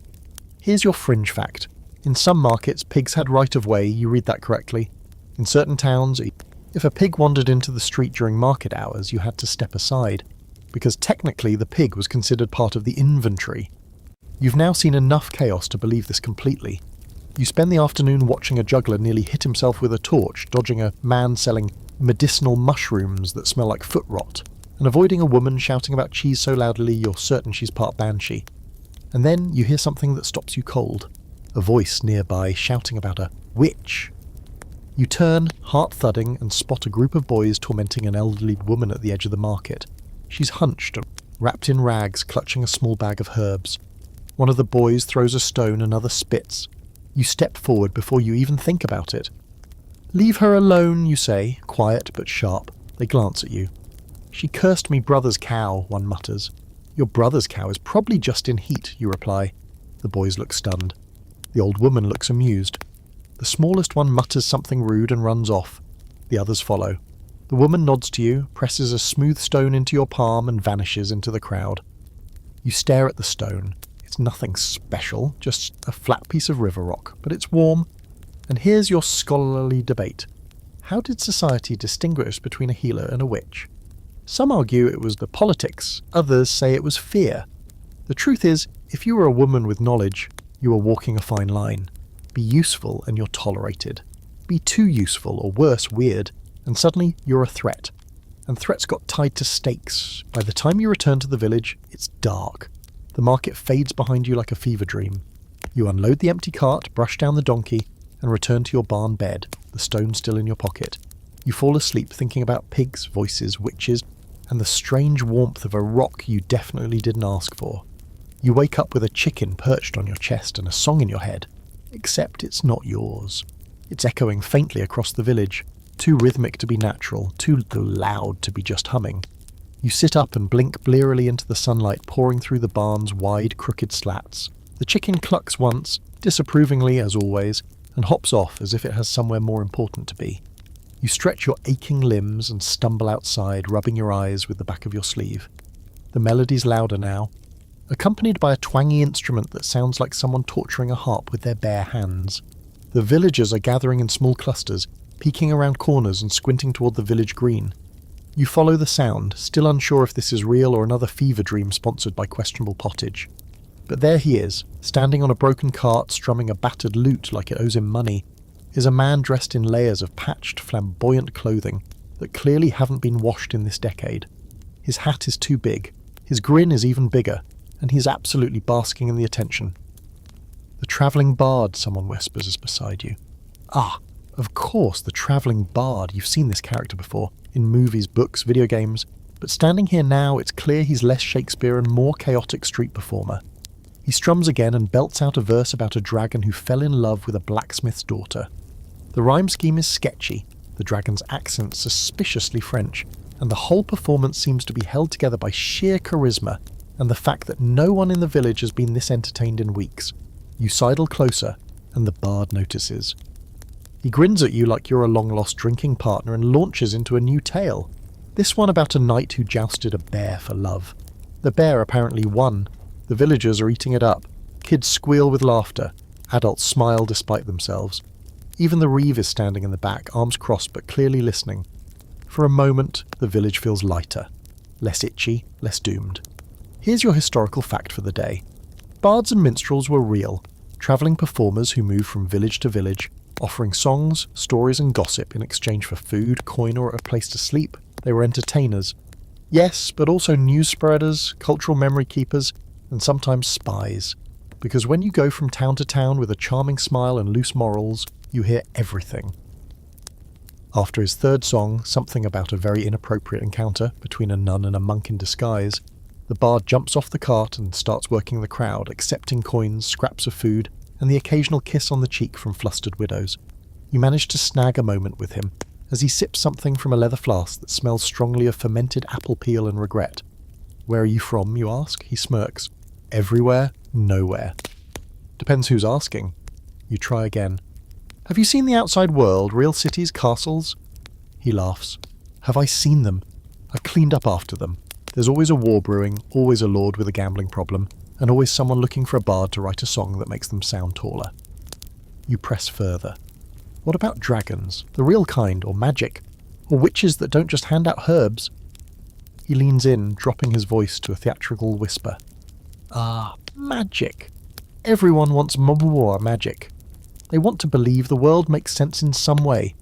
Here's your fringe fact. In some markets, pigs had right of way, you read that correctly. In certain towns, if a pig wandered into the street during market hours, you had to step aside, because technically the pig was considered part of the inventory. You've now seen enough chaos to believe this completely. You spend the afternoon watching a juggler nearly hit himself with a torch, dodging a man selling medicinal mushrooms that smell like foot rot, and avoiding a woman shouting about cheese so loudly you're certain she's part banshee. And then you hear something that stops you cold. A voice nearby shouting about a witch. You turn, heart-thudding, and spot a group of boys tormenting an elderly woman at the edge of the market. She's hunched, wrapped in rags, clutching a small bag of herbs. One of the boys throws a stone, another spits. You step forward before you even think about it. "Leave her alone," you say, quiet but sharp. They glance at you. "She cursed me brother's cow," one mutters. "Your brother's cow is probably just in heat," you reply. The boys look stunned. The old woman looks amused. The smallest one mutters something rude and runs off. The others follow. The woman nods to you, presses a smooth stone into your palm and vanishes into the crowd. You stare at the stone. It's nothing special, just a flat piece of river rock, but it's warm. And here's your scholarly debate. How did society distinguish between a healer and a witch? Some argue it was the politics, others say it was fear. The truth is, if you were a woman with knowledge, you are walking a fine line. Be useful and you're tolerated. Be too useful, or worse, weird, and suddenly you're a threat. And threats got tied to stakes. By the time you return to the village, it's dark. The market fades behind you like a fever dream. You unload the empty cart, brush down the donkey, and return to your barn bed, the stone still in your pocket. You fall asleep thinking about pigs, voices, witches, and the strange warmth of a rock you definitely didn't ask for. You wake up with a chicken perched on your chest and a song in your head, except it's not yours. It's echoing faintly across the village, too rhythmic to be natural, too loud to be just humming. You sit up and blink blearily into the sunlight pouring through the barn's wide, crooked slats. The chicken clucks once, disapprovingly as always, and hops off as if it has somewhere more important to be. You stretch your aching limbs and stumble outside, rubbing your eyes with the back of your sleeve. The melody's louder now, accompanied by a twangy instrument that sounds like someone torturing a harp with their bare hands. The villagers are gathering in small clusters, peeking around corners and squinting toward the village green. You follow the sound, still unsure if this is real or another fever dream sponsored by questionable pottage. But there he is, standing on a broken cart, strumming a battered lute like it owes him money, is a man dressed in layers of patched, flamboyant clothing that clearly haven't been washed in this decade. His hat is too big, his grin is even bigger, and he's absolutely basking in the attention. "The travelling bard," someone whispers is beside you. Ah, of course, the travelling bard. You've seen this character before, in movies, books, video games, but standing here now, it's clear he's less Shakespeare and more chaotic street performer. He strums again and belts out a verse about a dragon who fell in love with a blacksmith's daughter. The rhyme scheme is sketchy, the dragon's accent suspiciously French, and the whole performance seems to be held together by sheer charisma and the fact that no one in the village has been this entertained in weeks. You sidle closer, and the bard notices. He grins at you like you're a long-lost drinking partner and launches into a new tale. This one about a knight who jousted a bear for love. The bear apparently won. The villagers are eating it up. Kids squeal with laughter. Adults smile despite themselves. Even the reeve is standing in the back, arms crossed but clearly listening. For a moment, the village feels lighter. Less itchy, less doomed. Here's your historical fact for the day. Bards and minstrels were real, travelling performers who moved from village to village, offering songs, stories and gossip in exchange for food, coin or a place to sleep. They were entertainers. Yes, but also news spreaders, cultural memory keepers, and sometimes spies. Because when you go from town to town with a charming smile and loose morals, you hear everything. After his third song, something about a very inappropriate encounter between a nun and a monk in disguise, the bard jumps off the cart and starts working the crowd, accepting coins, scraps of food, and the occasional kiss on the cheek from flustered widows. You manage to snag a moment with him, as he sips something from a leather flask that smells strongly of fermented apple peel and regret. Where are you from, you ask? He smirks. Everywhere, nowhere. Depends who's asking. You try again. Have you seen the outside world, real cities, castles? He laughs. Have I seen them? I've cleaned up after them. There's always a war brewing, always a lord with a gambling problem, and always someone looking for a bard to write a song that makes them sound taller. You press further. What about dragons, the real kind, or magic? Or witches that don't just hand out herbs? He leans in, dropping his voice to a theatrical whisper. Ah, magic. Everyone wants more magic. They want to believe the world makes sense in some way,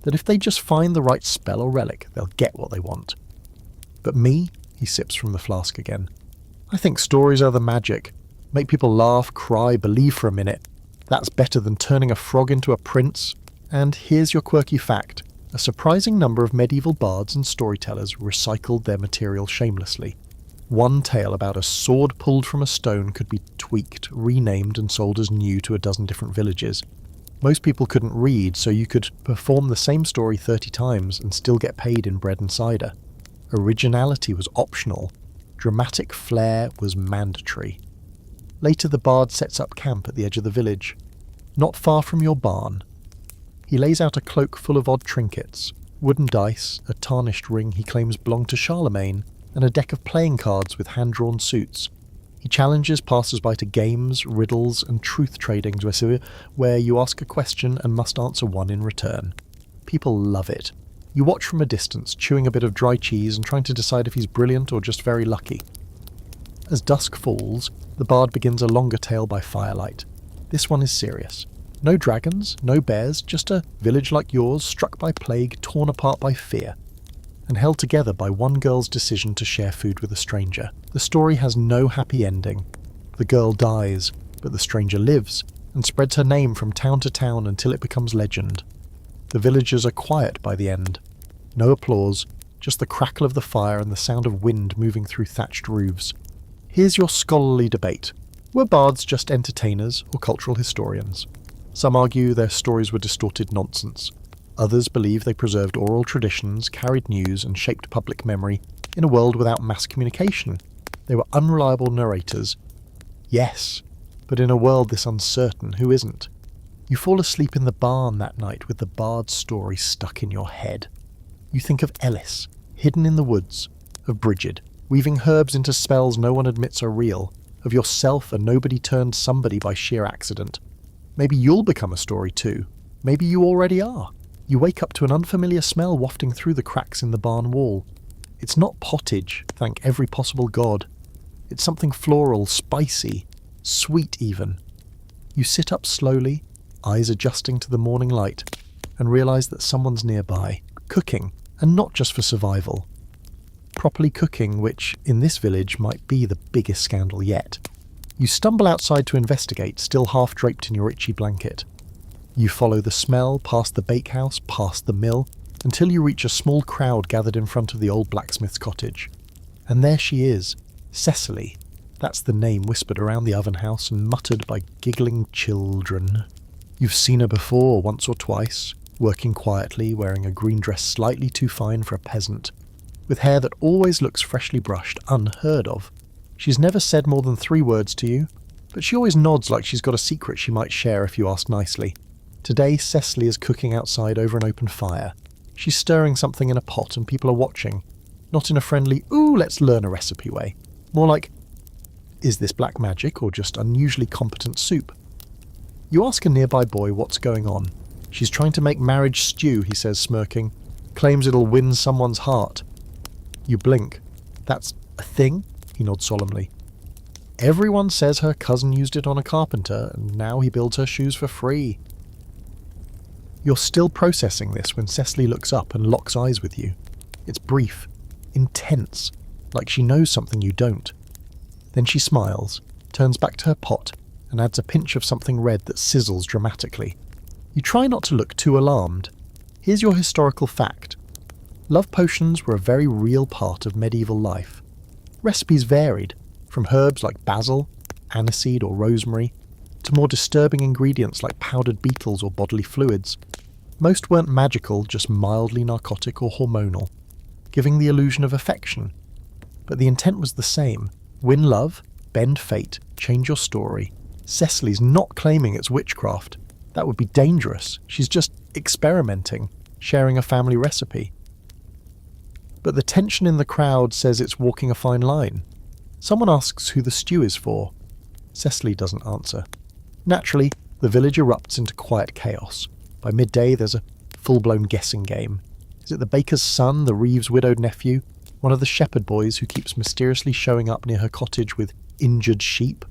that if they just find the right spell or relic, they'll get what they want. But me, he sips from the flask again. I think stories are the magic. Make people laugh, cry, believe for a minute. That's better than turning a frog into a prince. And here's your quirky fact. A surprising number of medieval bards and storytellers recycled their material shamelessly. One tale about a sword pulled from a stone could be tweaked, renamed and sold as new to a dozen different villages. Most people couldn't read, so you could perform the same story 30 times and still get paid in bread and cider. Originality was optional. Dramatic flair was mandatory. Later the bard sets up camp at the edge of the village, not far from your barn. He lays out a cloak full of odd trinkets, wooden dice, a tarnished ring he claims belonged to Charlemagne, and a deck of playing cards with hand-drawn suits. He challenges passers-by to games, riddles, and truth tradings where you ask a question and must answer one in return. People love it. You watch from a distance, chewing a bit of dry cheese and trying to decide if he's brilliant or just very lucky. As dusk falls, the bard begins a longer tale by firelight. This one is serious. No dragons, no bears, just a village like yours, struck by plague, torn apart by fear, and held together by one girl's decision to share food with a stranger. The story has no happy ending. The girl dies, but the stranger lives, and spreads her name from town to town until it becomes legend. The villagers are quiet by the end. No applause, just the crackle of the fire and the sound of wind moving through thatched roofs. Here's your scholarly debate. Were bards just entertainers or cultural historians? Some argue their stories were distorted nonsense. Others believe they preserved oral traditions, carried news, and shaped public memory in a world without mass communication. They were unreliable narrators. Yes, but in a world this uncertain, who isn't? You fall asleep in the barn that night with the bard's story stuck in your head. You think of Ellis, hidden in the woods, of Brigid, weaving herbs into spells no one admits are real, of yourself a nobody-turned-somebody by sheer accident. Maybe you'll become a story too. Maybe you already are. You wake up to an unfamiliar smell wafting through the cracks in the barn wall. It's not pottage, thank every possible god. It's something floral, spicy, sweet even. You sit up slowly, eyes adjusting to the morning light, and realise that someone's nearby, cooking, and not just for survival. Properly cooking, which, in this village, might be the biggest scandal yet. You stumble outside to investigate, still half draped in your itchy blanket. You follow the smell, past the bakehouse, past the mill, until you reach a small crowd gathered in front of the old blacksmith's cottage. And there she is, Cecily, That's the name whispered around the oven house and muttered by giggling children. You've seen her before, once or twice, working quietly, wearing a green dress slightly too fine for a peasant, with hair that always looks freshly brushed, unheard of. She's never said more than 3 words to you, but she always nods like she's got a secret she might share if you ask nicely. Today, Cecily is cooking outside over an open fire. She's stirring something in a pot and people are watching, not in a friendly, ooh, let's learn a recipe way. More like, is this black magic or just unusually competent soup? You ask a nearby boy what's going on. She's trying to make marriage stew, he says, smirking. Claims it'll win someone's heart. You blink. That's a thing? He nods solemnly. Everyone says her cousin used it on a carpenter, and now he builds her shoes for free. You're still processing this when Cecily looks up and locks eyes with you. It's brief, intense, like she knows something you don't. Then she smiles, turns back to her pot, and adds a pinch of something red that sizzles dramatically. You try not to look too alarmed. Here's your historical fact. Love potions were a very real part of medieval life. Recipes varied, from herbs like basil, aniseed or rosemary, to more disturbing ingredients like powdered beetles or bodily fluids. Most weren't magical, just mildly narcotic or hormonal, giving the illusion of affection. But the intent was the same. Win love, bend fate, change your story. Cecily's not claiming it's witchcraft. That would be dangerous. She's just experimenting, sharing a family recipe. But the tension in the crowd says it's walking a fine line. Someone asks who the stew is for. Cecily doesn't answer. Naturally, the village erupts into quiet chaos. By midday, there's a full-blown guessing game. Is it the baker's son, the Reeves' widowed nephew, one of the shepherd boys who keeps mysteriously showing up near her cottage with injured sheep?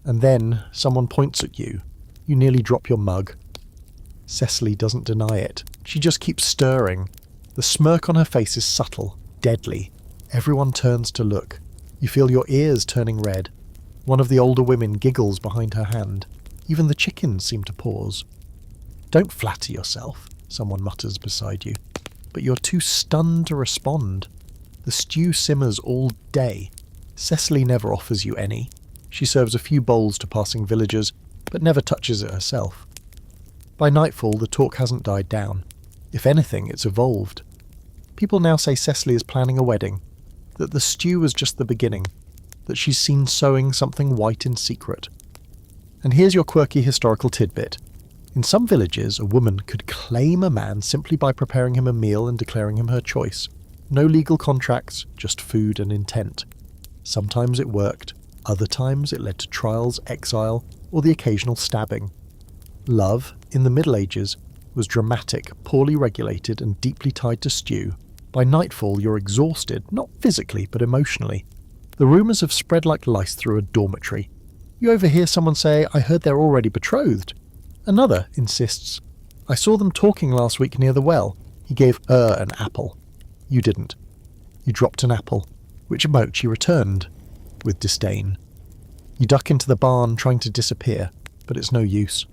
And then someone points at you. You nearly drop your mug. Cecily doesn't deny it. She just keeps stirring. The smirk on her face is subtle, deadly. Everyone turns to look. You feel your ears turning red. One of the older women giggles behind her hand. Even the chickens seem to pause. Don't flatter yourself, someone mutters beside you. But you're too stunned to respond. The stew simmers all day. Cecily never offers you any. She serves a few bowls to passing villagers, but never touches it herself. By nightfall, the talk hasn't died down. If anything, it's evolved. People now say Cecily is planning a wedding, that the stew was just the beginning, that she's seen sewing something white in secret. And here's your quirky historical tidbit. In some villages, a woman could claim a man simply by preparing him a meal and declaring him her choice. No legal contracts, just food and intent. Sometimes it worked, other times it led to trials, exile, or the occasional stabbing. Love, in the Middle Ages, was dramatic, poorly regulated, and deeply tied to stew. By nightfall, you're exhausted, not physically, but emotionally. The rumours have spread like lice through a dormitory. You overhear someone say, "I heard they're already betrothed." Another insists, "I saw them talking last week near the well. He gave her an apple." You didn't. You dropped an apple, which emoji returned, with disdain. You duck into the barn trying to disappear, but it's no use.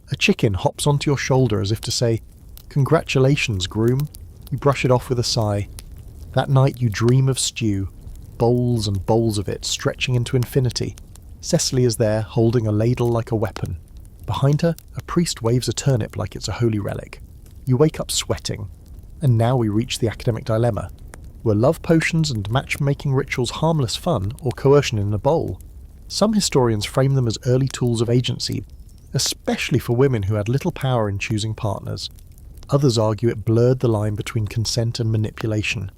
A chicken hops onto your shoulder as if to say, "Congratulations, groom." You brush it off with a sigh. That night you dream of stew, bowls and bowls of it stretching into infinity. Cecily is there, holding a ladle like a weapon. Behind her, a priest waves a turnip like it's a holy relic. You wake up sweating. And now we reach the academic dilemma. Were love potions and matchmaking rituals harmless fun or coercion in a bowl? Some historians frame them as early tools of agency, especially for women who had little power in choosing partners. Others argue it blurred the line between consent and manipulation.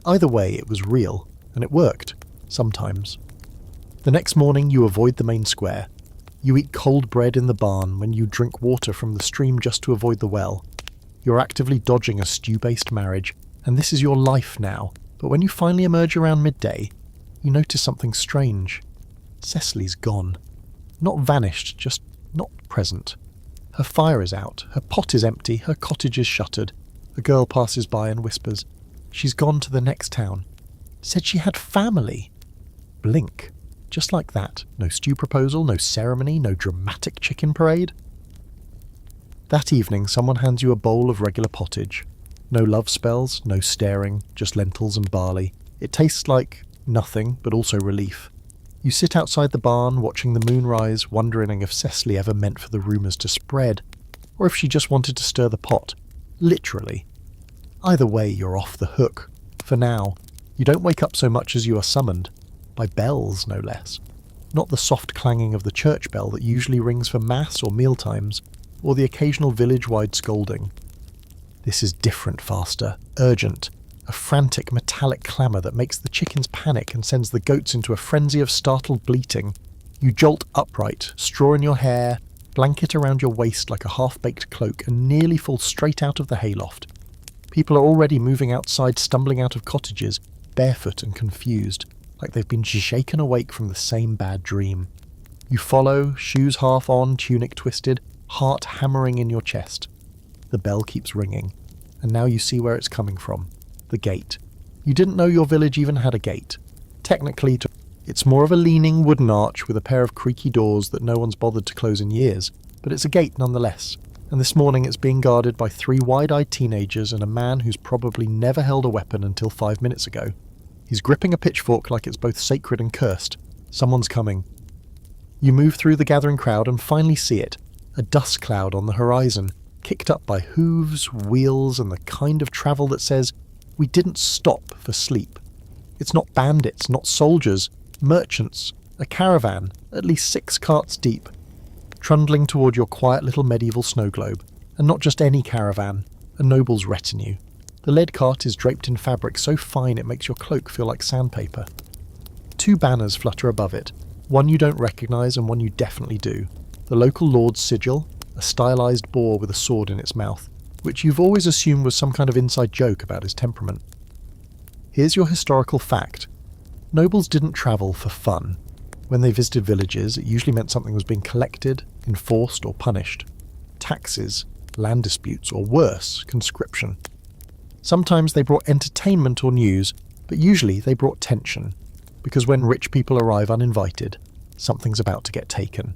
Either way, it was real, and it worked, sometimes. The next morning you avoid the main square. You eat cold bread in the barn when you drink water from the stream just to avoid the well. You're actively dodging a stew-based marriage, and this is your life now. But when you finally emerge around midday, you notice something strange. Cecily's gone. Not vanished, just not present. Her fire is out, her pot is empty, her cottage is shuttered. A girl passes by and whispers, "She's gone to the next town. Said she had family." Blink. Just like that. No stew proposal, no ceremony, no dramatic chicken parade. That evening, someone hands you a bowl of regular pottage. No love spells, no staring, just lentils and barley. It tastes like nothing, but also relief. You sit outside the barn watching the moon rise, wondering if Cecily ever meant for the rumours to spread, or if she just wanted to stir the pot, literally. Either way, you're off the hook. For now, you don't wake up so much as you are summoned, by bells no less. Not the soft clanging of the church bell that usually rings for mass or mealtimes, or the occasional village-wide scolding. This is different, faster, urgent, a frantic metallic clamour that makes the chickens panic and sends the goats into a frenzy of startled bleating. You jolt upright, straw in your hair, blanket around your waist like a half-baked cloak, and nearly fall straight out of the hayloft. People are already moving outside, stumbling out of cottages, barefoot and confused, like they've been shaken awake from the same bad dream. You follow, shoes half on, tunic twisted, heart hammering in your chest. The bell keeps ringing, and now you see where it's coming from. The gate. You didn't know your village even had a gate. Technically, it's more of a leaning wooden arch with a pair of creaky doors that no one's bothered to close in years, but it's a gate nonetheless, and this morning it's being guarded by 3 wide-eyed teenagers and a man who's probably never held a weapon until 5 minutes ago. He's gripping a pitchfork like it's both sacred and cursed. Someone's coming. You move through the gathering crowd and finally see it, a dust cloud on the horizon, kicked up by hooves, wheels, and the kind of travel that says, "We didn't stop for sleep." It's not bandits, not soldiers, merchants, a caravan, at least 6 carts deep, trundling toward your quiet little medieval snow globe. And not just any caravan, a noble's retinue. The lead cart is draped in fabric so fine it makes your cloak feel like sandpaper. 2 banners flutter above it, one you don't recognise and one you definitely do. The local lord's sigil, a stylised boar with a sword in its mouth, which you've always assumed was some kind of inside joke about his temperament. Here's your historical fact. Nobles didn't travel for fun. When they visited villages, it usually meant something was being collected, enforced, or punished. Taxes, land disputes, or worse, conscription. Sometimes they brought entertainment or news, but usually they brought tension, because when rich people arrive uninvited, something's about to get taken.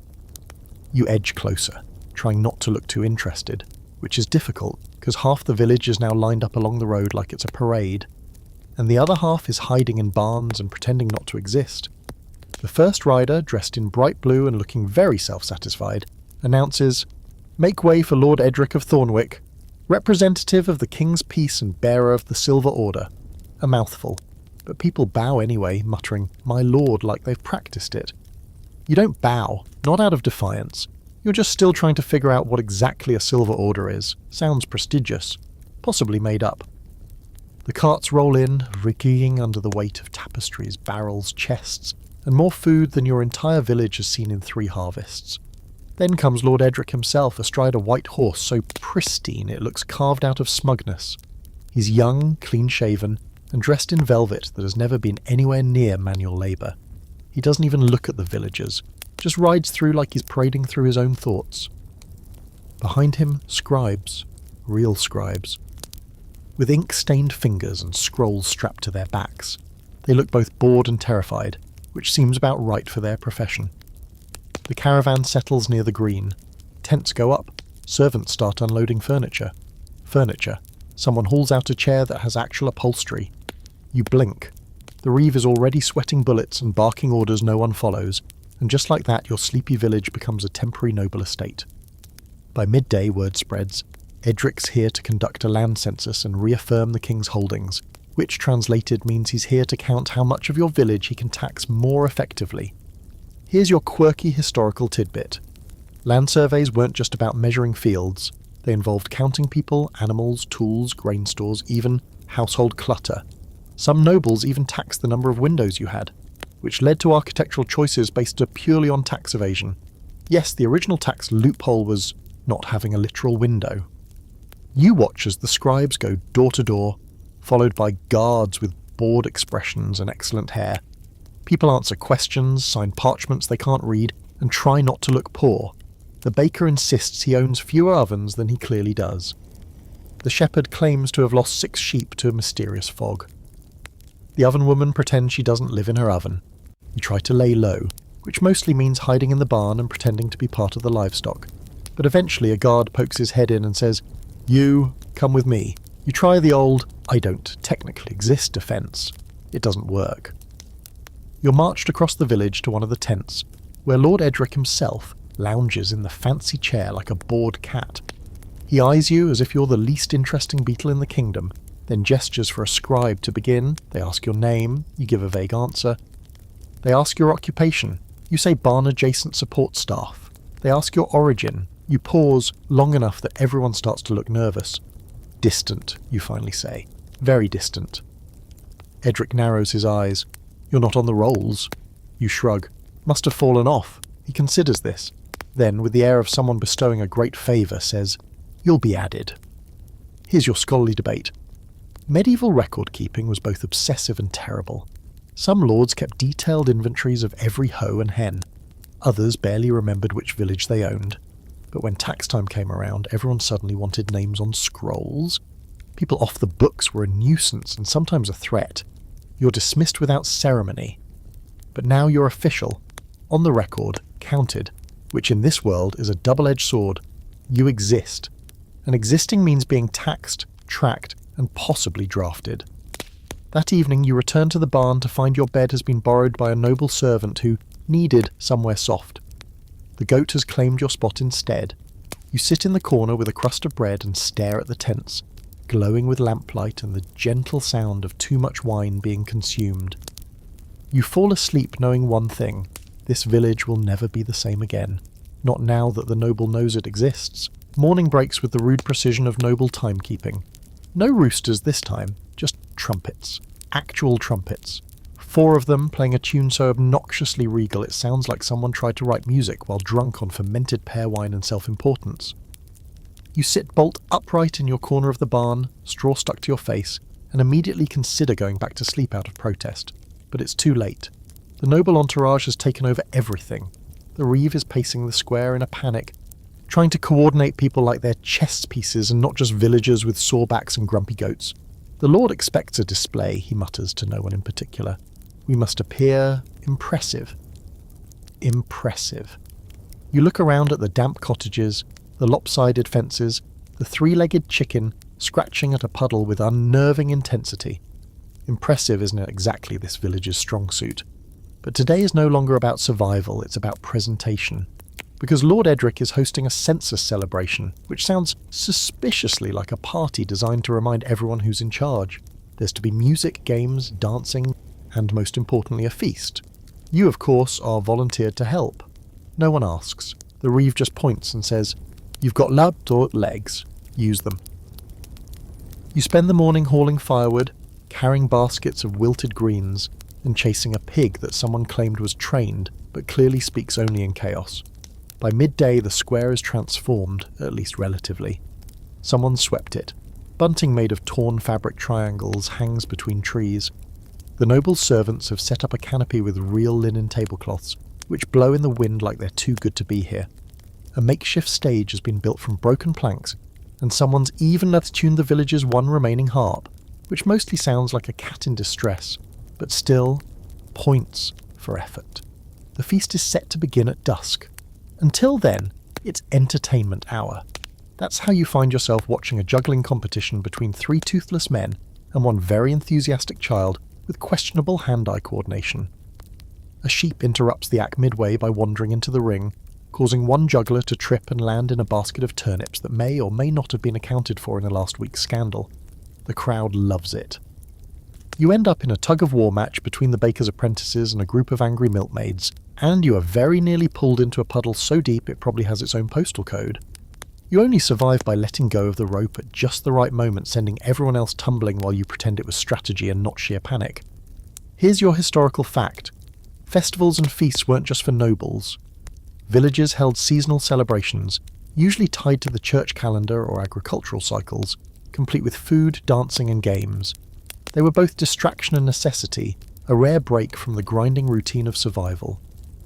You edge closer, trying not to look too interested, which is difficult because half the village is now lined up along the road like it's a parade, and the other half is hiding in barns and pretending not to exist. The first rider, dressed in bright blue and looking very self-satisfied, announces, "Make way for Lord Edric of Thornwick, representative of the King's peace and bearer of the Silver Order." A mouthful, but people bow anyway, muttering, "My lord," like they've practiced it. You don't bow, not out of defiance. You're just still trying to figure out what exactly a Silver Order is. Sounds prestigious. Possibly made up. The carts roll in, rickeying under the weight of tapestries, barrels, chests, and more food than your entire village has seen in 3 harvests. Then comes Lord Edric himself astride a white horse so pristine it looks carved out of smugness. He's young, clean-shaven, and dressed in velvet that has never been anywhere near manual labour. He doesn't even look at the villagers, just rides through like he's parading through his own thoughts. Behind him, scribes, real scribes, with ink-stained fingers and scrolls strapped to their backs. They look both bored and terrified, which seems about right for their profession. The caravan settles near the green. Tents go up. Servants start unloading furniture. Someone hauls out a chair that has actual upholstery. You blink. The reeve is already sweating bullets and barking orders no one follows, and just like that your sleepy village becomes a temporary noble estate. By midday, word spreads, Edric's here to conduct a land census and reaffirm the king's holdings, which translated means he's here to count how much of your village he can tax more effectively. Here's your quirky historical tidbit. Land surveys weren't just about measuring fields. They involved counting people, animals, tools, grain stores, even household clutter. Some nobles even taxed the number of windows you had, which led to architectural choices based purely on tax evasion. Yes, the original tax loophole was not having a literal window. You watch as the scribes go door to door, followed by guards with bored expressions and excellent hair. People answer questions, sign parchments they can't read, and try not to look poor. The baker insists he owns fewer ovens than he clearly does. The shepherd claims to have lost 6 sheep to a mysterious fog. The oven woman pretends she doesn't live in her oven. You try to lay low, which mostly means hiding in the barn and pretending to be part of the livestock. But eventually a guard pokes his head in and says, "You, come with me." You try the old, "I don't technically exist" defense. It doesn't work. You're marched across the village to one of the tents, where Lord Edric himself lounges in the fancy chair like a bored cat. He eyes you as if you're the least interesting beetle in the kingdom, then gestures for a scribe to begin. They ask your name, you give a vague answer. They ask your occupation, you say barn-adjacent support staff. They ask your origin, you pause long enough that everyone starts to look nervous. Distant, you finally say. Very distant. Edric narrows his eyes. You're not on the rolls. You shrug. Must have fallen off. He considers this. Then, with the air of someone bestowing a great favour, says, You'll be added. Here's your scholarly debate. Medieval record-keeping was both obsessive and terrible. Some lords kept detailed inventories of every hoe and hen. Others barely remembered which village they owned. But when tax time came around, everyone suddenly wanted names on scrolls. People off the books were a nuisance and sometimes a threat. You're dismissed without ceremony. But now you're official, on the record, counted, which in this world is a double-edged sword. You exist. And existing means being taxed, tracked, and possibly drafted. That evening you return to the barn to find your bed has been borrowed by a noble servant who needed somewhere soft. The goat has claimed your spot instead. You sit in the corner with a crust of bread and stare at the tents, glowing with lamplight and the gentle sound of too much wine being consumed. You fall asleep knowing one thing: this village will never be the same again. Not now that the noble knows it exists. Morning breaks with the rude precision of noble timekeeping. No roosters this time, just trumpets. Actual trumpets. 4 of them playing a tune so obnoxiously regal it sounds like someone tried to write music while drunk on fermented pear wine and self-importance. You sit bolt upright in your corner of the barn, straw stuck to your face, and immediately consider going back to sleep out of protest. But it's too late. The noble entourage has taken over everything. The reeve is pacing the square in a panic, trying to coordinate people like they're chess pieces and not just villagers with sore backs and grumpy goats. The lord expects a display, he mutters to no one in particular. We must appear impressive. Impressive. You look around at the damp cottages, the lopsided fences, the 3-legged chicken scratching at a puddle with unnerving intensity. Impressive isn't exactly this village's strong suit. But today is no longer about survival, it's about presentation. Because Lord Edric is hosting a census celebration, which sounds suspiciously like a party designed to remind everyone who's in charge. There's to be music, games, dancing, and most importantly a feast. You, of course, are volunteered to help. No one asks. The reeve just points and says, You've got labbed or legs. Use them. You spend the morning hauling firewood, carrying baskets of wilted greens, and chasing a pig that someone claimed was trained, but clearly speaks only in chaos. By midday the square is transformed, at least relatively. Someone swept it. Bunting made of torn fabric triangles hangs between trees. The noble servants have set up a canopy with real linen tablecloths, which blow in the wind like they're too good to be here. A makeshift stage has been built from broken planks, and someone's even attuned the village's one remaining harp, which mostly sounds like a cat in distress, but still points for effort. The feast is set to begin at dusk. Until then, it's entertainment hour. That's how you find yourself watching a juggling competition between 3 toothless men and one very enthusiastic child with questionable hand-eye coordination. A sheep interrupts the act midway by wandering into the ring, causing one juggler to trip and land in a basket of turnips that may or may not have been accounted for in a last week's scandal. The crowd loves it. You end up in a tug-of-war match between the baker's apprentices and a group of angry milkmaids, and you are very nearly pulled into a puddle so deep it probably has its own postal code. You only survive by letting go of the rope at just the right moment, sending everyone else tumbling while you pretend it was strategy and not sheer panic. Here's your historical fact. Festivals and feasts weren't just for nobles. Villages held seasonal celebrations, usually tied to the church calendar or agricultural cycles, complete with food, dancing and games. They were both distraction and necessity, a rare break from the grinding routine of survival.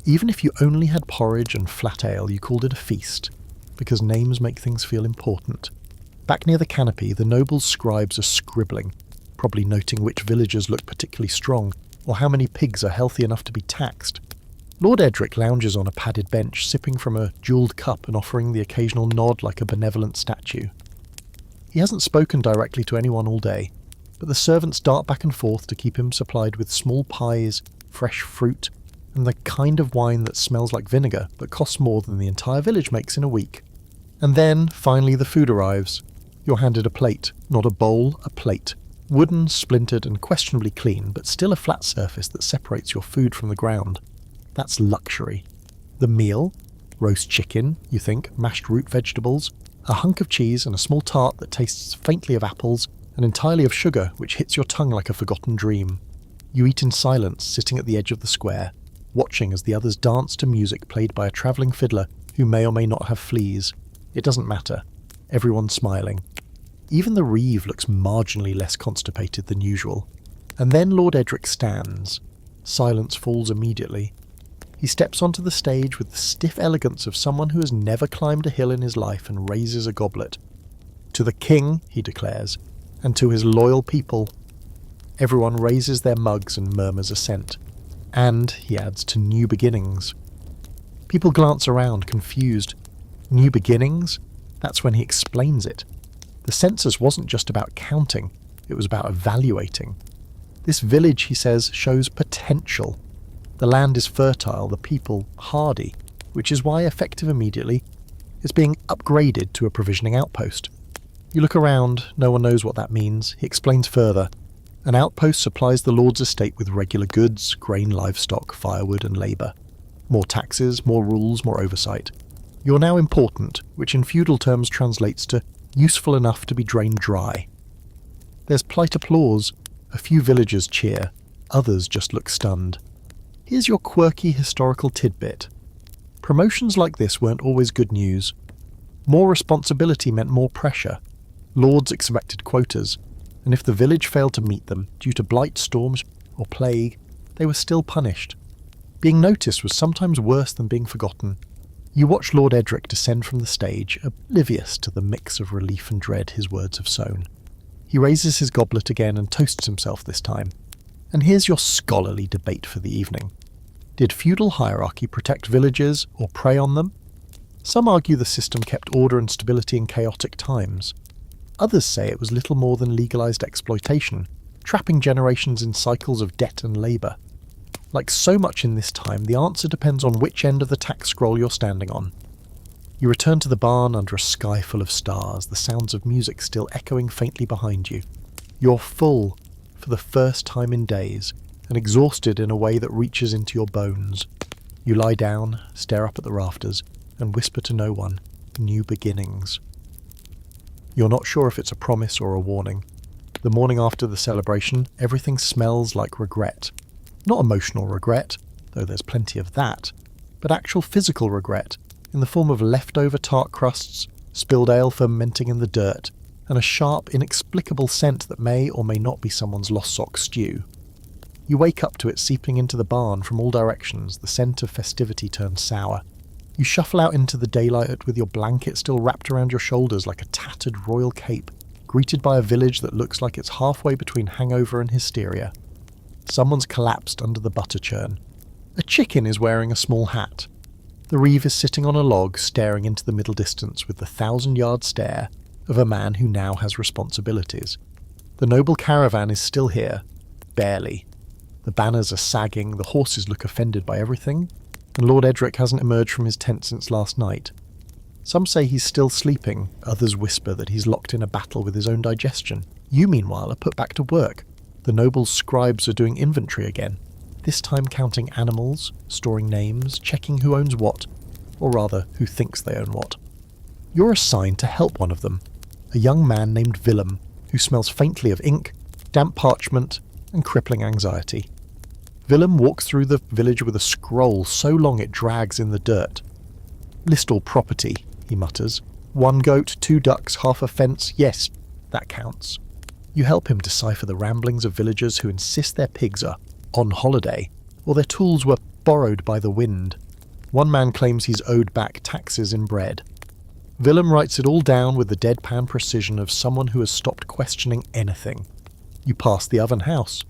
Even if you only had porridge and flat ale, you called it a feast, because names make things feel important. Back near the canopy, the nobles' scribes are scribbling, probably noting which villagers look particularly strong, or how many pigs are healthy enough to be taxed. Lord Edric lounges on a padded bench, sipping from a jewelled cup and offering the occasional nod like a benevolent statue. He hasn't spoken directly to anyone all day, but the servants dart back and forth to keep him supplied with small pies, fresh fruit, and the kind of wine that smells like vinegar but costs more than the entire village makes in a week. And then, finally, the food arrives. You're handed a plate, not a bowl, a plate. Wooden, splintered and questionably clean, but still a flat surface that separates your food from the ground. That's luxury. The meal? Roast chicken, you think, mashed root vegetables, a hunk of cheese and a small tart that tastes faintly of apples and entirely of sugar, which hits your tongue like a forgotten dream. You eat in silence, sitting at the edge of the square, watching as the others dance to music played by a travelling fiddler who may or may not have fleas. It doesn't matter. Everyone's smiling. Even the reeve looks marginally less constipated than usual. And then Lord Edric stands. Silence falls immediately. He steps onto the stage with the stiff elegance of someone who has never climbed a hill in his life and raises a goblet. To the king, he declares, and to his loyal people. Everyone raises their mugs and murmurs assent. And, he adds, to new beginnings. People glance around, confused. New beginnings? That's when he explains it. The census wasn't just about counting, it was about evaluating. This village, he says, shows potential. The land is fertile, the people hardy, which is why, effective immediately, it's being upgraded to a provisioning outpost. You look around, no one knows what that means. He explains further. An outpost supplies the lord's estate with regular goods, grain, livestock, firewood and labour. More taxes, more rules, more oversight. You're now important, which in feudal terms translates to useful enough to be drained dry. There's polite applause. A few villagers cheer. Others just look stunned. Here's your quirky historical tidbit. Promotions like this weren't always good news. More responsibility meant more pressure. Lords expected quotas, and if the village failed to meet them due to blight storms or plague, they were still punished. Being noticed was sometimes worse than being forgotten. You watch Lord Edric descend from the stage, oblivious to the mix of relief and dread his words have sown. He raises his goblet again and toasts himself this time. And here's your scholarly debate for the evening. Did feudal hierarchy protect villagers or prey on them? Some argue the system kept order and stability in chaotic times. Others say it was little more than legalised exploitation, trapping generations in cycles of debt and labour. Like so much in this time, the answer depends on which end of the tax scroll you're standing on. You return to the barn under a sky full of stars, the sounds of music still echoing faintly behind you. You're full, for the first time in days, and exhausted in a way that reaches into your bones. You lie down, stare up at the rafters, and whisper to no one, new beginnings. You're not sure if it's a promise or a warning. The morning after the celebration, everything smells like regret. Not emotional regret, though there's plenty of that, but actual physical regret, in the form of leftover tart crusts, spilled ale fermenting in the dirt, and a sharp, inexplicable scent that may or may not be someone's lost sock stew. You wake up to it seeping into the barn from all directions, the scent of festivity turns sour. You shuffle out into the daylight with your blanket still wrapped around your shoulders like a tattered royal cape, greeted by a village that looks like it's halfway between hangover and hysteria. Someone's collapsed under the butter churn. A chicken is wearing a small hat. The reeve is sitting on a log staring into the middle distance with the 1,000-yard stare of a man who now has responsibilities. The noble caravan is still here, barely. The banners are sagging, the horses look offended by everything, and Lord Edric hasn't emerged from his tent since last night. Some say he's still sleeping, others whisper that he's locked in a battle with his own digestion. You, meanwhile, are put back to work. The noble scribes are doing inventory again, this time counting animals, storing names, checking who owns what, or rather, who thinks they own what. You're assigned to help one of them, a young man named Willem, who smells faintly of ink, damp parchment, and crippling anxiety. Willem walks through the village with a scroll so long it drags in the dirt. "List all property," he mutters. "1 goat, 2 ducks, half a fence, yes, that counts." You help him decipher the ramblings of villagers who insist their pigs are on holiday, or their tools were borrowed by the wind. One man claims he's owed back taxes in bread. Willem writes it all down with the deadpan precision of someone who has stopped questioning anything. You pass the oven house.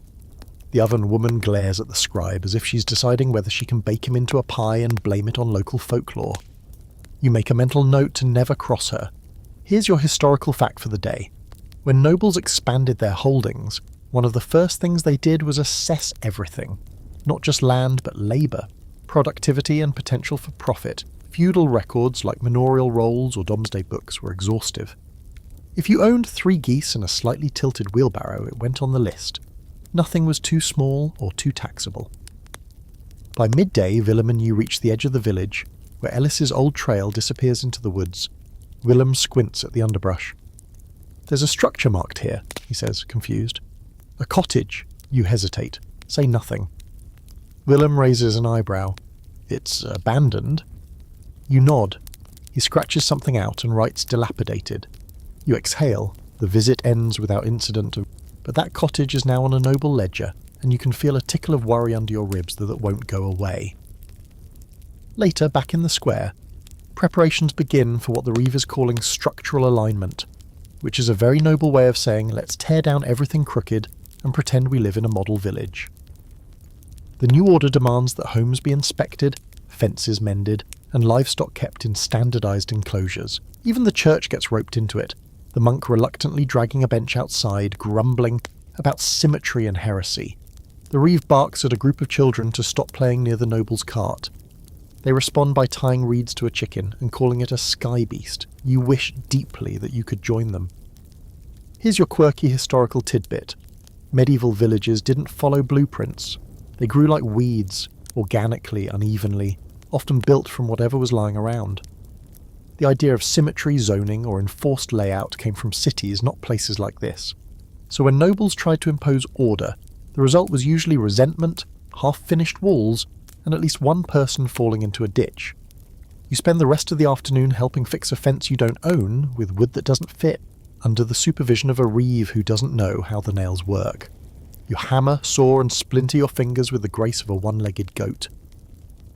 The oven woman glares at the scribe as if she's deciding whether she can bake him into a pie and blame it on local folklore. You make a mental note to never cross her. Here's your historical fact for the day. When nobles expanded their holdings, one of the first things they did was assess everything. Not just land, but labour, productivity and potential for profit. Feudal records like manorial rolls or domesday books were exhaustive. If you owned 3 geese and a slightly tilted wheelbarrow, it went on the list. Nothing was too small or too taxable. By midday, Willem and you reach the edge of the village, where Ellis's old trail disappears into the woods. Willem squints at the underbrush. "There's a structure marked here," he says, confused. "A cottage." You hesitate. Say nothing. Willem raises an eyebrow. "It's abandoned." You nod. He scratches something out and writes dilapidated. You exhale. The visit ends without incident, but that cottage is now on a noble ledger, and you can feel a tickle of worry under your ribs that won't go away. Later, back in the square, preparations begin for what the Reeve is calling structural alignment, which is a very noble way of saying let's tear down everything crooked and pretend we live in a model village. The new order demands that homes be inspected, fences mended, and livestock kept in standardised enclosures. Even the church gets roped into it, the monk reluctantly dragging a bench outside, grumbling about symmetry and heresy. The Reeve barks at a group of children to stop playing near the noble's cart. They respond by tying reeds to a chicken and calling it a sky beast. You wish deeply that you could join them. Here's your quirky historical tidbit. Medieval villages didn't follow blueprints. They grew like weeds, organically, unevenly, often built from whatever was lying around. The idea of symmetry, zoning, or enforced layout came from cities, not places like this. So when nobles tried to impose order, the result was usually resentment, half-finished walls, and at least one person falling into a ditch. You spend the rest of the afternoon helping fix a fence you don't own with wood that doesn't fit, under the supervision of a Reeve who doesn't know how the nails work. You hammer, saw, and splinter your fingers with the grace of a one-legged goat.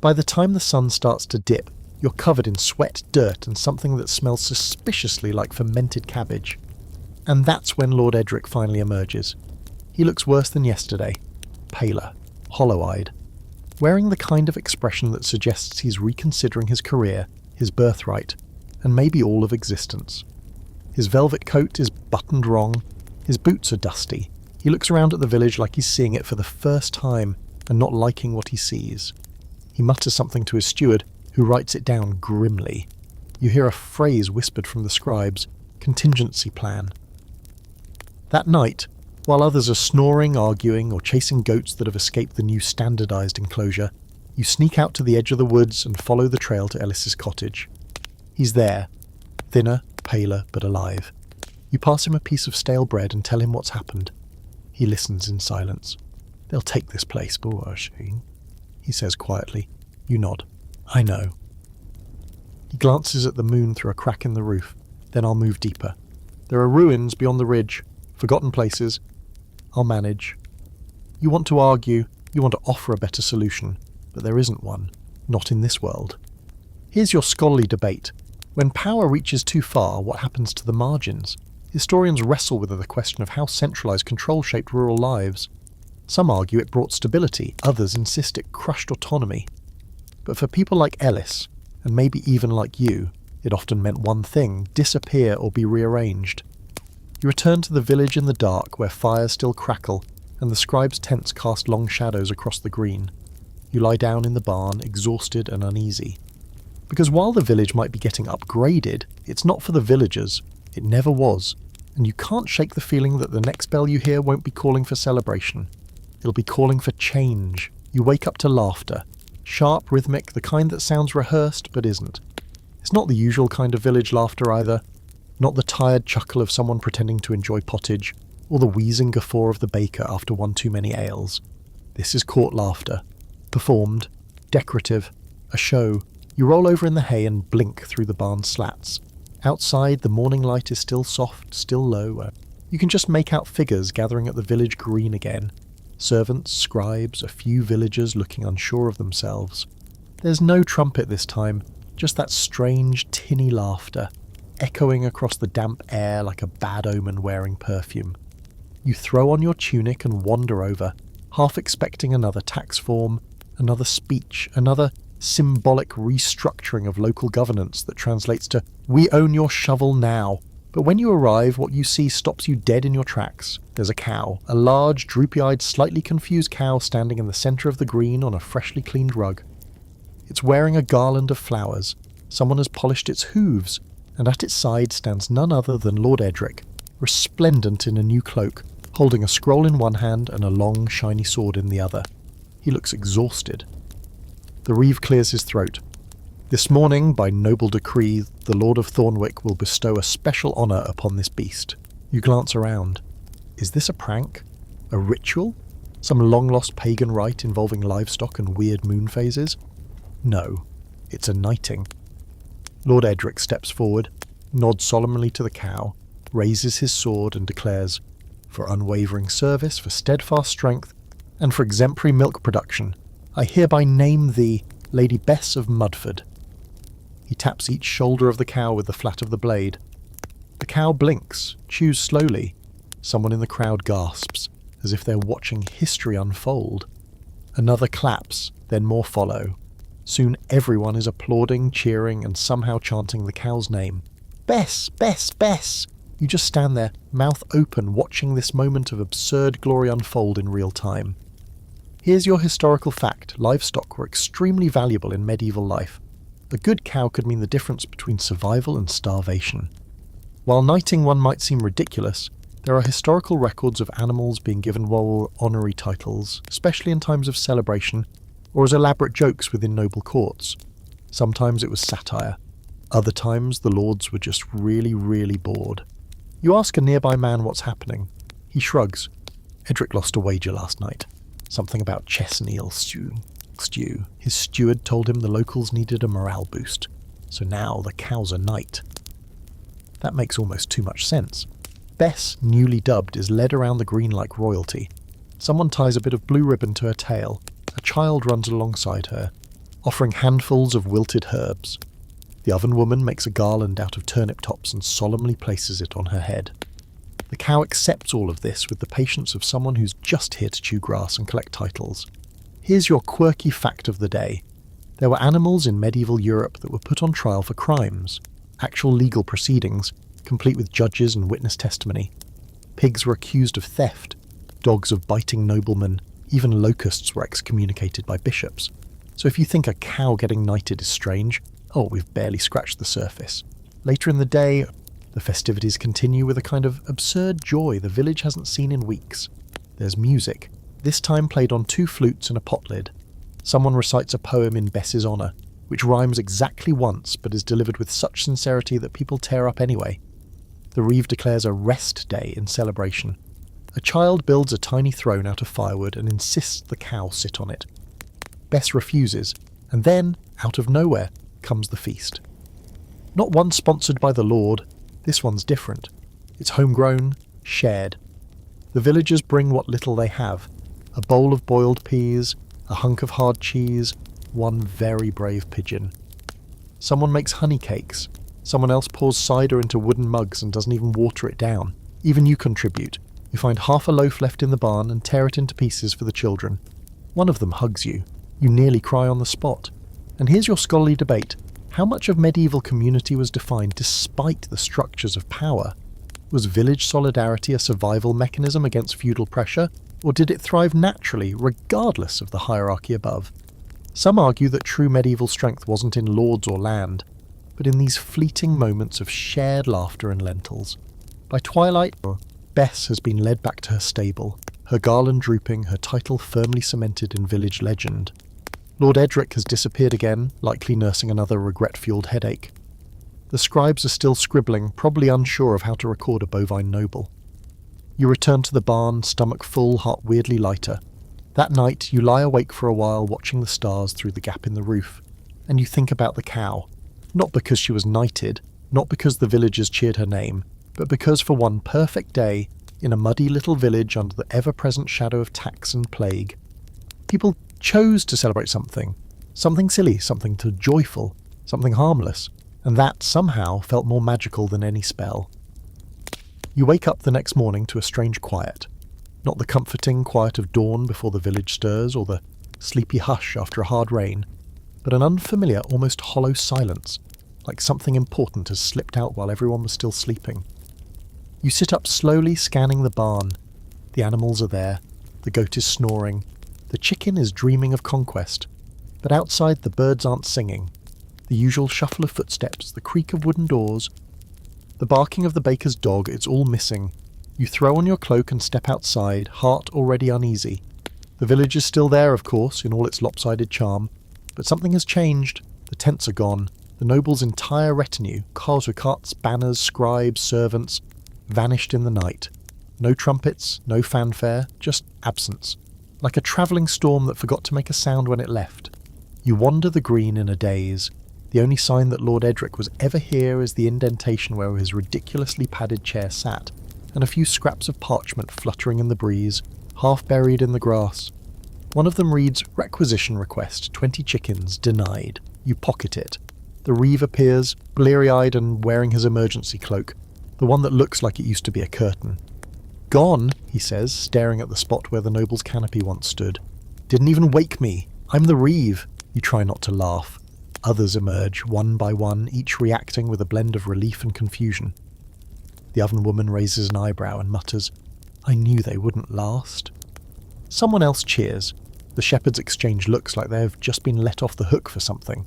By the time the sun starts to dip, you're covered in sweat, dirt, and something that smells suspiciously like fermented cabbage. And that's when Lord Edric finally emerges. He looks worse than yesterday. Paler, hollow-eyed, wearing the kind of expression that suggests he's reconsidering his career, his birthright, and maybe all of existence. His velvet coat is buttoned wrong, his boots are dusty. He looks around at the village like he's seeing it for the first time and not liking what he sees. He mutters something to his steward, who writes it down grimly. You hear a phrase whispered from the scribes, contingency plan. That night, while others are snoring, arguing, or chasing goats that have escaped the new standardised enclosure, you sneak out to the edge of the woods and follow the trail to Ellis's cottage. He's there, thinner, paler, but alive. You pass him a piece of stale bread and tell him what's happened. He listens in silence. "They'll take this place, Bourgeois," he says quietly. You nod. "I know." He glances at the moon through a crack in the roof. "Then I'll move deeper. There are ruins beyond the ridge, forgotten places. I'll manage." You want to argue, you want to offer a better solution, but there isn't one. Not in this world. Here's your scholarly debate. When power reaches too far, what happens to the margins? Historians wrestle with the question of how centralised control shaped rural lives. Some argue it brought stability, others insist it crushed autonomy. But for people like Ellis, and maybe even like you, it often meant one thing: disappear or be rearranged. You return to the village in the dark, where fires still crackle, and the scribes' tents cast long shadows across the green. You lie down in the barn, exhausted and uneasy. Because while the village might be getting upgraded, it's not for the villagers. It never was. And you can't shake the feeling that the next bell you hear won't be calling for celebration. It'll be calling for change. You wake up to laughter. Sharp, rhythmic, the kind that sounds rehearsed but isn't. It's not the usual kind of village laughter either. Not the tired chuckle of someone pretending to enjoy pottage, or the wheezing guffaw of the baker after one too many ales. This is court laughter. Performed. Decorative. A show. You roll over in the hay and blink through the barn slats. Outside, the morning light is still soft, still low. You can just make out figures gathering at the village green again. Servants, scribes, a few villagers looking unsure of themselves. There's no trumpet this time, just that strange, tinny laughter, echoing across the damp air like a bad omen wearing perfume. You throw on your tunic and wander over, half expecting another tax form, another speech, another symbolic restructuring of local governance that translates to "We own your shovel now," But when you arrive, what you see stops you dead in your tracks. There's a cow, a large, droopy-eyed, slightly confused cow standing in the centre of the green on a freshly cleaned rug. It's wearing a garland of flowers. Someone has polished its hooves, and at its side stands none other than Lord Edric, resplendent in a new cloak, holding a scroll in one hand and a long, shiny sword in the other. He looks exhausted. The reeve clears his throat. This morning, by noble decree, the Lord of Thornwick will bestow a special honour upon this beast. You glance around. Is this a prank? A ritual? Some long-lost pagan rite involving livestock and weird moon phases? No, it's a knighting. Lord Edric steps forward, nods solemnly to the cow, raises his sword and declares, "For unwavering service, for steadfast strength, and for exemplary milk production, I hereby name thee Lady Bess of Mudford." He taps each shoulder of the cow with the flat of the blade. The cow blinks, chews slowly. Someone in the crowd gasps, as if they're watching history unfold. Another claps, then more follow. Soon everyone is applauding, cheering, and somehow chanting the cow's name. Bess! Bess! Bess! You just stand there, mouth open, watching this moment of absurd glory unfold in real time. Here's your historical fact. Livestock were extremely valuable in medieval life. A good cow could mean the difference between survival and starvation. While knighting one might seem ridiculous, there are historical records of animals being given royal honorary titles, especially in times of celebration, or as elaborate jokes within noble courts. Sometimes it was satire. Other times the lords were just really, really bored. You ask a nearby man what's happening. He shrugs. Edric lost a wager last night. Something about chestnut stew. His steward told him the locals needed a morale boost. So now the cow's a knight. That makes almost too much sense. Bess, newly dubbed, is led around the green like royalty. Someone ties a bit of blue ribbon to her tail. A child runs alongside her, offering handfuls of wilted herbs. The oven woman makes a garland out of turnip tops and solemnly places it on her head. The cow accepts all of this with the patience of someone who's just here to chew grass and collect titles. Here's your quirky fact of the day. There were animals in medieval Europe that were put on trial for crimes, actual legal proceedings, complete with judges and witness testimony. Pigs were accused of theft, dogs of biting noblemen, even locusts were excommunicated by bishops. So if you think a cow getting knighted is strange, we've barely scratched the surface. Later in the day, the festivities continue with a kind of absurd joy the village hasn't seen in weeks. There's music, this time played on 2 flutes and a pot lid. Someone recites a poem in Bess's honour, which rhymes exactly once but is delivered with such sincerity that people tear up anyway. The reeve declares a rest day in celebration. A child builds a tiny throne out of firewood and insists the cow sit on it. Bess refuses, and then, out of nowhere, comes the feast. Not one sponsored by the Lord, this one's different. It's homegrown, shared. The villagers bring what little they have. A bowl of boiled peas, a hunk of hard cheese, one very brave pigeon. Someone makes honey cakes. Someone else pours cider into wooden mugs and doesn't even water it down. Even you contribute. You find half a loaf left in the barn and tear it into pieces for the children. One of them hugs you. You nearly cry on the spot. And here's your scholarly debate. How much of medieval community was defined despite the structures of power? Was village solidarity a survival mechanism against feudal pressure, or did it thrive naturally, regardless of the hierarchy above? Some argue that true medieval strength wasn't in lords or land, but in these fleeting moments of shared laughter and lentils. By twilight, Bess has been led back to her stable, her garland drooping, her title firmly cemented in village legend. Lord Edric has disappeared again, likely nursing another regret-fueled headache. The scribes are still scribbling, probably unsure of how to record a bovine noble. You return to the barn, stomach full, heart weirdly lighter. That night, you lie awake for a while watching the stars through the gap in the roof, and you think about the cow. Not because she was knighted, not because the villagers cheered her name, but because for one perfect day, in a muddy little village under the ever-present shadow of tax and plague, people chose to celebrate something silly, something joyful, something harmless, and that somehow felt more magical than any spell. You wake up the next morning to a strange quiet. Not the comforting quiet of dawn before the village stirs, or the sleepy hush after a hard rain, but an unfamiliar, almost hollow silence, like something important has slipped out while everyone was still sleeping. You sit up slowly, scanning the barn. The animals are there. The goat is snoring. The chicken is dreaming of conquest. But outside, the birds aren't singing. The usual shuffle of footsteps, the creak of wooden doors, the barking of the baker's dog, it's all missing. You throw on your cloak and step outside, heart already uneasy. The village is still there, of course, in all its lopsided charm, but something has changed. The tents are gone. The noble's entire retinue, carts, banners, scribes, servants, vanished in the night. No trumpets, no fanfare, just absence. Like a travelling storm that forgot to make a sound when it left. You wander the green in a daze. The only sign that Lord Edric was ever here is the indentation where his ridiculously padded chair sat, and a few scraps of parchment fluttering in the breeze, half buried in the grass. One of them reads, "Requisition request, 20 chickens, denied." You pocket it. The reeve appears, bleary-eyed and wearing his emergency cloak, the one that looks like it used to be a curtain. "Gone," he says, staring at the spot where the noble's canopy once stood. "Didn't even wake me. I'm the reeve." You try not to laugh. Others emerge, one by one, each reacting with a blend of relief and confusion. The oven woman raises an eyebrow and mutters, "I knew they wouldn't last." Someone else cheers. The shepherds exchange looks like they have just been let off the hook for something.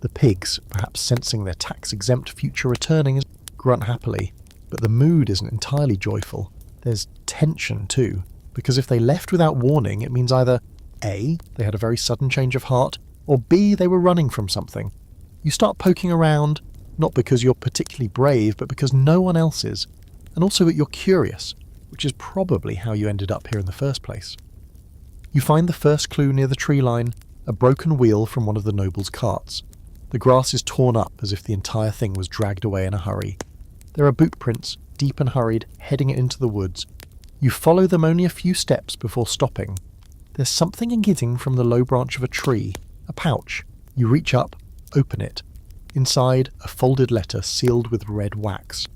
The pigs, perhaps sensing their tax-exempt future returning, grunt happily. But the mood isn't entirely joyful. There's tension too, because if they left without warning, it means either A, they had a very sudden change of heart, or B, they were running from something. You start poking around, not because you're particularly brave, but because no one else is, and also that you're curious, which is probably how you ended up here in the first place. You find the first clue near the tree line, a broken wheel from one of the noble's carts. The grass is torn up as if the entire thing was dragged away in a hurry. There are boot prints, deep and hurried, heading into the woods. You follow them only a few steps before stopping. There's something emitting from the low branch of a tree, a pouch. You reach up, open it. Inside, a folded letter sealed with red wax.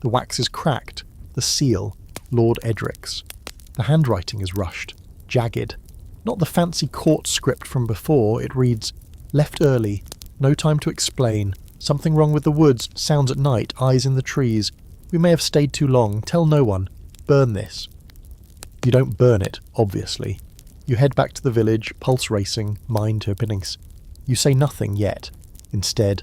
The wax is cracked, the seal, Lord Edric's. The handwriting is rushed, jagged. Not the fancy court script from before, it reads, "Left early, no time to explain. Something wrong with the woods, sounds at night, eyes in the trees. We may have stayed too long, tell no one. Burn this." You don't burn it, obviously. You head back to the village, pulse racing, mind turpinings. You say nothing yet. Instead,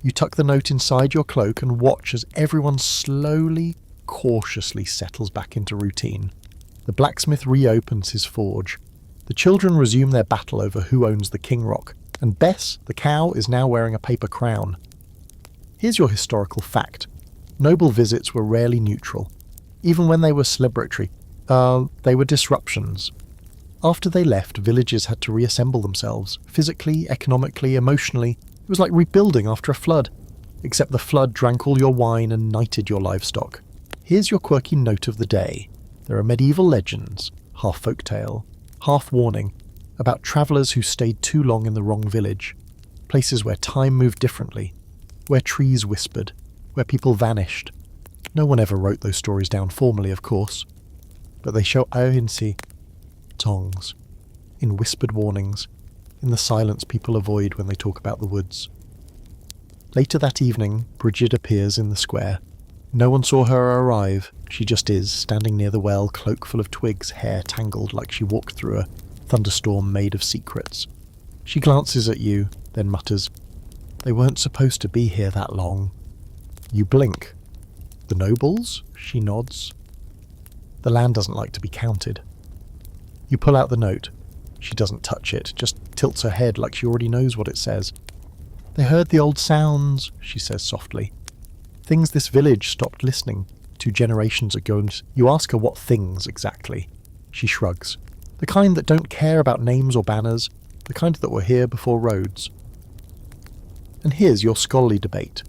you tuck the note inside your cloak and watch as everyone slowly, cautiously settles back into routine. The blacksmith reopens his forge. The children resume their battle over who owns the king rock, and Bess, the cow, is now wearing a paper crown. Here's your historical fact. Noble visits were rarely neutral. Even when they were celebratory, they were disruptions. After they left, villages had to reassemble themselves, physically, economically, emotionally. It was like rebuilding after a flood, except the flood drank all your wine and knighted your livestock. Here's your quirky note of the day. There are medieval legends, half folktale, half warning, about travellers who stayed too long in the wrong village, places where time moved differently, where trees whispered, where people vanished. No one ever wrote those stories down formally, of course, but they show aohinsi, tongs, in whispered warnings, in the silence people avoid when they talk about the woods. Later that evening, Brigid appears in the square. No one saw her arrive. She just is, standing near the well, cloak full of twigs, hair tangled like she walked through a thunderstorm made of secrets. She glances at you, then mutters, "They weren't supposed to be here that long." You blink. "The nobles?" She nods. The land doesn't like to be counted. You pull out the note. She doesn't touch it, just tilts her head like she already knows what it says. "They heard the old sounds," she says softly. "Things this village stopped listening to generations ago." And you ask her what things exactly. She shrugs. The kind that don't care about names or banners, the kind that were here before roads. And here's your scholarly debate.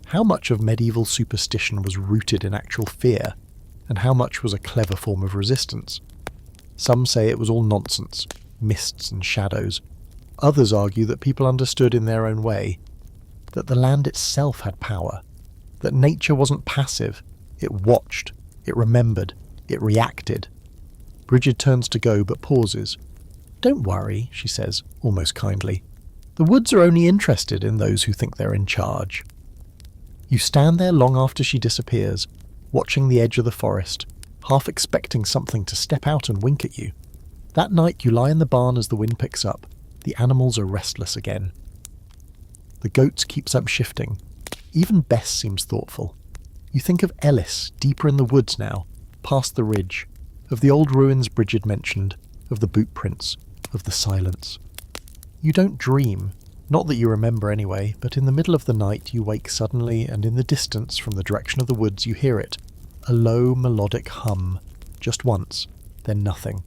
How much of medieval superstition was rooted in actual fear, and how much was a clever form of resistance? Some say it was all nonsense, mists and shadows. Others argue that people understood in their own way, that the land itself had power, that nature wasn't passive, it watched, it remembered, it reacted. Brigid turns to go but pauses. "Don't worry," she says, almost kindly. "The woods are only interested in those who think they're in charge." You stand there long after she disappears, watching the edge of the forest, half expecting something to step out and wink at you. That night you lie in the barn as the wind picks up. The animals are restless again. The goat keeps up shifting. Even Bess seems thoughtful. You think of Ellis, deeper in the woods now, past the ridge, of the old ruins Bridget mentioned, of the boot prints, of the silence. You don't dream, not that you remember anyway, but in the middle of the night you wake suddenly, and in the distance, from the direction of the woods, you hear it. A low, melodic hum. Just once, then nothing.